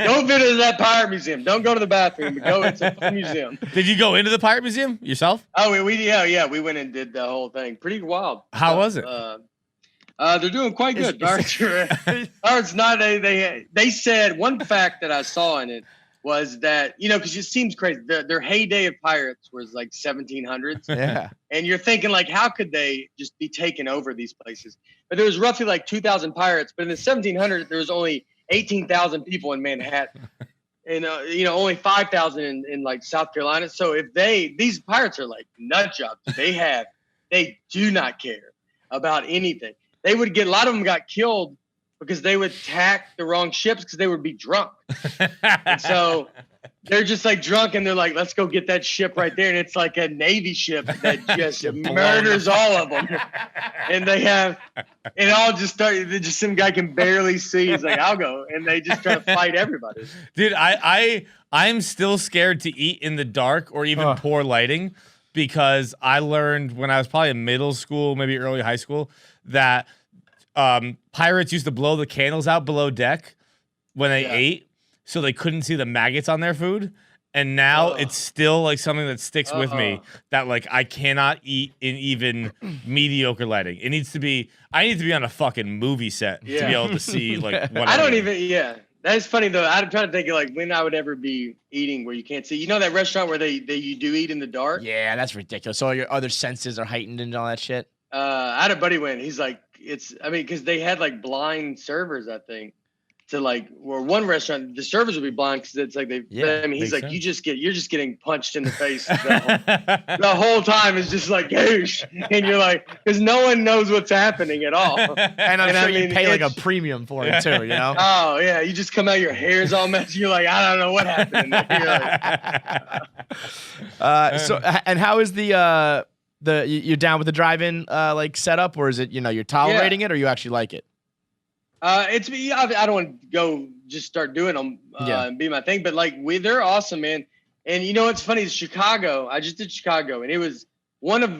don't visit that pirate museum. Don't go to the bathroom, but go into the museum. Did you go into the pirate museum yourself? Oh, we went and did the whole thing. Pretty wild. How was it? They're doing quite good. It's not. They said one fact that I saw in it was that, you know, because it seems crazy. Their heyday of pirates was like 1700s. Yeah. And you're thinking like, how could they just be taking over these places? But there was roughly like 2,000 pirates. But in the 1700s, there was only 18,000 people in Manhattan. And, only 5,000 in like South Carolina. So if these pirates are like nut jobs. They do not care about anything. They would get, a lot of them got killed because they would attack the wrong ships because they would be drunk. And so they're just like drunk and they're like, let's go get that ship right there. And it's like a Navy ship that just murders all of them. And it all just started, just some guy can barely see. He's like, I'll go. And they just try to fight everybody. Dude, I'm still scared to eat in the dark or even poor lighting because I learned when I was probably in middle school, maybe early high school, that pirates used to blow the candles out below deck when they ate, so they couldn't see the maggots on their food. And now it's still like something that sticks with me that like I cannot eat in even mediocre lighting. I need to be on a fucking movie set to be able to see like what I don't even. Yeah, that's funny though. I'm trying to think of like when I would ever be eating where you can't see. You know that restaurant where you do eat in the dark? Yeah, that's ridiculous. So your other senses are heightened and all that shit. I had a buddy went. He's like, because they had like blind servers, I think, to like, or one restaurant, the servers would be blind because it's like he's like, you're just getting punched in the face the whole time. Is just like, goosh, and you're like, because no one knows what's happening at all. And I'm sure you pay like a premium for it too, you know? Oh yeah, you just come out, your hair's all messy. You're like, I don't know what happened. So, and how is you're down with the drive-in like setup, or is it, you're tolerating it, or you actually like it? I don't want to go just start doing them and be my thing, but like they're awesome, man. And it's funny, it's Chicago. I just did Chicago, and it was one of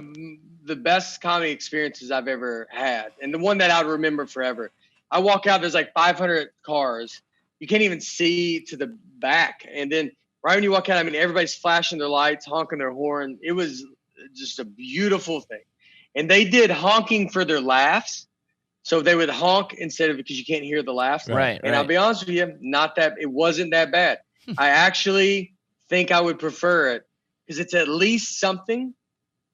the best comedy experiences I've ever had, and the one that I would remember forever. I walk out, there's like 500 cars. You can't even see to the back, and then right when you walk out, I mean, everybody's flashing their lights, honking their horn. It was just a beautiful thing. And they did honking for their laughs. So they would honk instead of, because you can't hear the laughs. Right. And I'll be honest with you, it wasn't that bad. I actually think I would prefer it because it's at least something.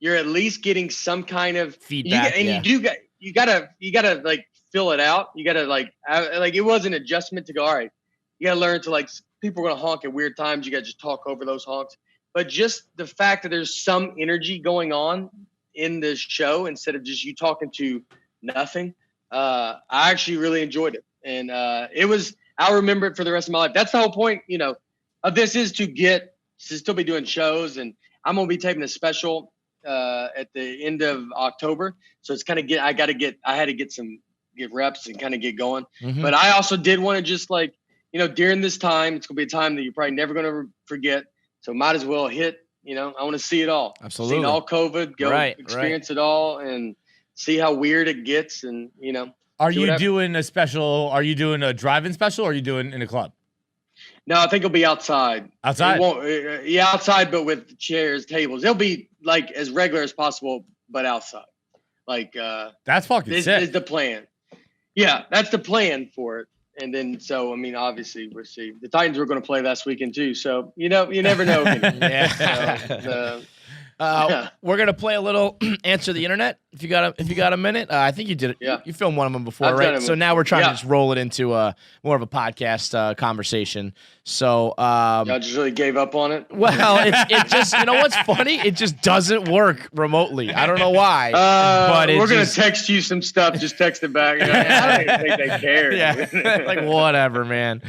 You're at least getting some kind of feedback. You gotta like fill it out. You gotta like it was an adjustment to go, all right, you gotta learn to like, people are gonna honk at weird times. You gotta just talk over those honks. But just the fact that there's some energy going on in the show instead of just you talking to nothing, I actually really enjoyed it. And I'll remember it for the rest of my life. That's the whole point, of this is to still be doing shows. And I'm going to be taping a special at the end of October. So it's kind of I had to get reps and kind of get going. Mm-hmm. But I also did want to just like during this time, it's gonna be a time that you're probably never gonna forget. So might as well hit. I want to see it all. Absolutely. Seen all COVID, go experience it all, and see how weird it gets. And Are you doing a special? Are you doing a drive-in special? Or are you doing in a club? No, I think it'll be outside. Outside? It won't, outside, but with chairs, tables. It'll be like as regular as possible, but outside. Like that's fucking this sick. is the plan. Yeah, that's the plan for it. And then, so I mean, obviously, we'll see. The Titans were going to play last weekend too, so you never know. We're gonna play a little answer the internet. If you got a minute, I think you did it. Yeah. You filmed one of them before, I've right? done it So now we're trying yeah. to just roll it into more of a podcast conversation. So Y'all just really gave up on it. well, it just what's funny? It just doesn't work remotely. I don't know why. But we're gonna text you some stuff. Just text it back. I don't even think they care. Yeah, like whatever, man.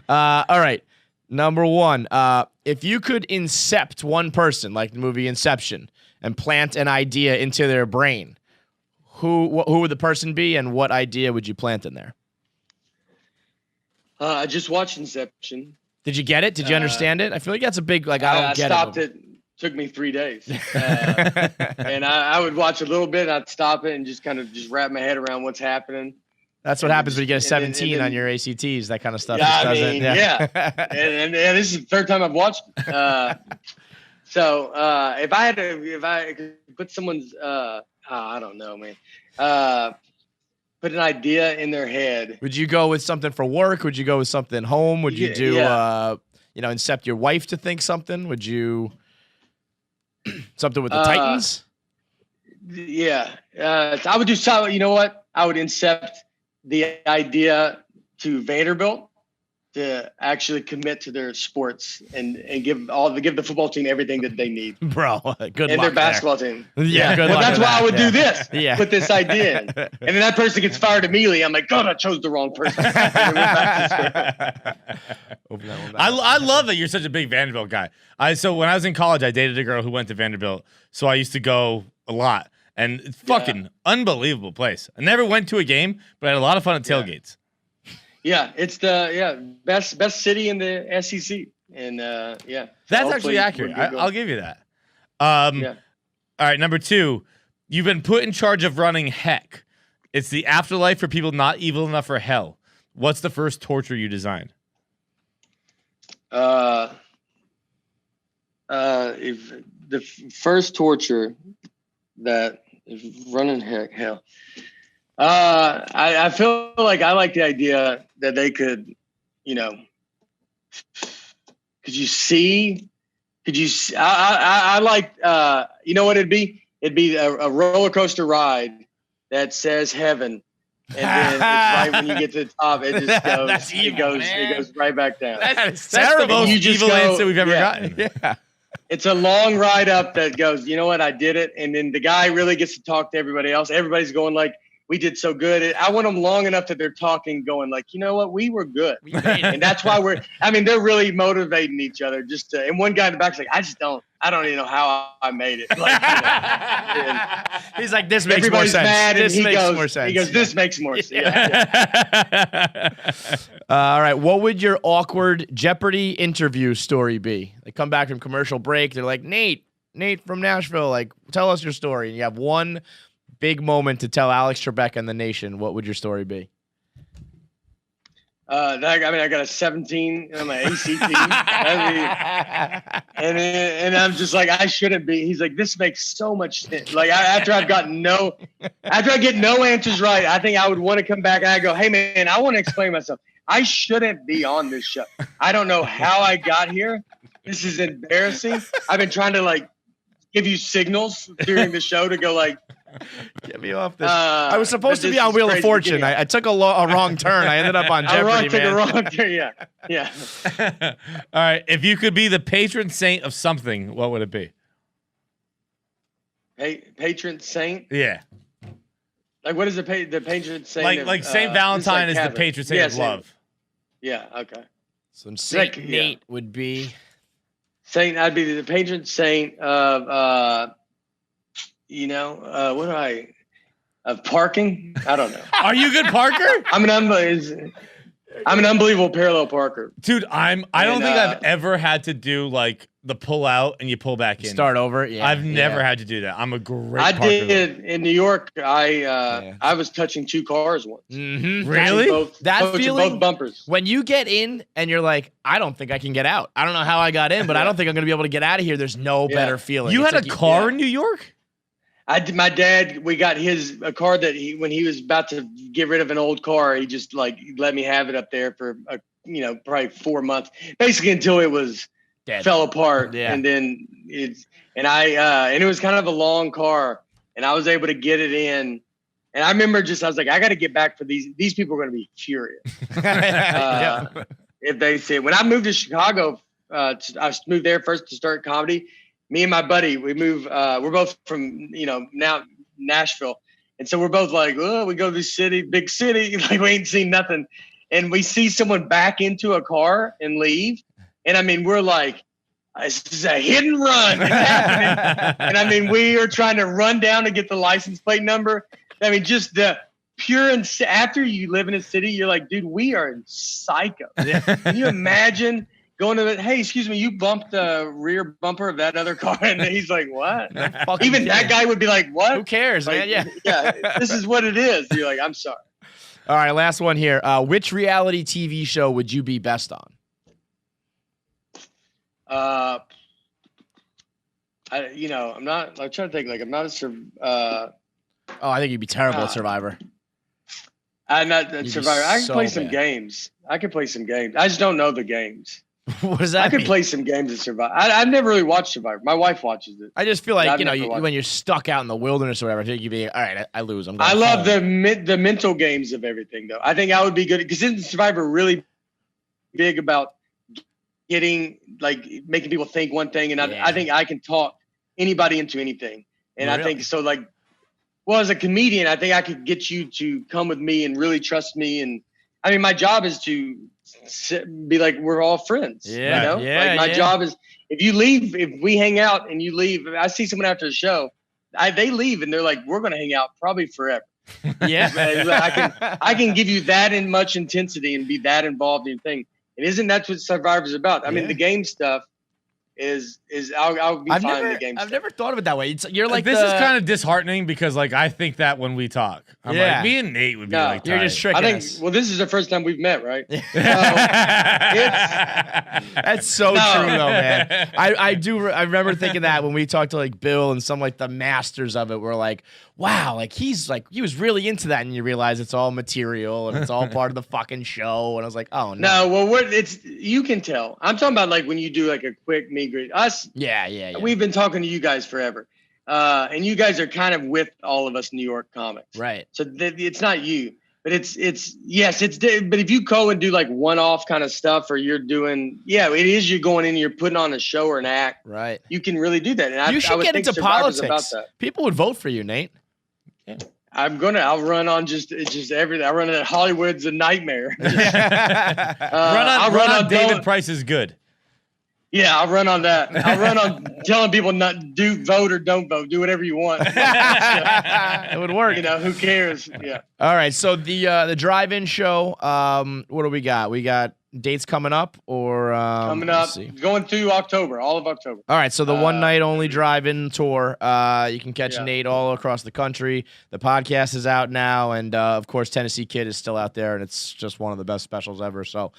All right. Number one, if you could incept one person, like the movie Inception, and plant an idea into their brain, who would the person be, and what idea would you plant in there? I just watched Inception. Did you get it? Did you understand it? I feel like that's a big I don't get it. I stopped it. Took me 3 days, and I would watch a little bit, and I'd stop it and just kind of wrap my head around what's happening. That's what happens when you get a 17 on your ACTs. That kind of stuff. Yeah, just doesn't. and this is the third time I've watched it. So if I could put someone's, I don't know, man. Put an idea in their head. Would you go with something for work? Would you go with something home? Would you do, incept your wife to think something? Would you something with the Titans? Yeah, I would do something. You know what? I would incept the idea to Vanderbilt to actually commit to their sports and give the football team everything that they need. Bro, good luck. And their basketball team. Yeah, good luck. That's why I would do this. Yeah. Put this idea in. And then that person gets fired immediately. I'm like, God, I chose the wrong person. I love that you're such a big Vanderbilt guy. So when I was in college, I dated a girl who went to Vanderbilt. So I used to go a lot. And it's fucking unbelievable place. I never went to a game, but I had a lot of fun at tailgates. Yeah, it's the best city in the SEC. And that's actually accurate. I'll give you that. All right, number 2, you've been put in charge of running Heck. It's the afterlife for people not evil enough for hell. What's the first torture you designed? If the first torture that is running hell. I feel like I like the idea that they could, could you see? I like, you know what it'd be? It'd be a roller coaster ride that says heaven. And then it's right when you get to the top, it just goes, it goes right back down. That's the most evil answer we've ever gotten. Yeah. It's a long ride up that goes, you know what, I did it. And then the guy really gets to talk to everybody else. Everybody's going like, we did so good. I want them long enough that they're talking, going like, you know what, we were good. And that's why they're really motivating each other. And one guy in the back's like, I don't even know how I made it. Like, he's like, this makes more sense. Mad this and makes more sense. He goes, this makes more sense. All right. What would your awkward Jeopardy interview story be? They come back from commercial break. They're like, Nate from Nashville, like, tell us your story. And you have one big moment to tell Alex Trebek and the nation. What would your story be? I got a 17 on my ACT. And I'm just like, I shouldn't be. He's like, this makes so much sense. Like after I get no answers right, I think I would want to come back and I go, hey man, I want to explain myself. I shouldn't be on this show. I don't know how I got here. This is embarrassing. I've been trying to like give you signals during the show to go like, get me off this. I was supposed to be on Wheel of Fortune. I took a wrong turn. I ended up on Jeopardy, man. I took a wrong turn, yeah. All right. If you could be the patron saint of something, what would it be? Hey, patron saint? Yeah. Like, what is the patron saint? Like Saint Valentine is the patron saint of love. Yeah, okay. So Saint Nate would be... I'd be the patron saint of... of parking? I don't know. Are you a good parker? I mean, I'm an unbelievable parallel parker. Dude, I don't think I've ever had to do like the pull out and you pull back in. Start over. Yeah. I've never had to do that. I'm a great I parker. did in New York. I was touching 2 cars once. Mm-hmm. Really? That feeling, both bumpers. when you get in and you're like, I don't think I can get out. I don't know how I got in, but I don't think I'm going to be able to get out of here. There's no better feeling. You It's had like a car in New York? I did. My dad, we got a car that when he was about to get rid of an old car, he just like let me have it up there for probably 4 months, basically until it was fell apart. Yeah. And then and it was kind of a long car, and I was able to get it in. And I remember I was like, I got to get back for these people are going to be furious. If they say, when I moved to Chicago, I moved there first to start comedy. Me and my buddy, we moved, we're both from, now Nashville. And so we're both like, oh, we go to this city, big city, like we ain't seen nothing. And we see someone back into a car and leave. And I mean, we're like, this is a hit and run. It's happening. And I mean, we are trying to run down to get the license plate number. I mean, just the pure, after you live in a city, you're like, dude, we are psycho. Can you imagine going to hey, excuse me, you bumped the rear bumper of that other car? And he's like, what? Even that guy would be like, what? Who cares, man? Yeah. Yeah, this is what it is. You're like, I'm sorry. All right, last one here. Which reality TV show would you be best on? I'm trying to think, like, I'm not a I think you'd be terrible at Survivor. I'm not a Survivor. I can so play some bad. games. I just don't know the games. What does that I can mean? play some games at Survivor. I've never really watched Survivor. My wife watches it. I just feel like, I've never watched when you're stuck out in the wilderness or whatever, I think you'd be, all right, I lose. I'm going I love home. the mental games of everything, though. I think I would be good because isn't Survivor really big about making people think one thing, and I think I can talk anybody into anything, and I think so. Like, well, as a comedian, I think I could get you to come with me and really trust me, and I mean, my job is to be like we're all friends. Yeah, my job is if we hang out and you leave, I see someone after the show, they leave and they're like, we're gonna hang out probably forever. Yeah, I can give you that in much intensity and be that involved in your thing. And isn't that what Survivor's about? I mean, the game stuff is I'll be fine in the game I've stuff. never thought of it that way. You're like this is kind of disheartening because like I think that when we talk, I'm like, me and Nate would be like, you're just tricking us. Well, this is the first time we've met, right? That's so true, though, man. I remember thinking that when we talked to like Bill and some like the masters of it, we're like, wow, like he was really into that, and you realize it's all material and it's all part of the fucking show. And I was like, oh no. No, well, you can tell. I'm talking about like when you do like a quick meet and greet. Us, yeah. We've been talking to you guys forever, and you guys are kind of with all of us New York comics, right? So it's not you, but it's but if you go and do like one-off kind of stuff, or you're doing, it is you're going in, you're putting on a show or an act, right? You can really do that, and you should get into politics. About that. People would vote for you, Nate. Yeah. I'll run on just everything. I run at Hollywood's a nightmare. I'll run on David Price is good. Yeah, I'll run on that. I'll run on telling people not vote or don't vote. Do whatever you want. It would work. Who cares? Yeah. All right. So the drive-in show. What do we got? We got dates coming up or coming up, going through October, all of October. All right, so the one night only drive-in tour. You can catch Nate all across the country. The podcast is out now, and of course, Tennessee Kid is still out there, and it's just one of the best specials ever. So,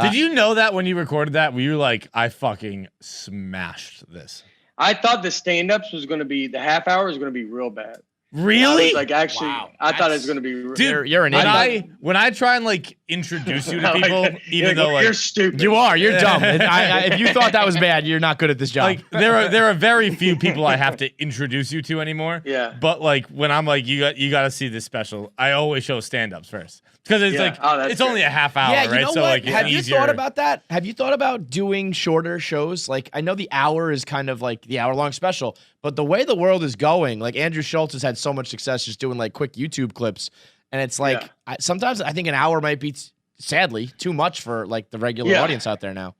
did you know that when you recorded that? Were you like, I fucking smashed this? I thought the stand-ups was going to be the half hour was going to be real bad. Really? Like actually, I thought it was going to be. Dude, you're an idiot. When I try and like introduce you to people, even though like you're stupid, you are. You're dumb. If you thought that was bad, you're not good at this job. Like there are very few people I have to introduce you to anymore. Yeah. But like when I'm like you got to see this special, I always show stand-ups first because it's it's only a half hour, right? You know so what? like Have you thought about that? Have you thought about doing shorter shows? Like I know the hour is kind of like the hour-long special, but the way the world is going, like Andrew Schultz has had so much success just doing like quick YouTube clips, and it's like sometimes I think an hour might be sadly too much for like the regular audience out there now.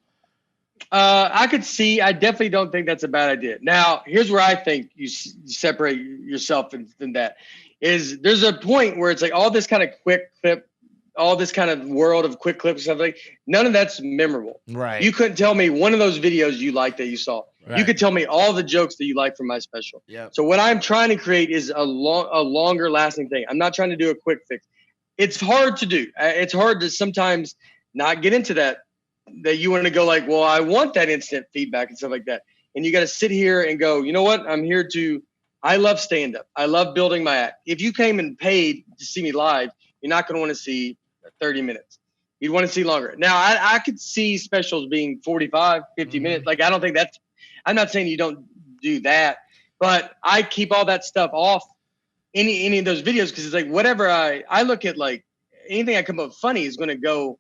I could see. I definitely don't think that's a bad idea. Now, here's where I think you separate yourself from that. Is there's a point where it's like all this kind of quick clip all this kind of world of quick clips and stuff like. None of that's memorable. Right. You couldn't tell me one of those videos you liked that you saw. Right. You could tell me all the jokes that you like from my special. Yep. So what I'm trying to create is a longer lasting thing. I'm not trying to do a quick fix. It's hard to do. It's hard to sometimes not get into that you want to go like, well, I want that instant feedback and stuff like that. And you got to sit here and go, you know what? I love stand up. I love building my act. If you came and paid to see me live, you're not going to want to see 30 minutes. You'd want to see longer. Now, I could see specials being 45, 50 minutes. Like, I don't think I'm not saying you don't do that, but I keep all that stuff off any of those videos because it's like whatever I look at, like anything I come up with funny is going to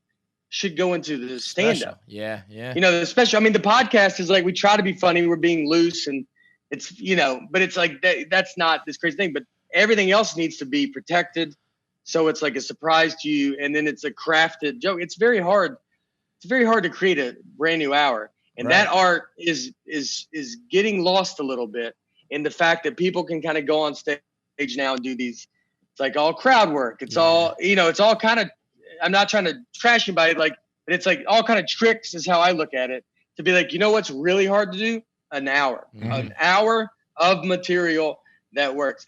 should go into the stand up. Yeah. The special, I mean, the podcast is like, we try to be funny. We're being loose and it's, but it's like, that's not this crazy thing, but everything else needs to be protected. So it's like a surprise to you. And then it's a crafted joke. It's very hard. It's very hard to create a brand new hour. And that art is getting lost a little bit in the fact that people can kind of go on stage now and do these, it's like all crowd work. It's all, it's all kind of, I'm not trying to trash anybody, but it's like all kind of tricks is how I look at it, to be like, what's really hard to do? An hour of material that works.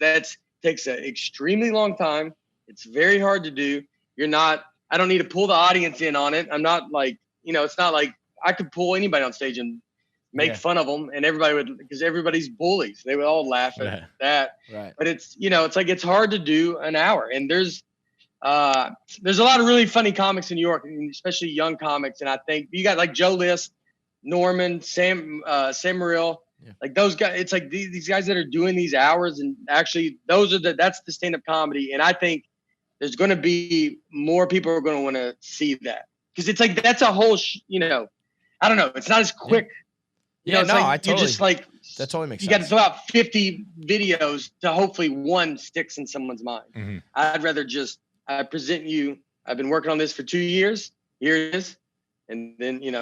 Takes an extremely long time. It's very hard to do. I don't need to pull the audience in on it. I'm not like, it's not like I could pull anybody on stage and make fun of them and everybody would, because everybody's bullies. They would all laugh at that. Right. But it's, it's like, it's hard to do an hour. And there's a lot of really funny comics in New York, especially young comics. And I think you got like Joe List, Norman, Sam Morril, like those guys. It's like these guys that are doing these hours, and actually that's the stand-up comedy. And I think there's going to be more people are going to want to see that, because it's like that's a whole, I don't know. It's not as quick. Yeah, no, like, you just like that totally makes sense. You got to throw out 50 videos to hopefully one sticks in someone's mind. Mm-hmm. I'd rather I present you. I've been working on this for 2 years. Here it is. And then, and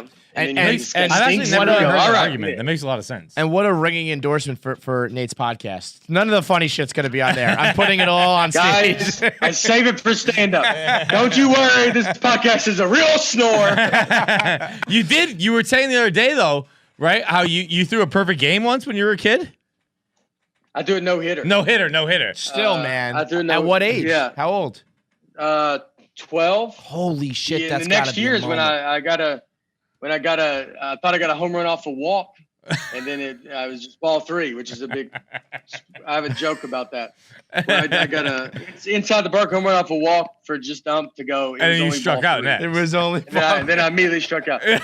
I've actually never heard that argument. That makes a lot of sense. And what a ringing endorsement for Nate's podcast. None of the funny shit's going to be on there. I'm putting it all on stage. Guys, I save it for stand-up. Don't you worry. This podcast is a real snore. You were saying the other day, though, right? How you threw a perfect game once when you were a kid? I threw a no-hitter. No hitter. Still, man. I threw At what age? Yeah. How old? 12. Holy shit! Yeah, that's the next year is when I thought I got a home run off a walk, and then I was just ball 3, which is a big. I have a joke about that. I got it's inside the Burr home run off a walk for just dump to go. And then you struck out next. It was only. And then I immediately struck out. And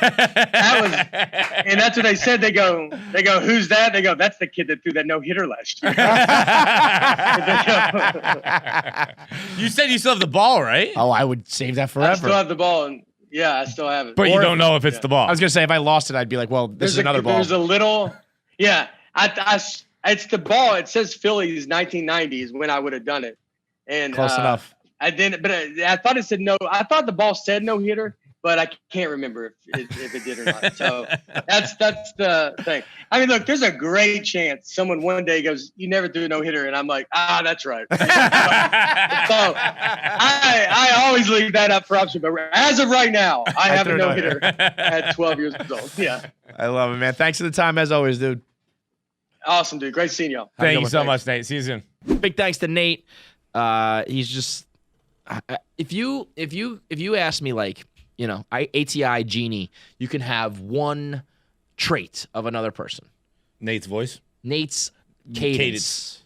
that's what they said. They go, who's that? They go, that's the kid that threw that no hitter last year. You said you still have the ball, right? Oh, I would save that forever. I still have the ball, and yeah, I still have it. But you don't know if it's the ball. I was gonna say if I lost it, I'd be like, well, this is another ball. There's a little, yeah. It's the ball. It says Phillies 1990 is when I would have done it, and close enough. I thought it said no. I thought the ball said no hitter, but I can't remember if it did or not. So that's the thing. I mean, look, there's a great chance someone one day goes, "You never threw a no hitter," and I'm like, that's right. So I always leave that up for option. But as of right now, I have a no hitter at 12 years old. Yeah, I love it, man. Thanks for the time as always, dude. Awesome, dude. Great seeing y'all. Thank you so much, Nate. See you soon. Big thanks to Nate. He's just if you ask me, like, ATI Genie, you can have one trait of another person. Nate's voice. Nate's cadence.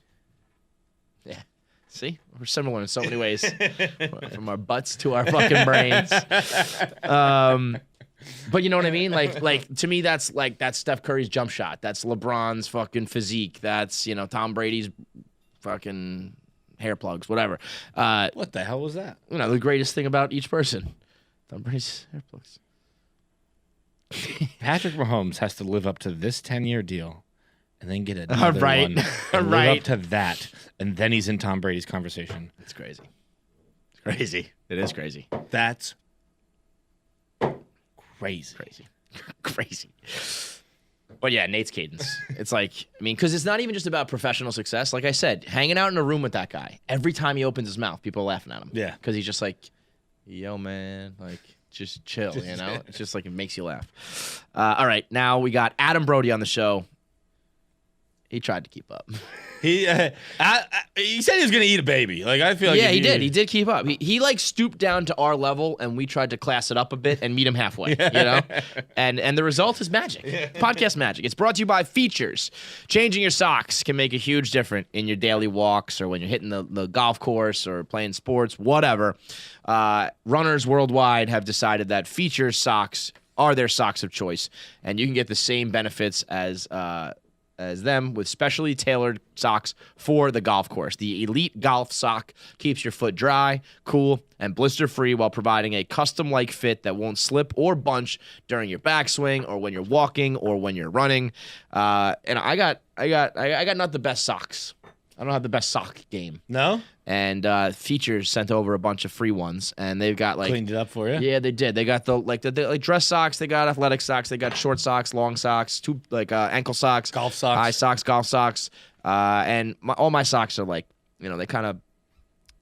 Yeah. See? We're similar in so many ways. From our butts to our fucking brains. But you know what I mean? Like to me, that's Steph Curry's jump shot. That's LeBron's fucking physique. That's, Tom Brady's fucking hair plugs, whatever. What the hell was that? The greatest thing about each person. Tom Brady's hair plugs. Patrick Mahomes has to live up to this 10-year deal and then get another right. one and live up to that, and then he's in Tom Brady's conversation. It's crazy. It's crazy. It is crazy. That's crazy. Crazy. But yeah, Nate's cadence. It's like, because it's not even just about professional success. Like I said, hanging out in a room with that guy, every time he opens his mouth, people are laughing at him. Yeah. Because he's just like, yo, man, like, just chill, you know? It's just like it makes you laugh. All right, now we got Adam Brody on the show. He tried to keep up. He said he was gonna eat a baby. Like I feel like he did. He did keep up. He like stooped down to our level, and we tried to class it up a bit and meet him halfway. You know, and the result is magic. Podcast magic. It's brought to you by Features. Changing your socks can make a huge difference in your daily walks or when you're hitting the golf course or playing sports, whatever. Runners worldwide have decided that Features socks are their socks of choice, and you can get the same benefits as them with specially tailored socks for the golf course. The Elite Golf Sock keeps your foot dry, cool, and blister-free while providing a custom-like fit that won't slip or bunch during your backswing or when you're walking or when you're running. And I got not the best socks. I don't have the best sock game. No? And Features sent over a bunch of free ones, and they've got like cleaned it up for you. Yeah, they did. They got the dress socks. They got athletic socks. They got short socks, long socks, ankle socks, golf socks, high socks, golf socks. And all my socks are like, they're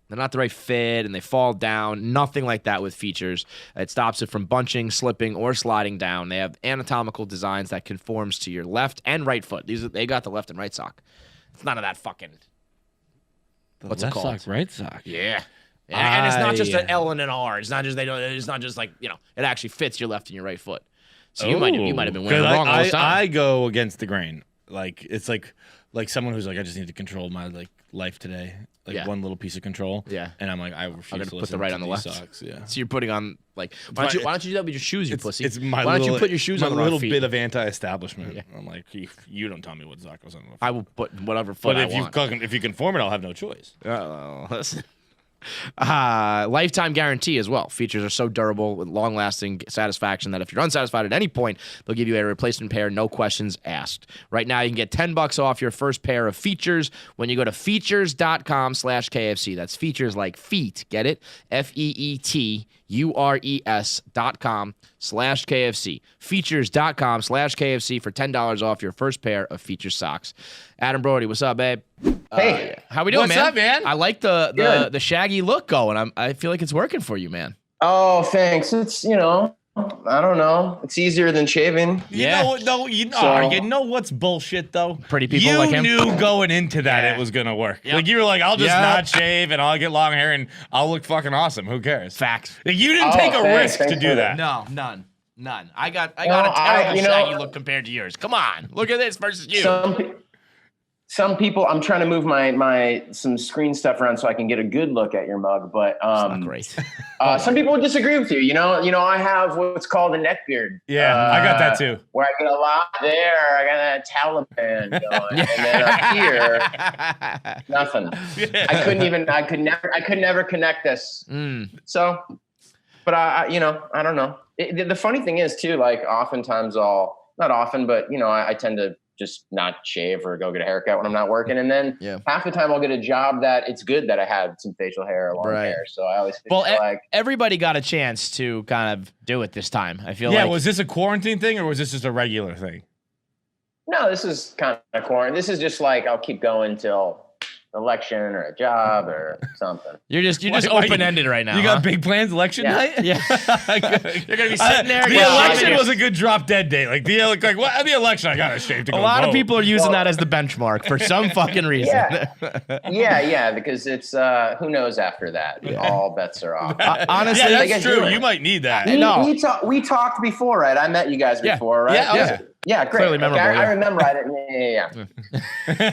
not the right fit and they fall down. Nothing like that with Features. It stops it from bunching, slipping, or sliding down. They have anatomical designs that conforms to your left and right foot. They got the left and right sock. It's none of that fucking. What's it called? Sock, right sock. Yeah. And it's not just an L and an R. It's not just it's not just like, it actually fits your left and your right foot. So you might have been wearing it wrong all the time. I go against the grain. Like it's like someone who's like, I just need to control my life today. One little piece of control. Yeah. And I'm like, I refuse to put the right on the left. Socks. Yeah. So you're putting on why don't you do that with your shoes, you pussy? Why don't you put your shoes on the wrong feet? My little bit of anti-establishment. Yeah. I'm like, you don't tell me what sock goes on. I will put whatever foot I want. But if you conform it, I'll have no choice. Listen. Lifetime guarantee as well. Features are so durable with long-lasting satisfaction that if you're unsatisfied at any point, they'll give you a replacement pair, no questions asked. Right now, you can get $10 off your first pair of Features when you go to features.com/KFC. That's features like feet. Get it? FEETURES.com/KFC. Features.com/KFC for $10 off your first pair of Features socks. Adam Brody, what's up, babe? Hey, how we doing, what's man? up, man? I like the shaggy look going. I feel like it's working for you, man. Oh, thanks. It's I don't know. It's easier than shaving. You know what's bullshit though? Pretty people like him. You knew going into that it was gonna work. Yep. Like you were like, I'll just not shave and I'll get long hair and I'll look fucking awesome. Who cares? Facts. Like, you didn't take a risk to do that. No, none. I got a terrible shaggy look compared to yours. Come on, look at this versus you. Some people, I'm trying to move my some screen stuff around so I can get a good look at your mug, but it's not great. Some people would disagree with you. You know, I have what's called a neck beard. Yeah, I got that too. Where I get a lot there. I got that Taliban going, and then up here, nothing. Yeah. I could never connect this. So, but I don't know. The funny thing is too, like oftentimes not often, but I tend to just not shave or go get a haircut when I'm not working. And then half the time I'll get a job that it's good that I had some facial hair or long hair. So I always feel like everybody got a chance to kind of do it this time. I feel like. Yeah, was this a quarantine thing or was this just a regular thing? No, this is kind of quarantine. This is just like I'll keep going till election or a job or something. You're just open-ended right now. You got big plans election night? Yeah. You're gonna be sitting there. The election was a good drop dead date. Like the election, I gotta shave to go. A lot of people are using that as the benchmark for some fucking reason. Yeah, because it's who knows after that. All bets are off. Honestly, that's true. You might need that. We talked before, right? I met you guys before, right? Yeah, great. Clearly memorable. I remember. Yeah.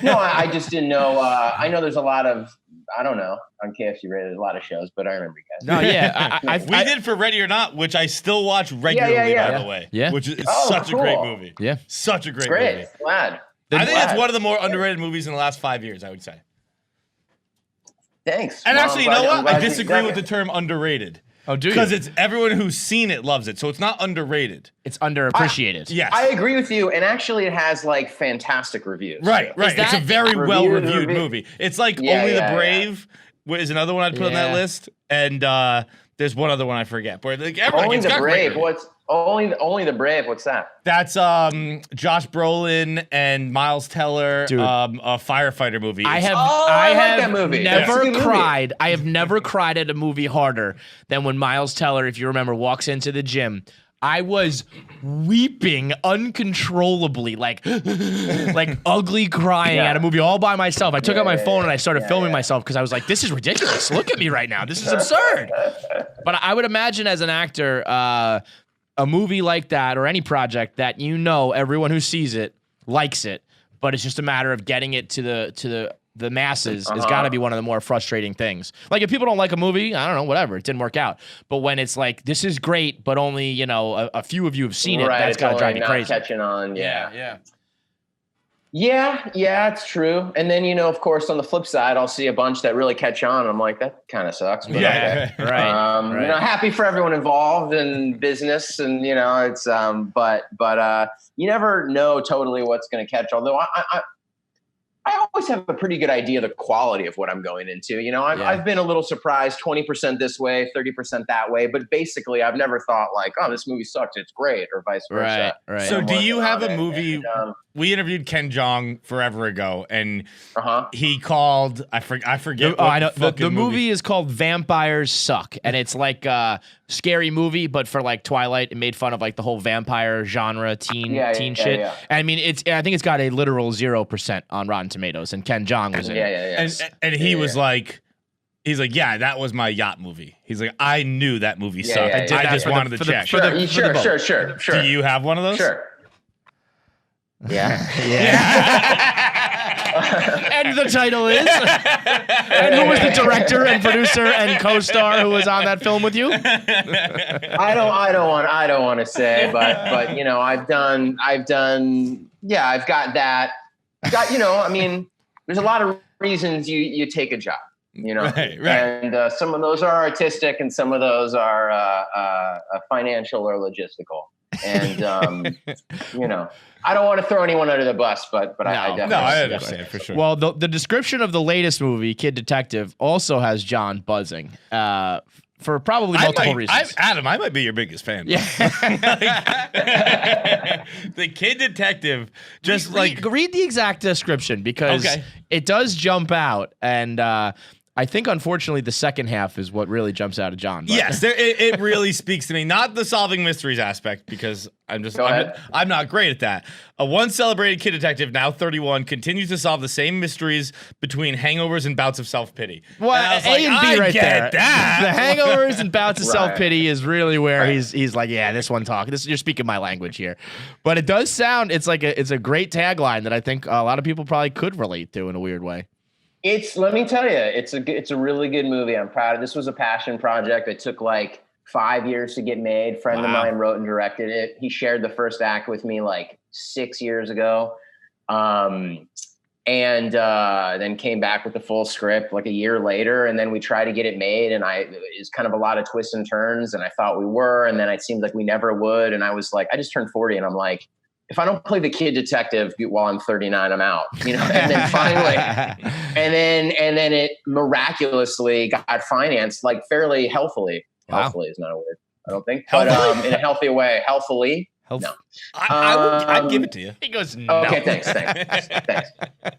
No, I just didn't know. I know there's a lot of, I don't know, on KFC Radio, there's a lot of shows, but I remember you guys. No, yeah. We did for Ready or Not, which I still watch regularly, by the way. Yeah. Which is such a great movie. Yeah. Such a great movie. Glad. I think it's one of the more underrated movies in the last 5 years, I would say. Thanks. And actually, you know what? I disagree with the term underrated. Oh, do you? Because it's everyone who's seen it loves it, so it's not underrated. It's underappreciated. Yes, I agree with you, and actually, it has like fantastic reviews. Right. It's a very well-reviewed movie. It's like Only the Brave is another one I'd put on that list, and There's one other one I forget. But like everyone, Only it's the got great Brave. movies. What's only the Brave? What's that? That's Josh Brolin and Miles Teller, Dude. a firefighter movie. I have I like have that movie. never That's a good movie. cried. I have never cried at a movie harder than when Miles Teller, if you remember, walks into the gym. I was weeping uncontrollably, like ugly crying at a movie all by myself. I took out my phone and I started filming myself because I was like, this is ridiculous. Look at me right now. This is absurd. But I would imagine as an actor, a movie like that or any project that everyone who sees it likes it, but it's just a matter of getting it to the masses has got to be one of the more frustrating things. Like if people don't like a movie, I don't know, whatever, it didn't work out. But when it's like, this is great, but only, a few of you have seen it, Right, that's it's got to only drive me not crazy. catching on. yeah. Yeah, it's true. And then, of course, on the flip side, I'll see a bunch that really catch on. And I'm like, that kind of sucks. But okay. Right. Happy for everyone involved in business. And, it's, but you never know totally what's going to catch. Although I always have a pretty good idea of the quality of what I'm going into. I've been a little surprised, 20% this way, 30% that way. But basically, I've never thought like, oh, this movie sucks, it's great, or vice versa. Right. So do you have a movie? We interviewed Ken Jeong forever ago, and he called. I forget. I know. The movie is called Vampires Suck, and it's like a scary movie, but for like Twilight, it made fun of like the whole vampire genre, teen shit. Yeah. And I mean, I think it's got a literal 0% on Rotten Tomatoes, and Ken Jeong was in it. And he was like. He's like, yeah, that was my yacht movie. He's like, I knew that movie sucked. I just wanted to check. Sure. Do you have one of those? Sure. Yeah. And the title is. And who was the director and producer and co-star who was on that film with you? I don't want to say, but I've got that. I mean, there's a lot of reasons you take a job. Right. And some of those are artistic, and some of those are financial or logistical. And I don't want to throw anyone under the bus, but I definitely. No, I understand for sure. Well, the description of the latest movie, Kid Detective, also has John buzzing. For probably multiple reasons. Adam, I might be your biggest fan. Yeah. The Kid Detective, read the exact description because it does jump out, and I think unfortunately the second half is what really jumps out of John. But. Yes, it really speaks to me. Not the solving mysteries aspect, because I'm not great at that. A once celebrated kid detective, now 31, continues to solve the same mysteries between hangovers and bouts of self-pity. Well, A and B right there. That. The hangovers and bouts of self-pity is really where he's like, yeah, this one talk. You're speaking my language here. But it does sound, it's a great tagline that I think a lot of people probably could relate to in a weird way. Let me tell you, it's a really good movie. I'm proud of it. This was a passion project. It took like 5 years to get made. Friend of mine wrote and directed it. He shared the first act with me like 6 years ago. And then came back with the full script like a year later. And then we tried to get it made. And it's kind of a lot of twists and turns. And I thought we were, and then it seemed like we never would. And I was like, I just turned 40 and I'm like, if I don't play the kid detective while I'm 39, I'm out, and then finally, and then it miraculously got financed, like fairly healthily. Wow. Healthily is not a word, I don't think, but in a healthy way. Healthily. No. I'd give it to you. He goes, no. Okay, thanks.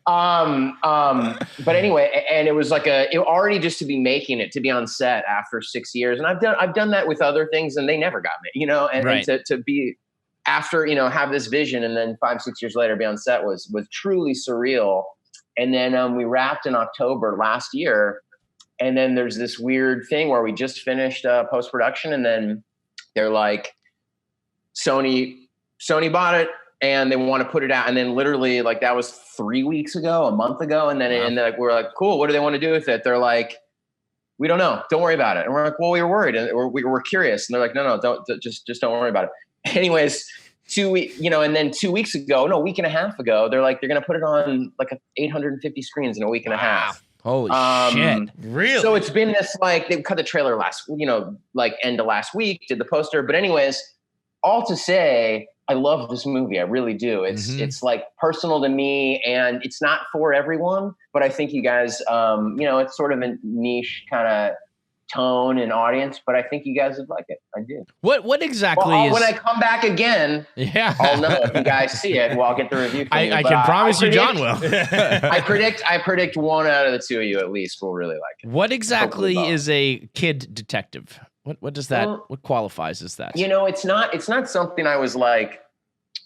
But anyway, and it was like it already just to be making it, to be on set after 6 years. And I've done that with other things and they never got me, and to be after, have this vision and then 5-6 years later be on set was truly surreal. And then we wrapped in October last year. And then there's this weird thing where we just finished post-production, and then they're like, Sony bought it and they want to put it out. And then literally like that was 3 weeks ago, a month ago. And then and they're like, we're like, cool, what do they want to do with it? They're like, we don't know. Don't worry about it. And we're like, well, we were worried and we're curious. And they're like, no, just don't worry about it. Anyways, 2 weeks, and then 2 weeks ago, a week and a half ago, they're like, they're going to put it on like 850 screens in a week and a half. Holy shit. Really? So it's been this like, they cut the trailer end of last week, did the poster. But anyways, all to say, I love this movie. I really do. It's like personal to me, and it's not for everyone, but I think you guys, it's sort of a niche kind of tone and audience, but I think you guys would like it. I do. What exactly well, is? When I come back again, I'll know if you guys see it. Well, I'll get the review from you. I can promise you, John will. I predict one out of the two of you at least will really like it. What exactly is a kid detective? What does that? What qualifies as that? It's not something I was like.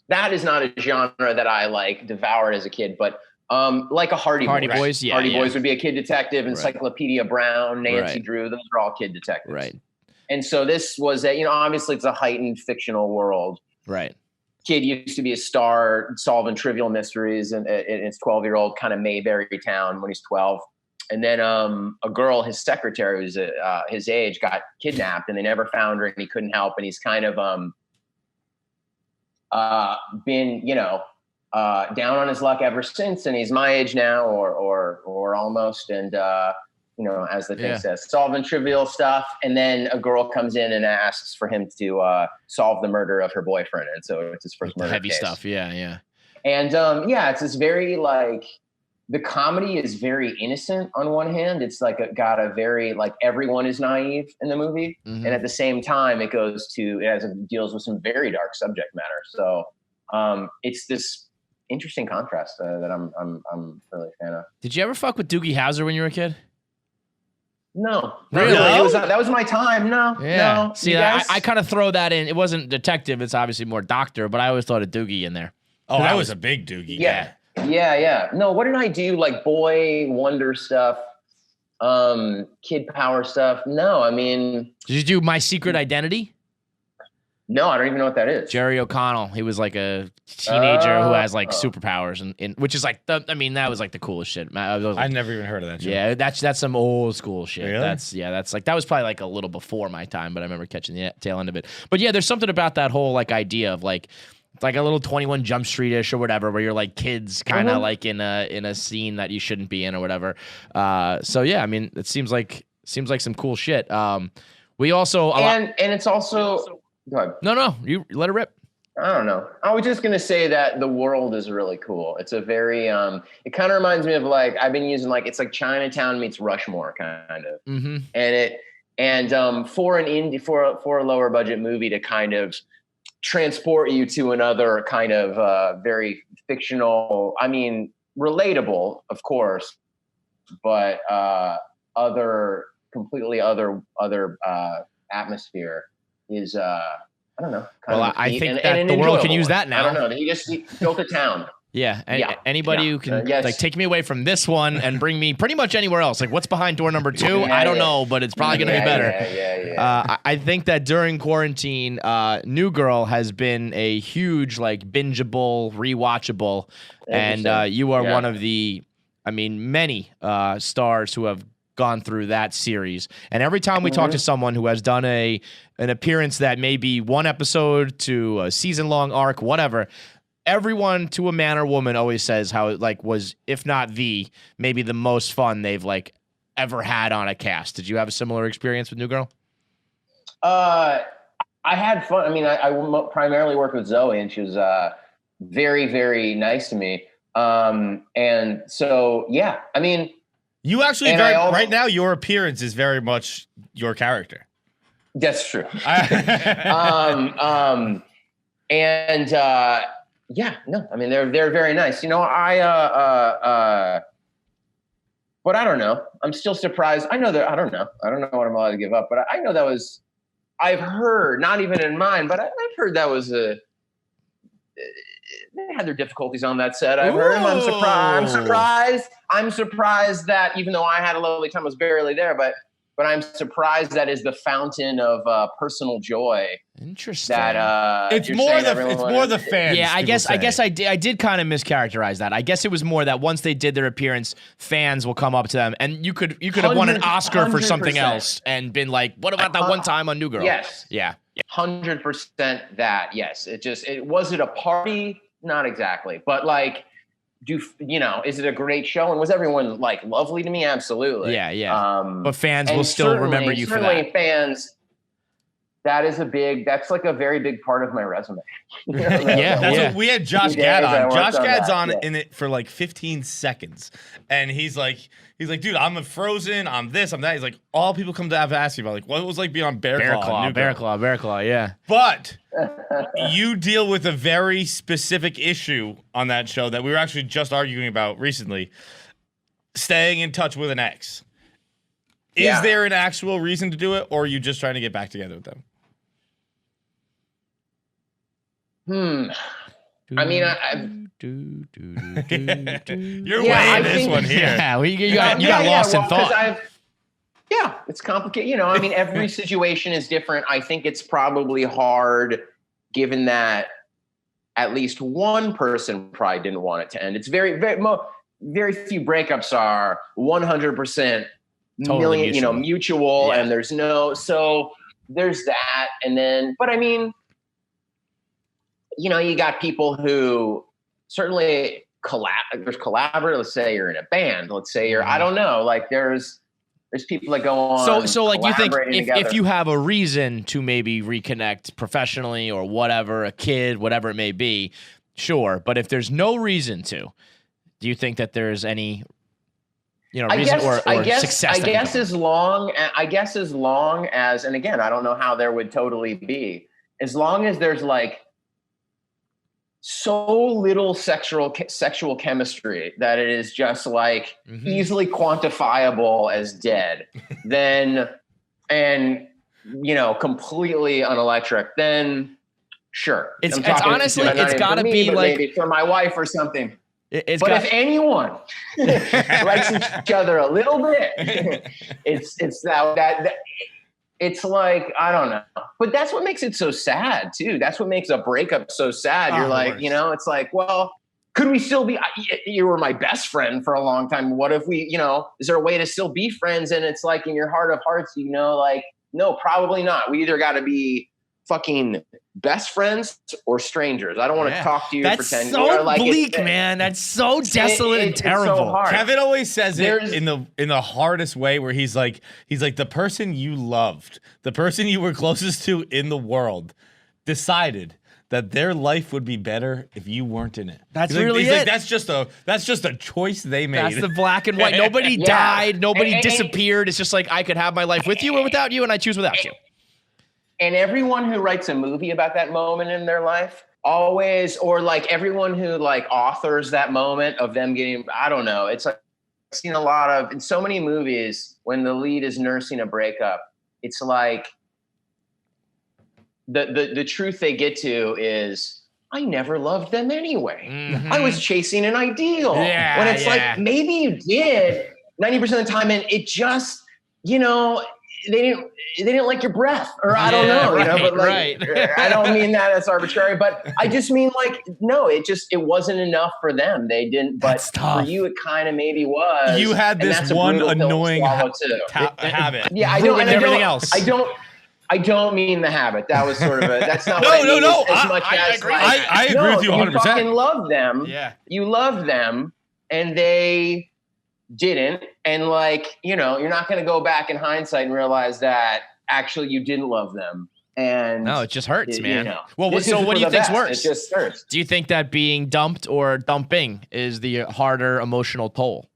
That is not a genre that I like devoured as a kid, but like a Hardy Boys. Yeah, Hardy Boys would be a kid detective. Encyclopedia Brown, Nancy Drew, those are all kid detectives. Right. And so this was obviously it's a heightened fictional world. Right. Kid used to be a star solving trivial mysteries in his 12-year-old kind of Mayberry town when he's 12. And then a girl, his secretary, who's his age, got kidnapped and they never found her and he couldn't help. And he's kind of been, down on his luck ever since. And he's my age now or almost. And, as the thing says, solving trivial stuff. And then a girl comes in and asks for him to solve the murder of her boyfriend. And so it's his first murder heavy case. stuff. Yeah. And it's this very the comedy is very innocent on one hand. It's got a very everyone is naive in the movie. Mm-hmm. And at the same time, it deals with some very dark subject matter. So it's this interesting contrast that I'm really a fan of. Did you ever fuck with Doogie Howser when you were a kid? No. Really? That was my time. No. Yeah. No. See, I kind of throw that in. It wasn't detective. It's obviously more doctor, but I always thought of Doogie in there. Oh, I was a big Doogie guy. Yeah. No, what did I do? Boy wonder stuff, kid power stuff. No, I mean. Did you do My Secret Identity? No, I don't even know what that is. Jerry O'Connell. He was a teenager who has superpowers, and which is that was the coolest shit. I've never even heard of that. Yeah, that's some old school shit. Really? That was probably a little before my time, but I remember catching the tail end of it. But yeah, there's something about that whole idea of a little 21 Jump Street-ish or whatever, where you're kids kind of in a scene that you shouldn't be in or whatever. So yeah, I mean, it seems like some cool shit. We also and it's also. Go ahead. No, you let it rip. I don't know. I was just gonna say that the world is really cool. It's a very it kind of reminds me of I've been using it's like Chinatown meets Rushmore kind of, and for a lower budget movie to kind of transport you to another kind of very fictional. I mean, relatable, of course, but completely other atmosphere. Is I don't know. I think that the world can use that now. I don't know. He just built a town. Yeah. Anybody who can take me away from this one and bring me pretty much anywhere else. What's behind door number 2? I don't know, but it's probably going to be better. Yeah. I think that during quarantine, New Girl has been a huge bingeable, rewatchable, and you are one of the, many stars who have gone through that series. And every time we talk to someone who has done an appearance that may be one episode to a season-long arc, whatever, everyone to a man or woman always says how it was, if not maybe the most fun they've ever had on a cast. Did you have a similar experience with New Girl? I had fun. I mean, I primarily worked with Zoe, and she was very, very nice to me. And so, yeah, I mean, you actually right now your appearance is very much your character. That's true. They're very nice. But I don't know. I'm still surprised. I know that I don't know what I'm allowed to give up, but I know that was. I've heard, not even in mine, but I've heard that was they had their difficulties on that set. I've heard. I'm surprised that even though I had a lovely time, I was barely there, but I'm surprised that is the fountain of personal joy. Interesting. That it's more the fans. Yeah, I guess I did kind of mischaracterize that. I guess it was more that once they did their appearance, fans will come up to them, and you could have won an Oscar for something else and been like, "What about that one time on New Girl?" Yes. Yeah. 100% that. Yes. Was it a party? Not exactly, but is it a great show? And was everyone lovely to me? Absolutely. Yeah. But fans will still remember you for that. Fans. that's like a very big part of my resume. That's what we had Josh Gad on. Josh Gad's on yeah. in it for like 15 seconds. And he's like, dude, I'm frozen, I'm this, I'm that. He's like, all people come to have to ask you about, like, what it was like being on Bear Claw, yeah. But you deal with a very specific issue on that show that we were actually just arguing about recently. Staying in touch with an ex. Is there an actual reason to do it, or are you just trying to get back together with them? I mean, you're weighing this one here. Yeah, you got lost in thought. It's complicated. You know, I mean, every situation is different. I think it's probably hard, given that at least one person probably didn't want it to end. It's very few breakups are 100% totally mutual, and there's that. And then, but I mean, you know, you got people who certainly there's collaborate. Let's say you're in a band. Let's say I don't know, like there's people that go on. So like you think if you have a reason to maybe reconnect professionally or whatever, a kid, whatever it may be, sure. But if there's no reason to, do you think that there's any, reason or success? I guess as long as, and again, I don't know how there would totally be, as long as there's like so little sexual chemistry that it is just like easily quantifiable as dead, then, and completely unelectric, then sure. It's honestly, it's gotta be like maybe for my wife or something. If anyone likes each other a little bit, it's that it's like, I don't know. But that's what makes it so sad too. That's what makes a breakup so sad. You're like, it's like, well, could we still be, you were my best friend for a long time. What if we, is there a way to still be friends? And it's like in your heart of hearts, like, no, probably not. We either got to be fucking best friends or strangers. I don't want to talk to you for 10 years. That's so bleak, man. That's so desolate and terrible. So Kevin always says it in the hardest way, where he's like the person you loved, the person you were closest to in the world, decided that their life would be better if you weren't in it. That's really it. Like, that's just a choice they made. That's the black and white. Nobody died. Nobody disappeared. It's just like, I could have my life with you or without you, and I choose without you. And everyone who writes a movie about that moment in their life always, or like everyone who like authors that moment of them getting, I don't know. It's like I've seen a lot of, in so many movies, when the lead is nursing a breakup, it's like the truth they get to is, I never loved them anyway. Mm-hmm. I was chasing an ideal. When it's like, maybe you did 90% of the time, and it just, they didn't like your breath, or I don't know, but like, I don't mean that as arbitrary, but I just mean like, no, it wasn't enough for them. They didn't, but for you, it kind of maybe was. You had this one annoying habit. Yeah, I don't, and everything else. I don't mean the habit. That was sort of that's not what I mean. I agree with you 100%. You fucking love them. Yeah. You love them, and they didn't, and like, you're not going to go back in hindsight and realize that actually you didn't love them. And no, it just hurts, man. Well, so what do you think's worse? It just hurts. Do you think that being dumped or dumping is the harder emotional toll?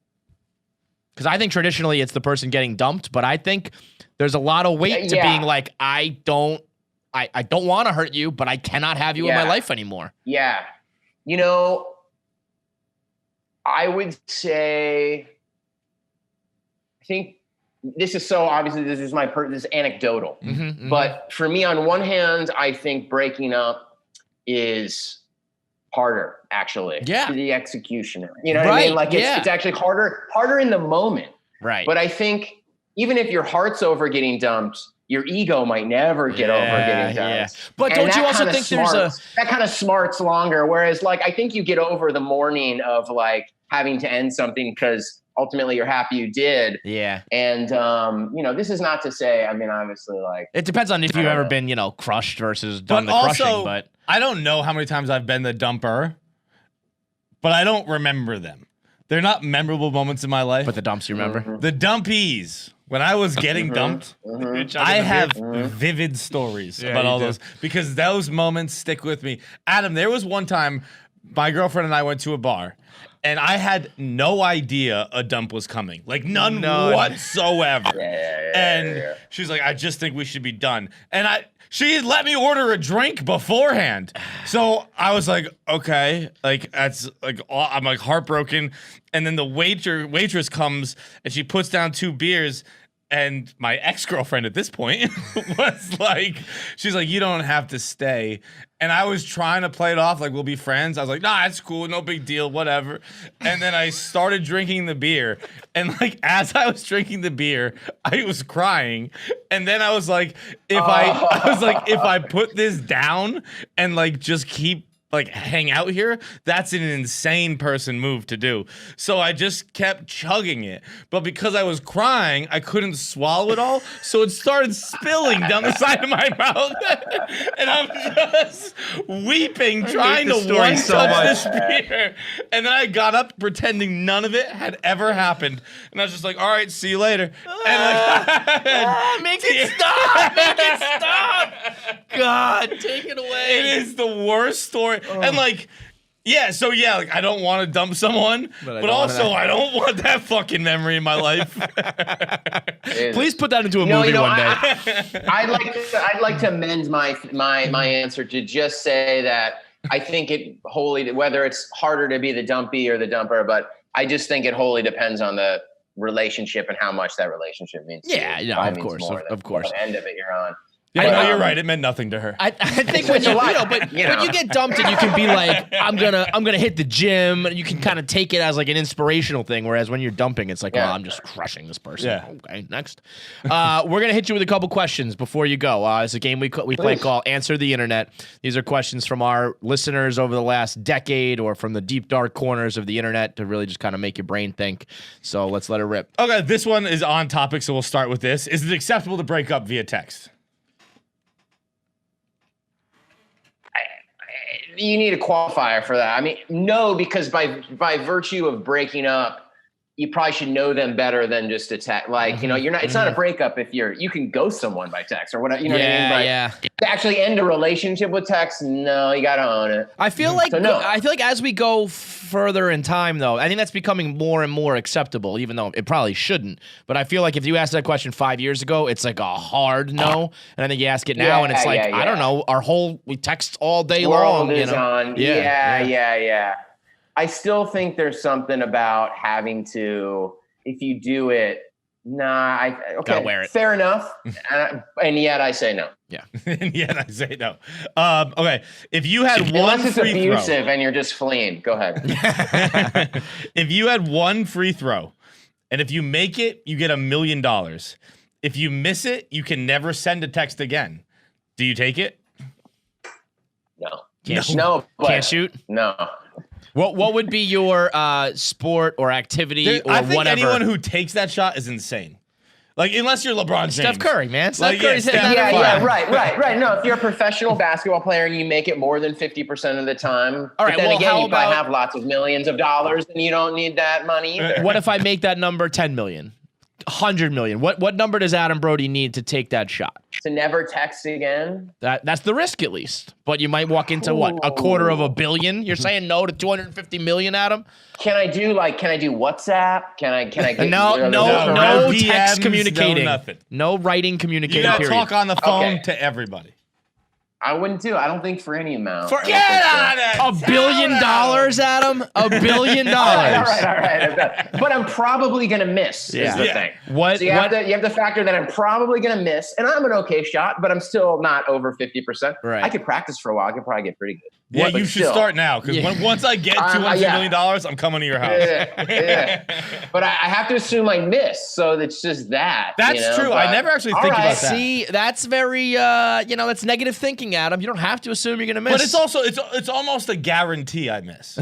Because I think traditionally it's the person getting dumped, but I think there's a lot of weight to being like, I don't want to hurt you, but I cannot have you in my life anymore. Yeah. I would say, I think this is so obviously this is anecdotal, but for me, on one hand, I think breaking up is harder, actually. Yeah. To the executioner. You know what I mean? Like it's actually harder in the moment. Right. But I think even if your heart's over getting dumped, your ego might never get over getting dumped. Yeah. But don't you also think that kind of smarts longer? Whereas like I think you get over the mourning of like having to end something because ultimately you're happy you did. Yeah. And, this is not to say, I mean, obviously, like. It depends on if you've ever been, crushed versus done the crushing. But I don't know how many times I've been the dumper, but I don't remember them. They're not memorable moments in my life. But the dumps, you remember? The dumpies. When I was getting dumped, I have vivid stories about all those because those moments stick with me. Adam, there was one time my girlfriend and I went to a bar and I had no idea a dump was coming. Like none whatsoever. And she's like, I just think we should be done. And she had let me order a drink beforehand. So I was like, okay, like that's like, I'm like heartbroken. And then the waitress comes and she puts down 2 beers. And my ex-girlfriend at this point was like, she's like, you don't have to stay. And I was trying to play it off like we'll be friends. I was like, nah, it's cool, no big deal, whatever. And then I started drinking the beer. And like as I was drinking the beer, I was crying. And then I was like, if I put this down and like just keep like hang out here, that's an insane person move to do. So I just kept chugging it. But because I was crying, I couldn't swallow it all. So it started spilling down the side of my mouth. And I'm just weeping, trying to one-touch this beer. And then I got up pretending none of it had ever happened. And I was just like, all right, see you later. And make it stop! Make it stop! God, take it away. It is the worst story. And like, like I don't want to dump someone, but also I don't want that fucking memory in my life. Please put that into a movie one day. I'd like to amend my answer to just say that I think it wholly, whether it's harder to be the dumpy or the dumper, but I just think it wholly depends on the relationship and how much that relationship means. Yeah, of course. The end of it you're on. Yeah, no, you're right. It meant nothing to her. I think when you get dumped and you can be like, I'm gonna hit the gym. You can kind of take it as like an inspirational thing. Whereas when you're dumping, it's like, well, I'm just crushing this person. Yeah. Okay, next. We're gonna hit you with a couple questions before you go. It's a game we play called Answer the Internet. These are questions from our listeners over the last decade or from the deep dark corners of the internet to really just kind of make your brain think. So let's let it rip. Okay, this one is on topic, so we'll start with this. Is it acceptable to break up via text? You need a qualifier for that. I mean, no, because by virtue of breaking up, you probably should know them better than just a text. Like, you're not. It's not a breakup if you can ghost someone by text or whatever. You know what I mean? To actually end a relationship with text, no, you gotta own it. I feel like as we go further in time, though, I think that's becoming more and more acceptable, even though it probably shouldn't. But I feel like if you asked that question 5 years ago, it's like a hard no, and I think you ask it now, and it's like I don't know. We text all day long. World is on. Yeah. I still think there's something about having to, if you do it, gotta wear it. Fair enough. And yet I say no. Yeah. And yet I say no. Okay. If you had Unless it's free abusive throw, and you're just fleeing. Go ahead. if you had one free throw, and if you make it, you get $1 million. If you miss it, you can never send a text again. Do you take it? No. Can't shoot? No. What would be your sport or activity or I think whatever? anyone who takes that shot is insane. Like, unless you're LeBron James. Steph Curry, man. Steph Curry's hitting that. Right. No, if you're a professional basketball player and you make it more than 50% of the time, all right, but then again, you probably have lots of millions of dollars and you don't need that money either. What if I make that number 10 million? 100 million. What number does Adam Brody need to take that shot? To never text again? That's the risk, at least. But you might walk into what? $250 million? You're saying no to 250 million, Adam? Can I do WhatsApp? Can I get no DMs, text communicating. No nothing. No writing communicating. You gotta period. talk on the phone to everybody. I wouldn't do it. I don't think for any amount. Get out of $1 billion, Adam? $1 billion. All right. But I'm probably going to miss is the thing. So you have to factor that I'm probably going to miss. And I'm an okay shot, but I'm still not over 50%. Right. I could practice for a while. I could probably get pretty good. Yeah, you should start now. Because once I get $200 million, I'm coming to your house. Yeah. But I have to assume I miss. So it's just that. That's true. I never actually think about that. See, that's very, that's negative thinking, Adam. You don't have to assume you're going to miss. But it's also, it's almost a guarantee I miss.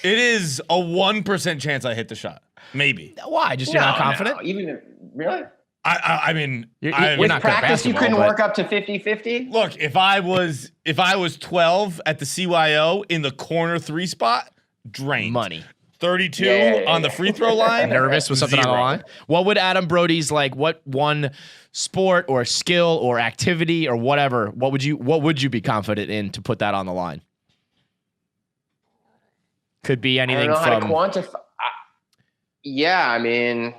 It is a 1% chance I hit the shot. Maybe. Why? Just you're not confident? No. Even really? I mean, with practice, you couldn't work up to 50-50? Look, if I was 12 at the CYO in the corner 3 spot, drained. Money. 32 on the free throw line. Nervous with something on the line. What would Adam Brody's like? What one sport or skill or activity or whatever? What would you be confident in to put that on the line? Could be anything I don't know from how to quantify. Yeah, I mean,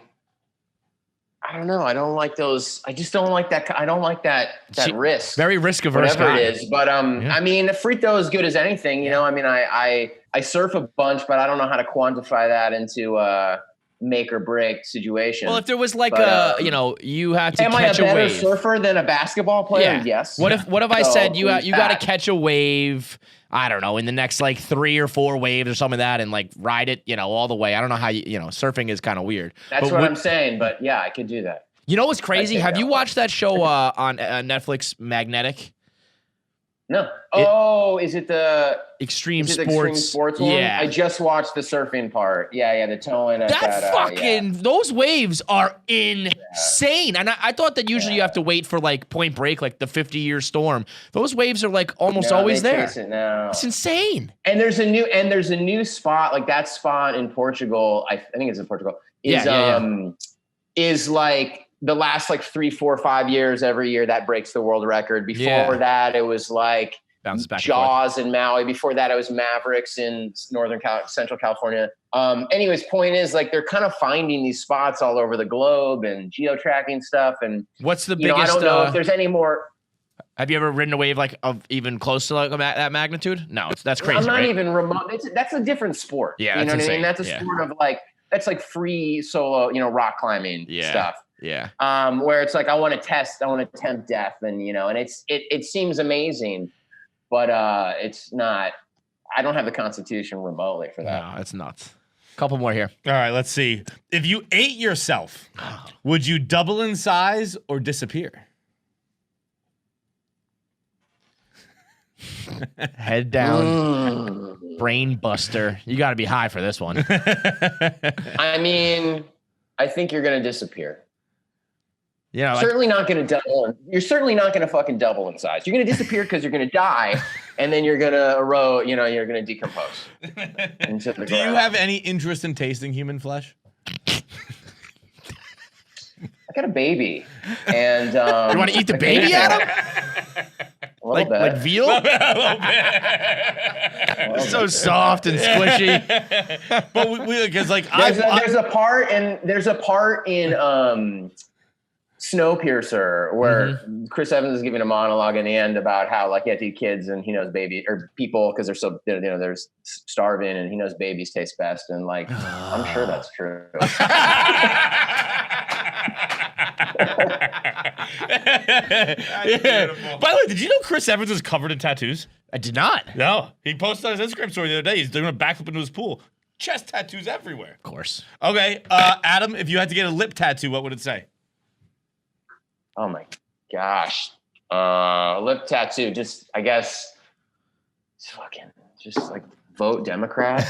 I don't know. I don't like those. I just don't like that. I don't like that risk. Very risk averse whatever guy. it is. But I mean, a free throw is good as anything. You know, I mean, I surf a bunch, but I don't know how to quantify that into a make or break situation. Well, if there was like you have to am catch I a better wave. surfer than a basketball player? Yeah. Yes. What if I said you got to that? catch a wave? I don't know, in the next like 3 or 4 waves or something like that, and like ride it, all the way. I don't know how surfing is kind of weird. That's what I'm saying, but yeah, I could do that. You know what's crazy? Have you watched that show on Netflix, Magnetic? No. Is it the Extreme is it Sports? the Extreme Sports one? Yeah. I just watched the surfing part. Yeah, the towing. Those waves are insane. And I thought that usually you have to wait for like Point Break, like the 50-year storm. Those waves are like almost always there. It's insane. And there's a new spot, like that spot in Portugal. I think it's in Portugal. Is like the last like 3, 4, 5 years every year that breaks the world record. Before that, it was like bounces back Jaws in Maui. Before that, it was Mavericks in Central California. Anyways, point is like they're kind of finding these spots all over the globe and geo-tracking stuff. And what's the biggest? I don't know if there's any more. Have you ever ridden a wave like of even close to like that magnitude? No, that's crazy. I'm not right? even remote. That's a different sport. Yeah, you know what insane. I mean. That's a sport of like that's like free solo, rock climbing stuff. Yeah. Where it's like I want to tempt death, and and it seems amazing, but it's not. I don't have the constitution remotely for that. No, it's nuts. Couple more here. All right, let's see. If you ate yourself, would you double in size or disappear? Head down, brain buster. You got to be high for this one. I mean, I think you're gonna disappear. Yeah, certainly not going to double. You're certainly not going to fucking double in size. You're going to disappear because you're going to die, and then you're going to erode. You're going to decompose. Do you have any interest in tasting human flesh? I got a baby, and you want to eat the baby, Adam? Like veal? It's so soft and squishy. But because like there's a part in Snowpiercer where Chris Evans is giving a monologue in the end about how like he had to eat kids and he knows baby or people because they're so they're starving and he knows babies taste best, and like I'm sure that's true. By the way, did you know Chris Evans is covered in tattoos? I did not. No, he posted on his Instagram story the other day. He's doing a backflip into his pool. Chest tattoos everywhere. Of course. Okay, Adam, if you had to get a lip tattoo, what would it say? Oh my gosh. Lip tattoo. Just, I guess, just like vote Democrat.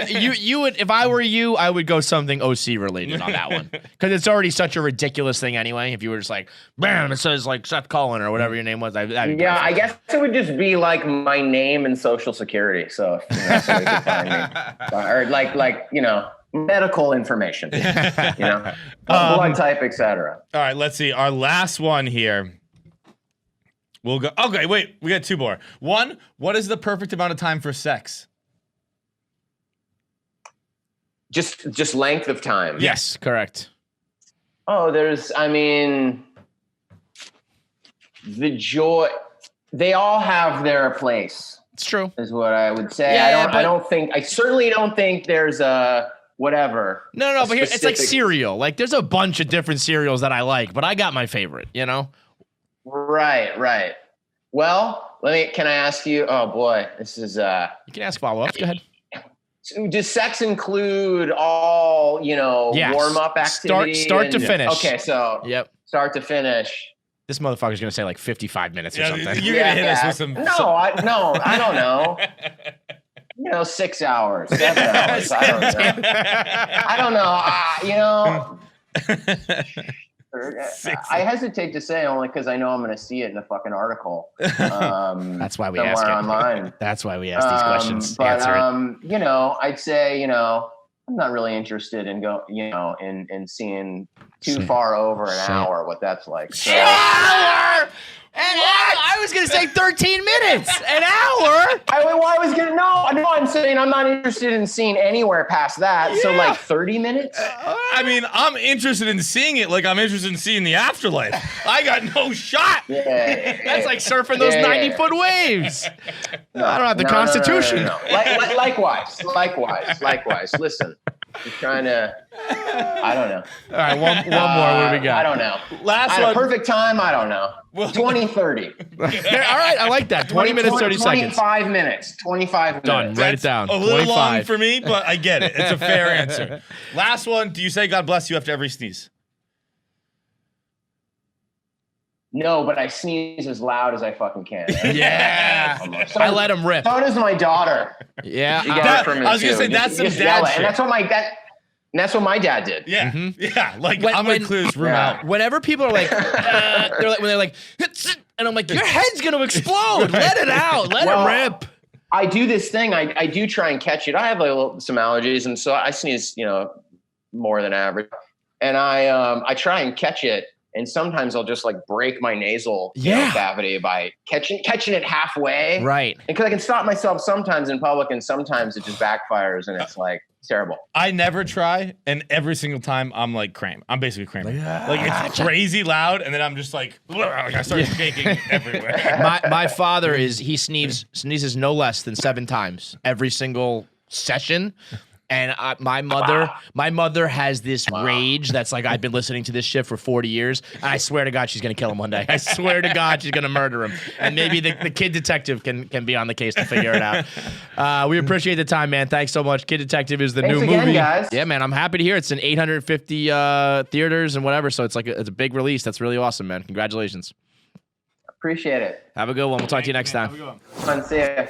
You would, if I were you, I would go something OC related on that one. Because it's already such a ridiculous thing anyway. If you were just like, bam, it says like Seth Cullen or whatever your name was. That'd be perfect. I guess it would just be like my name and social security. So if somebody could find me. Or like medical information, blood type, etc. All right, let's see. Our last one here. We'll go. Okay, wait. We got 2 more. One, what is the perfect amount of time for sex? Just length of time. Yes, correct. Oh, the joy. They all have their place. It's true. Is what I would say. Yeah, I certainly don't think there's a whatever. No, but here it's like cereal. Like there's a bunch of different cereals that I like, but I got my favorite, Right. Well, can I ask you? Oh boy, this is. You can ask follow-ups. Go ahead. Does sex include all warm up activities? Start to finish. Okay, so start to finish. This motherfucker's gonna say like 55 minutes or something. You're gonna hit us with some. No, I don't know. 6 hours, 7 hours. I don't know. I hesitate to say only because I know I'm going to see it in a fucking article. That's why we ask it. Online. That's why we ask these questions. But Answer it. I'd say I'm not really interested in in seeing too far over an hour what that's like. So, hour. I was gonna say 13 minutes, an hour. I'm saying I'm not interested in seeing anywhere past that. Yeah. So like 30 minutes. I mean, I'm interested in seeing it like I'm interested in seeing the afterlife. I got no shot. Yeah. That's like surfing those 90-foot waves. I don't have the Constitution. No. Likewise. Listen, I'm trying to. I don't know. All right, one more. What do we got? I don't know. Last one. Perfect time. I don't know. 20-30. All right, I like that. 20 minutes, 30 seconds. 25 minutes. 25 minutes. Done. Write it down. A little 25. long for me, but I get it. It's a fair answer. Last one. Do you say God bless you after every sneeze? No, but I sneeze as loud as I fucking can. Yeah. I let him rip. So does my daughter. Yeah. I was going to say, that's some dad shit. And that's what my dad did. Yeah. Yeah. Like, I'm going to clear this room out. Whenever people are like, they're like, and I'm like, your head's going to explode. Let it out. Let it rip. I do this thing. I do try and catch it. I have some allergies, and so I sneeze, more than average. And I try and catch it. And sometimes I'll just like break my nasal cavity by catching it halfway. Right. And because I can stop myself sometimes in public, and sometimes it just backfires, and it's like terrible. I never try, and every single time I'm like I'm basically cramping. Like it's crazy loud, and then I'm just like I start shaking everywhere. My father he sneezes no less than 7 times every single session. And my mother has this rage that's like, I've been listening to this shit for 40 years. And I swear to God, she's going to kill him one day. I swear to God, she's going to murder him. And maybe the kid detective can be on the case to figure it out. We appreciate the time, man. Thanks so much. Kid Detective is the new movie. Guys. Yeah, man. I'm happy to hear it's in 850 theaters and whatever. So it's a big release. That's really awesome, man. Congratulations. Appreciate it. Have a good one. We'll talk to you next time. Fun. See ya.